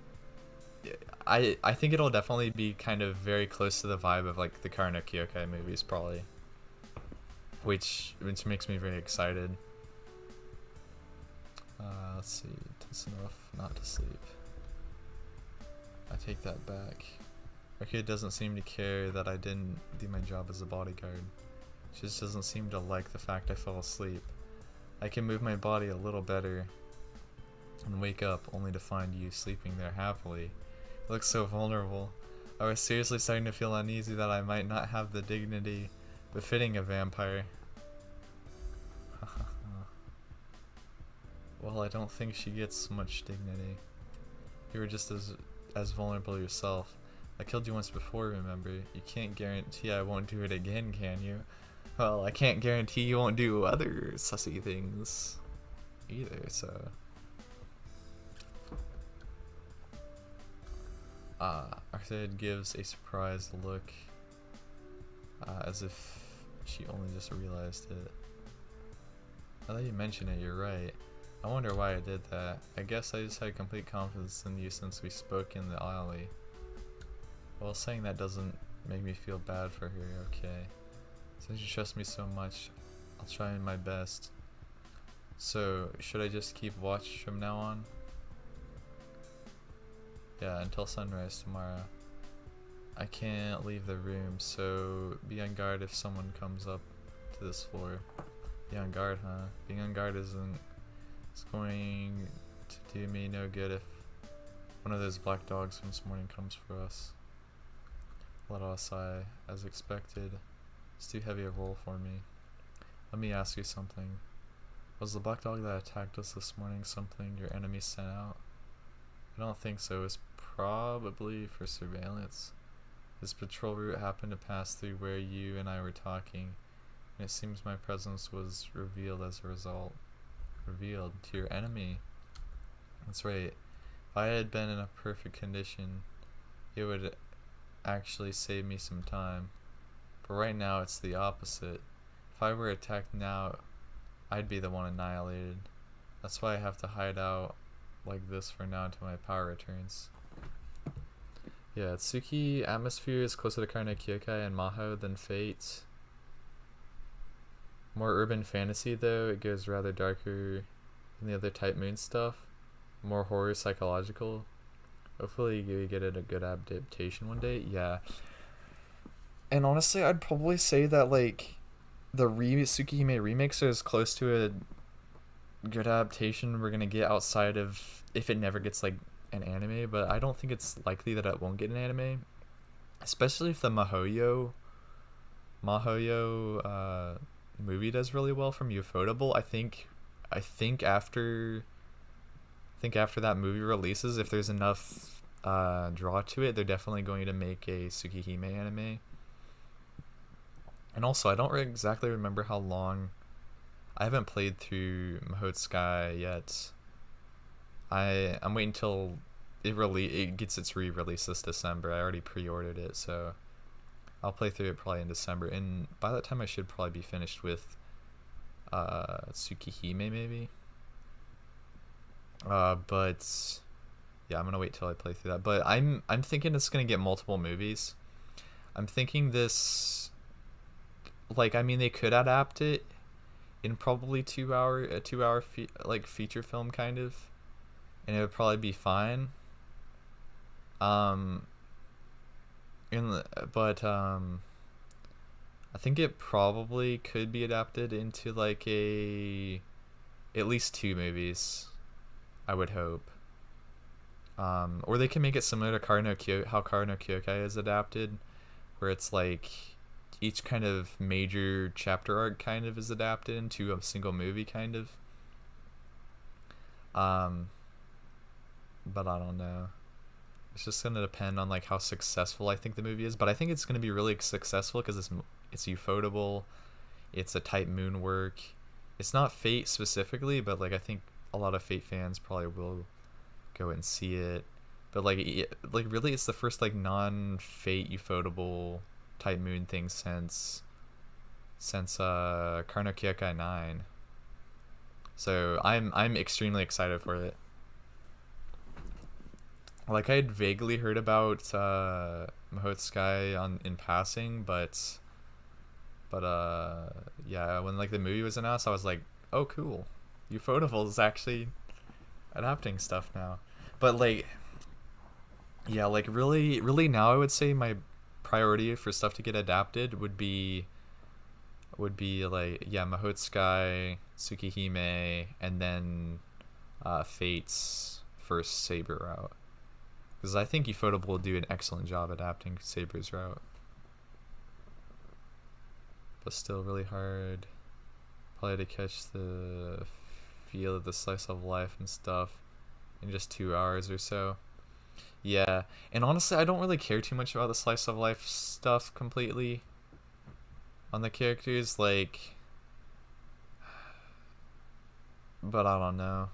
I think it'll definitely be kind of very close to the vibe of like the Karno Kyokai movies probably. Which makes me very excited. Let's see, it's enough not to sleep. I take that back. Arcueid doesn't seem to care that I didn't do my job as a bodyguard. She just doesn't seem to like the fact I fell asleep. I can move my body a little better and wake up only to find you sleeping there happily. It looks so vulnerable. I was seriously starting to feel uneasy that I might not have the dignity befitting a vampire. Well, I don't think she gets much dignity. You were just as vulnerable yourself. I killed you once before, remember? You can't guarantee I won't do it again, can you? Well, I can't guarantee you won't do other sussy things either, so... Arcueid gives a surprised look, as if she only just realized it. Now that you mention it, you're right. I wonder why I did that. I guess I just had complete confidence in you since we spoke in the alley. Well, saying that doesn't make me feel bad for her, okay? Since you trust me so much, I'll try my best. So, should I just keep watch from now on? Yeah, until sunrise tomorrow. I can't leave the room, so be on guard if someone comes up to this floor. Be on guard, huh? Being on guard isn't... It's going to do me no good if one of those black dogs from this morning comes for us. Let us sigh, as expected. It's too heavy a roll for me. Let me ask you something. Was the black dog that attacked us this morning something your enemy sent out? I don't think so. It's probably for surveillance. This patrol route happened to pass through where you and I were talking, and it seems my presence was revealed as a result. Revealed to your enemy. That's right. If I had been in a perfect condition, it would actually save me some time. But right now it's the opposite. If I were attacked now, I'd be the one annihilated. That's why I have to hide out like this for now until my power returns. Yeah, Tsuki atmosphere is closer to Karno Kyokai and Maho than Fate. More urban fantasy though, it goes rather darker than the other Type Moon stuff. More horror psychological. Hopefully you get it a good adaptation one day. Yeah. And honestly, I'd probably say that like the Tsukihime remakes are as close to good adaptation we're gonna get outside of if it never gets like an anime, but I don't think it's likely that it won't get an anime, especially if the Mahoyo movie does really well from Ufotable. I think after that movie releases, if there's enough draw to it, they're definitely going to make a Tsukihime anime. And also, I don't exactly remember how long. I haven't played through Mahout Sky yet. I'm waiting until it gets its re-release this December. I already pre-ordered it, so I'll play through it probably in December. And by that time, I should probably be finished with Tsukihime maybe. But yeah, I'm gonna wait till I play through that. But I'm thinking it's gonna get multiple movies. I'm thinking this, like, I mean, they could adapt it in probably a 2 hour like feature film kind of, and it would probably be fine. Um, I think it probably could be adapted into like at least 2 movies. I would hope. Or they can make it similar to how Kara no Kyokai is adapted, where it's like each kind of major chapter arc kind of is adapted into a single movie kind of. But I don't know. It's just gonna depend on like how successful I think the movie is. But I think it's gonna be really successful because it's Ufotable, it's a type moon work. It's not Fate specifically, but like I think a lot of Fate fans probably will go and see it. But like really, it's the first like non-Fate Ufotable type moon thing since Kara no Kyokai 9. So I'm extremely excited for it. Like I had vaguely heard about Mahout Sky in passing, but yeah, when like the movie was announced, I was like, oh cool, Ufotable is actually adapting stuff now. But like, yeah, like really now I would say my priority for stuff to get adapted would be like, yeah, Mahout Sky, Tsukihime, and then Fate's first Saber route, because I think Ufotable will do an excellent job adapting Saber's route. But still really hard probably to catch the feel of the slice of life and stuff in just 2 hours or so. Yeah, and honestly, I don't really care too much about the slice of life stuff completely on the characters, like, but I don't know.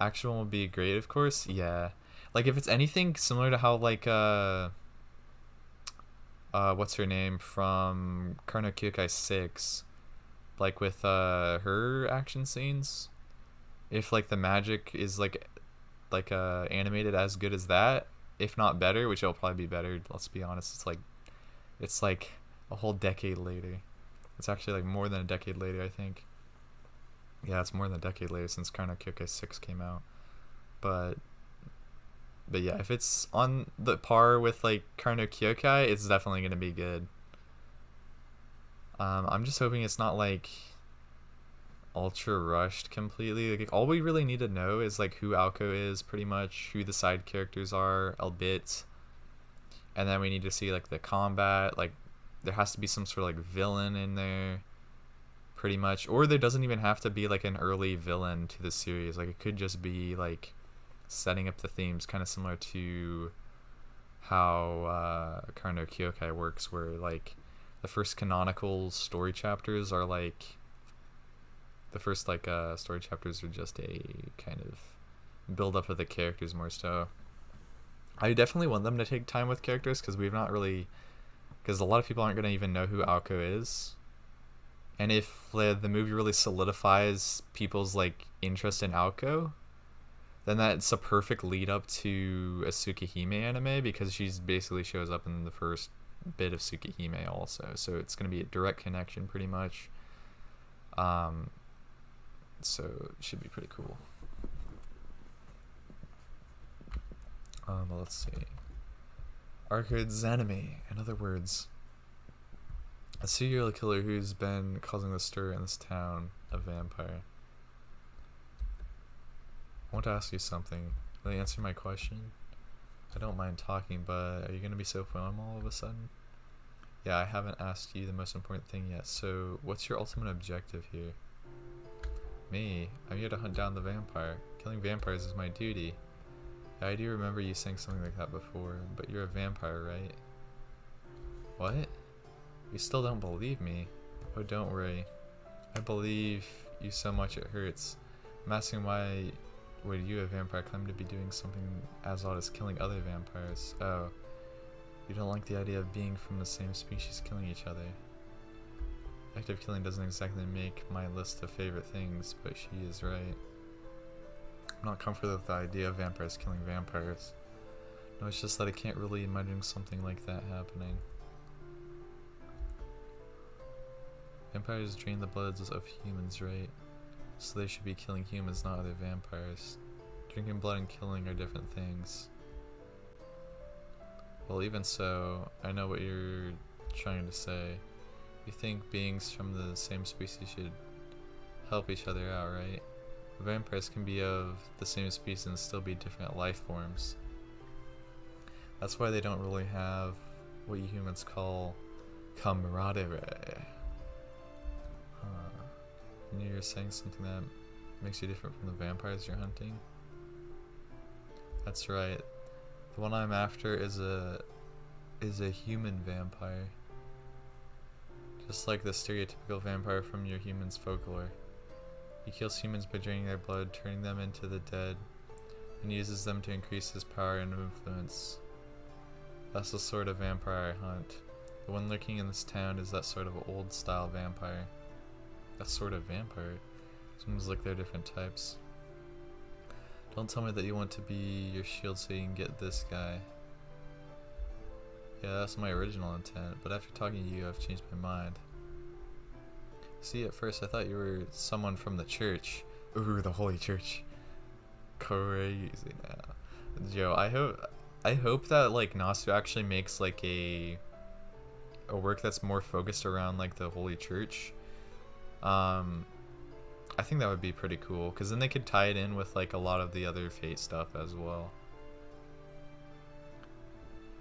Action will be great, of course. Yeah, like if it's anything similar to how like what's her name from Kara no Kyokai 6, like with her action scenes, if like the magic is like animated as good as that, if not better, which it'll probably be better, let's be honest. It's like a whole decade later. It's actually like more than a decade later, I think. Yeah, it's more than a decade later since Kara no Kyokai 6 came out. But yeah, if it's on the par with like Kara no Kyokai, it's definitely gonna be good. I'm just hoping it's not like ultra rushed completely. Like all we really need to know is like who Alco is, pretty much, who the side characters are a bit, and then we need to see like the combat. Like there has to be some sort of like villain in there, pretty much, or there doesn't even have to be like an early villain to the series. Like it could just be like setting up the themes, kind of similar to how Kara no Kyokai works, where like the first canonical story chapters are like story chapters are just a kind of build up of the characters more so. I definitely want them to take time with characters, because a lot of people aren't going to even know who Alco is. And if the movie really solidifies people's like interest in Alco, then that's a perfect lead up to a Tsukihime anime, because she basically shows up in the first bit of Tsukihime also. So it's going to be a direct connection pretty much. So it should be pretty cool. Well, let's see. Arcueid's enemy, in other words, a serial killer who's been causing the stir in this town, a vampire. want to ask you something. Will you answer my question? I don't mind talking, but are you gonna be so formal all of a sudden? Yeah, I haven't asked you the most important thing yet. So, what's your ultimate objective here? Me? I'm here to hunt down the vampire. Killing vampires is my duty. Yeah, I do remember you saying something like that before, but you're a vampire, right? What? You still don't believe me? Oh, don't worry. I believe you so much it hurts. I'm asking why would you, a vampire, claim to be doing something as odd as killing other vampires? Oh. You don't like the idea of being from the same species killing each other. Active killing doesn't exactly make my list of favorite things, but she is right. I'm not comfortable with the idea of vampires killing vampires. No, it's just that I can't really imagine something like that happening. Vampires drain the bloods of humans, right? So they should be killing humans, not other vampires. Drinking blood and killing are different things. Well, even so, I know what you're trying to say. You think beings from the same species should help each other out, right? Vampires can be of the same species and still be different life forms. That's why they don't really have what you humans call camaraderie. And you're saying something that makes you different from the vampires you're hunting? That's right. The one I'm after is a human vampire. Just like the stereotypical vampire from your human's folklore. He kills humans by draining their blood, turning them into the dead, and uses them to increase his power and influence. That's the sort of vampire I hunt. The one lurking in this town is that sort of old style vampire. That sort of vampire? Seems like they're different types. Don't tell me that you want to be your shield so you can get this guy. Yeah, that's my original intent, but after talking to you, I've changed my mind. See, at first I thought you were someone from the church. Ooh, the Holy Church. Crazy now. Joe, I hope that like Nasu actually makes like a work that's more focused around like the Holy Church. I think that would be pretty cool, because then they could tie it in with like a lot of the other Fate stuff as well.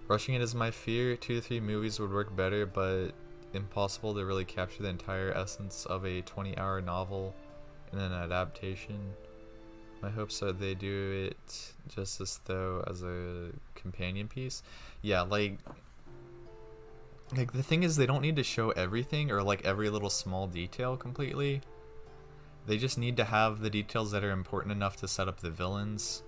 Rushing it is my fear. 2 to 3 movies would work better, but impossible to really capture the entire essence of a 20-hour novel in an adaptation. My hopes are they do it justice though as a companion piece. Yeah, like the thing is, they don't need to show everything or like every little small detail completely. They just need to have the details that are important enough to set up the villains,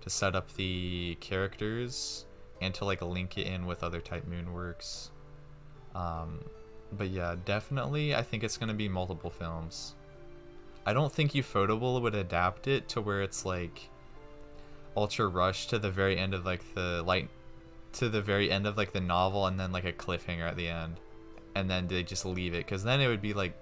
to set up the characters, and to like link it in with other Type Moon works. But yeah, definitely I think it's going to be multiple films. I don't think Ufotable would adapt it to where it's like ultra rushed to the very end of like the novel and then like a cliffhanger at the end, and then they just leave it, because then it would be like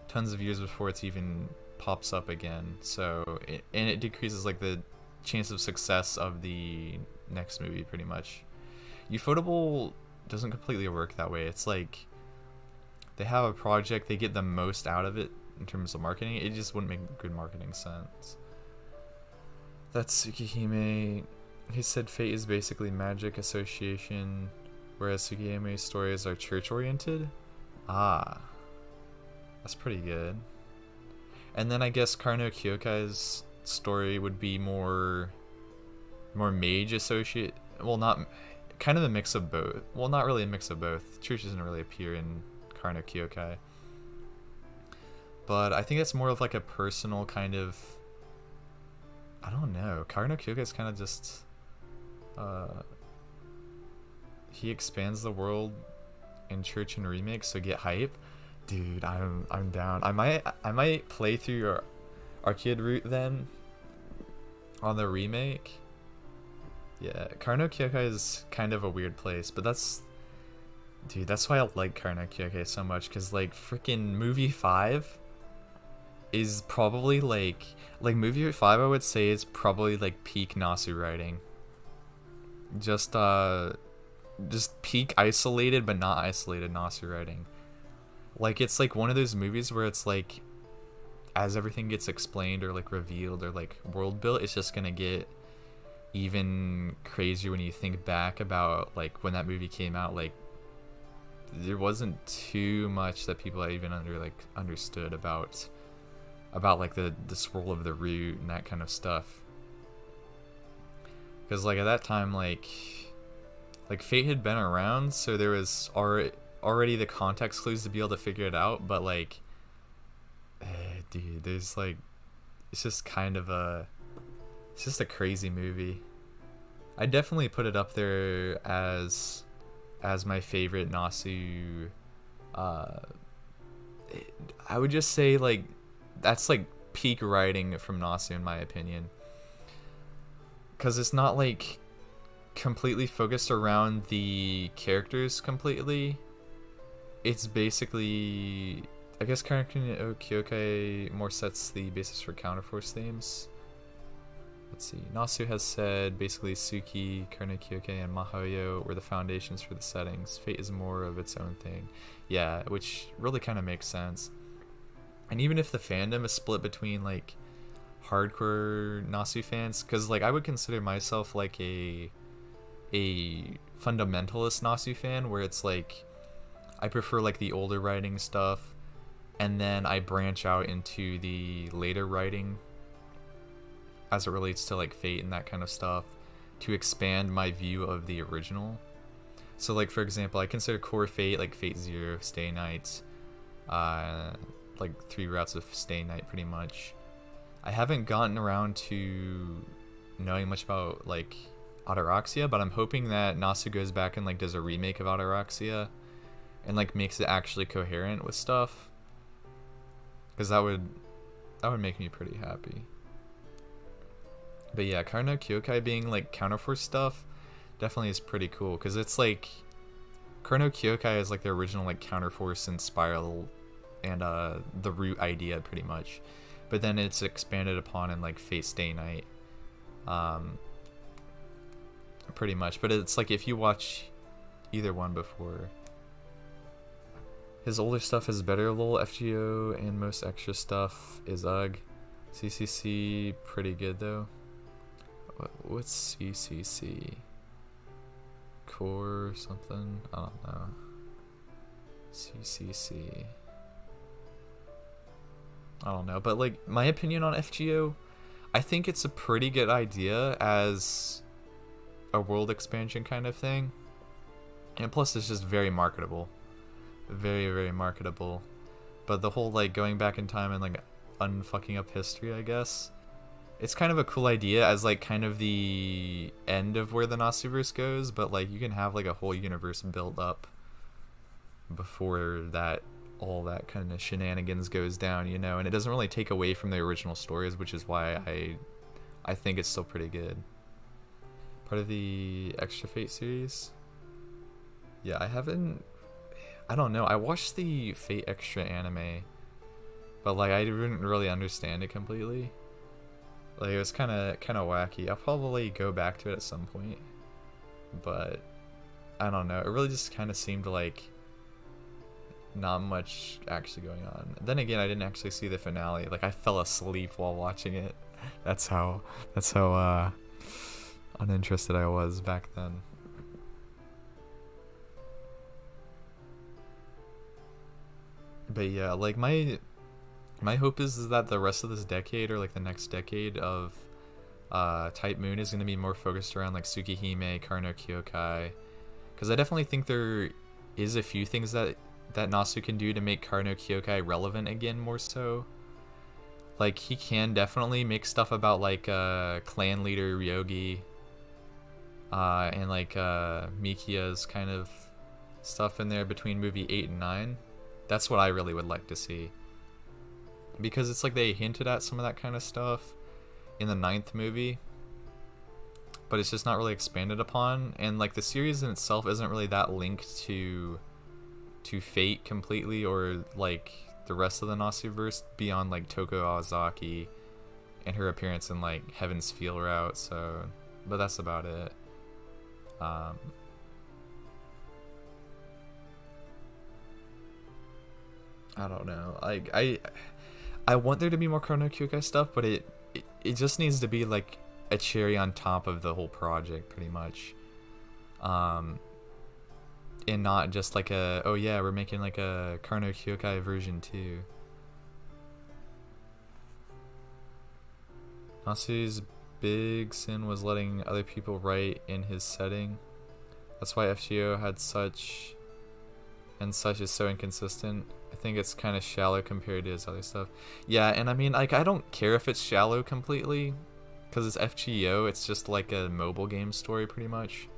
tons of years before it's even pops up again. So it decreases like the chance of success of the next movie pretty much. Ufotable doesn't completely work that way. It's like they have a project, they get the most out of it in terms of marketing. It just wouldn't make good marketing sense. That's Tsukihime. He said fate is basically magic association, whereas Tsukihime's stories are church oriented. Ah, that's pretty good. And then I guess Karno Kyokai's story would be more mage associate. Well, not kind of a mix of both. Well, not really a mix of both. Church doesn't really appear in Karno Kyokai. But I think it's more of like a personal kind of, I don't know. Karno Kyokai is kind of just he expands the world in Church and Remake, so get hype. Dude, I'm down. I might play through your Arcueid route then on the remake. Yeah, Karno Kyokai is kind of a weird place, but that's why I like Karno Kyokai so much, because like freaking movie 5 is probably like movie 5 I would say is probably like peak Nasu writing. Just peak isolated but not isolated Nasu writing. Like, it's like one of those movies where it's like as everything gets explained or like revealed or like world built, it's just gonna get even crazier when you think back about like when that movie came out. Like there wasn't too much that people even understood about like the swirl of the root and that kind of stuff. Because like at that time, like Fate had been around, so there was already the context clues to be able to figure it out. But like, dude, there's like, it's just a crazy movie. I definitely put it up there as my favorite Nasu. I would just say like that's like peak writing from Nasu in my opinion, because it's not like completely focused around the characters completely. It's basically, I guess, Karno no Kyokai more sets the basis for counterforce themes. Let's see. Nasu has said basically Suki, Karno Kyokai, and Mahoyo were the foundations for the settings. Fate is more of its own thing. Yeah, which really kind of makes sense. And even if the fandom is split between like hardcore Nasu fans, because like I would consider myself like a fundamentalist Nasu fan, where it's like I prefer like the older writing stuff, and then I branch out into the later writing as it relates to like Fate and that kind of stuff to expand my view of the original. So like for example, I consider core Fate like Fate Zero, Stay Night, like 3 routes of Stay Night pretty much. I haven't gotten around to knowing much about like Ataraxia, but I'm hoping that Nasu goes back and like does a remake of Ataraxia and like makes it actually coherent with stuff, because that would make me pretty happy. But yeah, Karno Kyokai being like counterforce stuff definitely is pretty cool, because it's like Karno Kyokai is like the original like counterforce and spiral and the root idea pretty much, but then it's expanded upon in like Fate Stay Night, pretty much. But it's like if you watch either one before, his older stuff is better. Lol, FGO and most extra stuff is UGG. CCC pretty good though. What's CCC? Core something? I don't know. CCC. I don't know, but like my opinion on FGO, I think it's a pretty good idea as a world expansion kind of thing, and plus it's just very marketable, very, very marketable. But the whole like going back in time and like unfucking up history, I guess, it's kind of a cool idea as like kind of the end of where the Nasuverse goes, but like you can have like a whole universe built up before that all that kind of shenanigans goes down, you know, and it doesn't really take away from the original stories, which is why I think it's still pretty good. Part of the Extra Fate series? Yeah, I don't know, I watched the Fate Extra anime, but like I didn't really understand it completely. Like it was kind of wacky. I'll probably go back to it at some point, but I don't know, it really just kind of seemed like not much actually going on. Then again, I didn't actually see the finale. Like I fell asleep while watching it. That's how uninterested I was back then. But yeah, like my hope is that the rest of this decade, or like the next decade of Type Moon, is going to be more focused around like Tsukihime, Karno Kyokai, because I definitely think there is a few things that Nasu can do to make Karno Kyokai relevant again more so. Like he can definitely make stuff about like clan leader Ryogi and like Mikia's kind of stuff in there between movie 8 and 9. That's what I really would like to see, because it's like they hinted at some of that kind of stuff in the 9th movie, but it's just not really expanded upon, and like the series in itself isn't really that linked to Fate completely, or like the rest of the Nasuverse beyond like Toko Awazaki and her appearance in like Heaven's Feel route. So, but that's about it. I don't know. Like I want there to be more Chrono Kyokai stuff, but it just needs to be like a cherry on top of the whole project, pretty much. And not just like a, oh yeah, we're making like a Chrono Kyokai version 2. Nasu's big sin was letting other people write in his setting. That's why FGO had such is so inconsistent. I think it's kind of shallow compared to his other stuff. Yeah, and I mean, like, I don't care if it's shallow completely, because it's FGO, it's just like a mobile game story pretty much.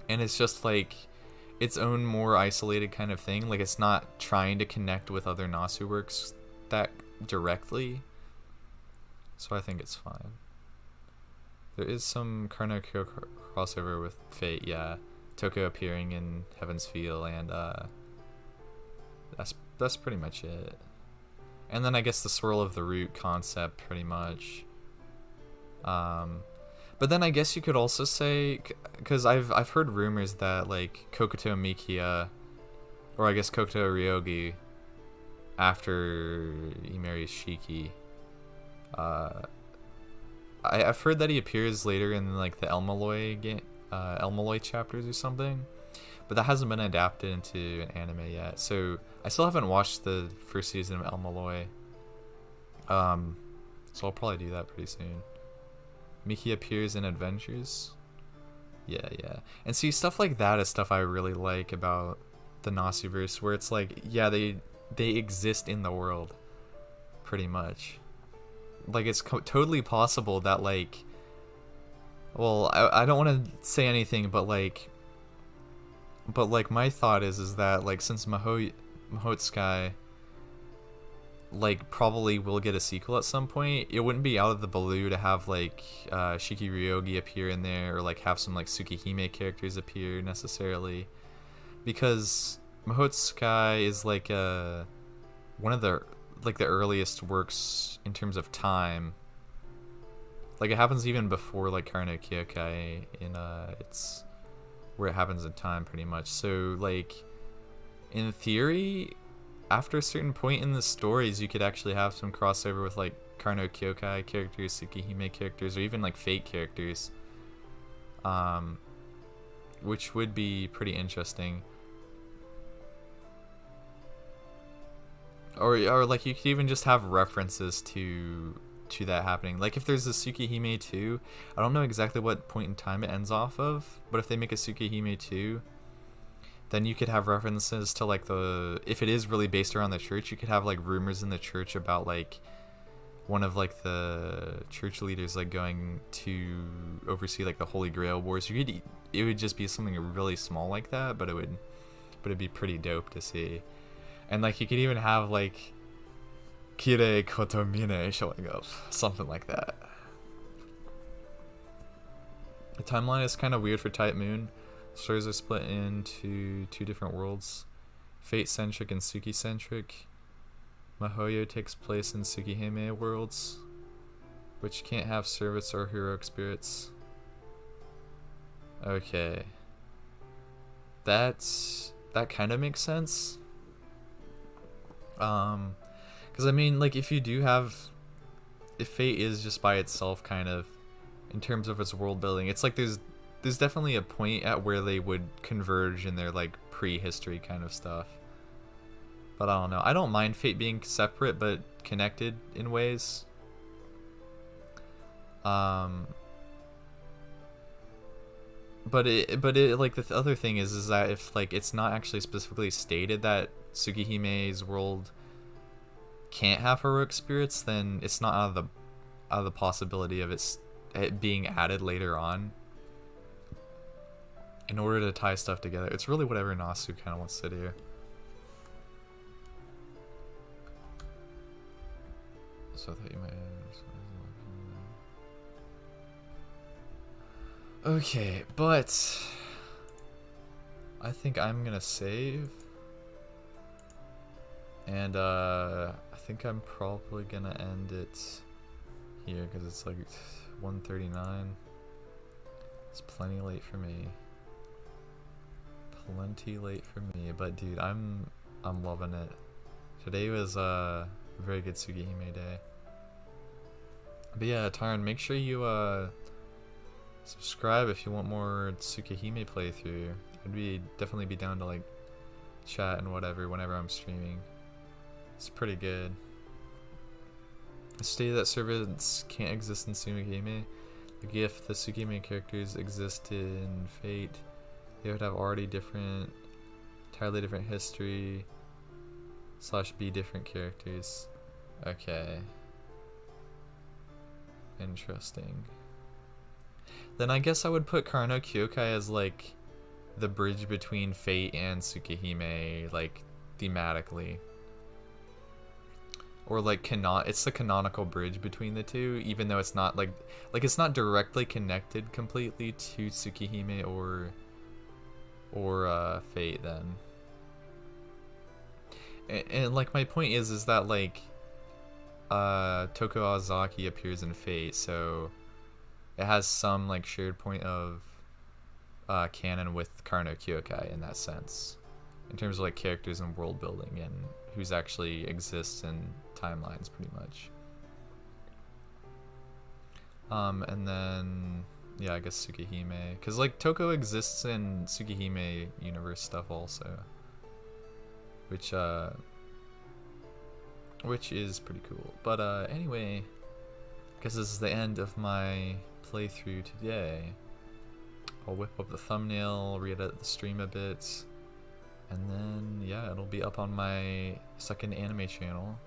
And it's just like its own more isolated kind of thing. Like, it's not trying to connect with other Nasu works that directly. So I think it's fine. There is some Chrono Kyo crossover with Fate, yeah. Toko appearing in Heaven's Feel, and that's pretty much it. And then I guess the Swirl of the Root concept, pretty much. But then I guess you could also say, because I've heard rumors that like Kokoto Mikia, or I guess Kokoto Ryogi, after he marries Shiki, I've heard that he appears later in like the Elmaloy game, Elmaloy chapters or something, but that hasn't been adapted into an anime yet. So I still haven't watched the first season of Elmaloy. So I'll probably do that pretty soon. Miki appears in Adventures. Yeah. And see, stuff like that is stuff I really like about the Nasuverse, where it's like, yeah, they exist in the world, pretty much. Like, it's totally possible that, like, well, I don't want to say anything, but my thought is that, like, since Mahotsukai, like, probably will get a sequel at some point, it wouldn't be out of the blue to have, like, Shiki Ryogi appear in there, or, like, have some, like, Tsukihime characters appear, necessarily. Because Mahotsukai is, like, one of the, like, the earliest works in terms of time. Like, it happens even before, like, Chrono Kyokai in, it's where it happens in time, pretty much. So, like, in theory, after a certain point in the stories, you could actually have some crossover with, like, Chrono Kyokai characters, Tsukihime characters, or even, like, Fate characters. Which would be pretty interesting. Or like, you could even just have references to that happening. Like, if there's a Tsukihime 2, I don't know exactly what point in time it ends off of, but if they make a Tsukihime 2, then you could have references to, like, if it is really based around the church, you could have, like, rumors in the church about, like, one of, like, the church leaders, like, going to oversee, like, the Holy Grail Wars. It would just be something really small like that, but it'd be pretty dope to see. And, like, you could even have, like, Kirei Kotomine showing up, something like that. The timeline is kind of weird for Type Moon. Stories are split into 2 different worlds, Fate-centric and Suki-centric. Mahoyo takes place in Tsukihime worlds, which can't have service or heroic spirits. Okay. That kind of makes sense. Because, I mean, like, if Fate is just by itself, kind of, in terms of its world building, it's like there's definitely a point at where they would converge in their, like, prehistory kind of stuff. But I don't know. I don't mind Fate being separate but connected in ways. But like, the other thing is that if, like, it's not actually specifically stated that Tsukihime's world can't have heroic spirits, then it's not out of the possibility of it being added later on in order to tie stuff together. It's really whatever Nasu kind of wants to do. So I thought you might. Okay, but I think I'm gonna save, and I think I'm probably gonna end it here because it's like 1:39. It's plenty late for me. Plenty late for me, but dude, I'm loving it. Today was A very good Tsukihime day. But yeah, Tyron, make sure you subscribe if you want more Tsukihime playthrough. I'd definitely be down to like chat and whatever whenever I'm streaming. It's pretty good. Stated that servants can't exist in Tsukihime. Like if the Tsukihime characters existed in Fate, they would have already entirely different history / be different characters. Okay. Interesting. Then I guess I would put Karno Kyokai as like the bridge between Fate and Tsukihime, like thematically. Or like it's the canonical bridge between the two, even though it's not like it's not directly connected completely to Tsukihime or Fate then. And like my point is that like Toko Azaki appears in Fate, so it has some like shared point of canon with Karno Kyokai in that sense, in terms of like characters and world building and who's actually exists in timelines pretty much. And then yeah, I guess Tsukihime, because like Toko exists in Tsukihime universe stuff also, which is pretty cool. But anyway, I guess this is the end of my playthrough today. I'll whip up the thumbnail, re-edit the stream a bit, and then yeah, it'll be up on my second anime channel.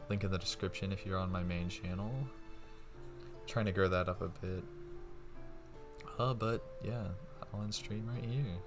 Link in the description if you're on my main channel. Trying to grow that up a bit. But yeah, I'll end stream right here.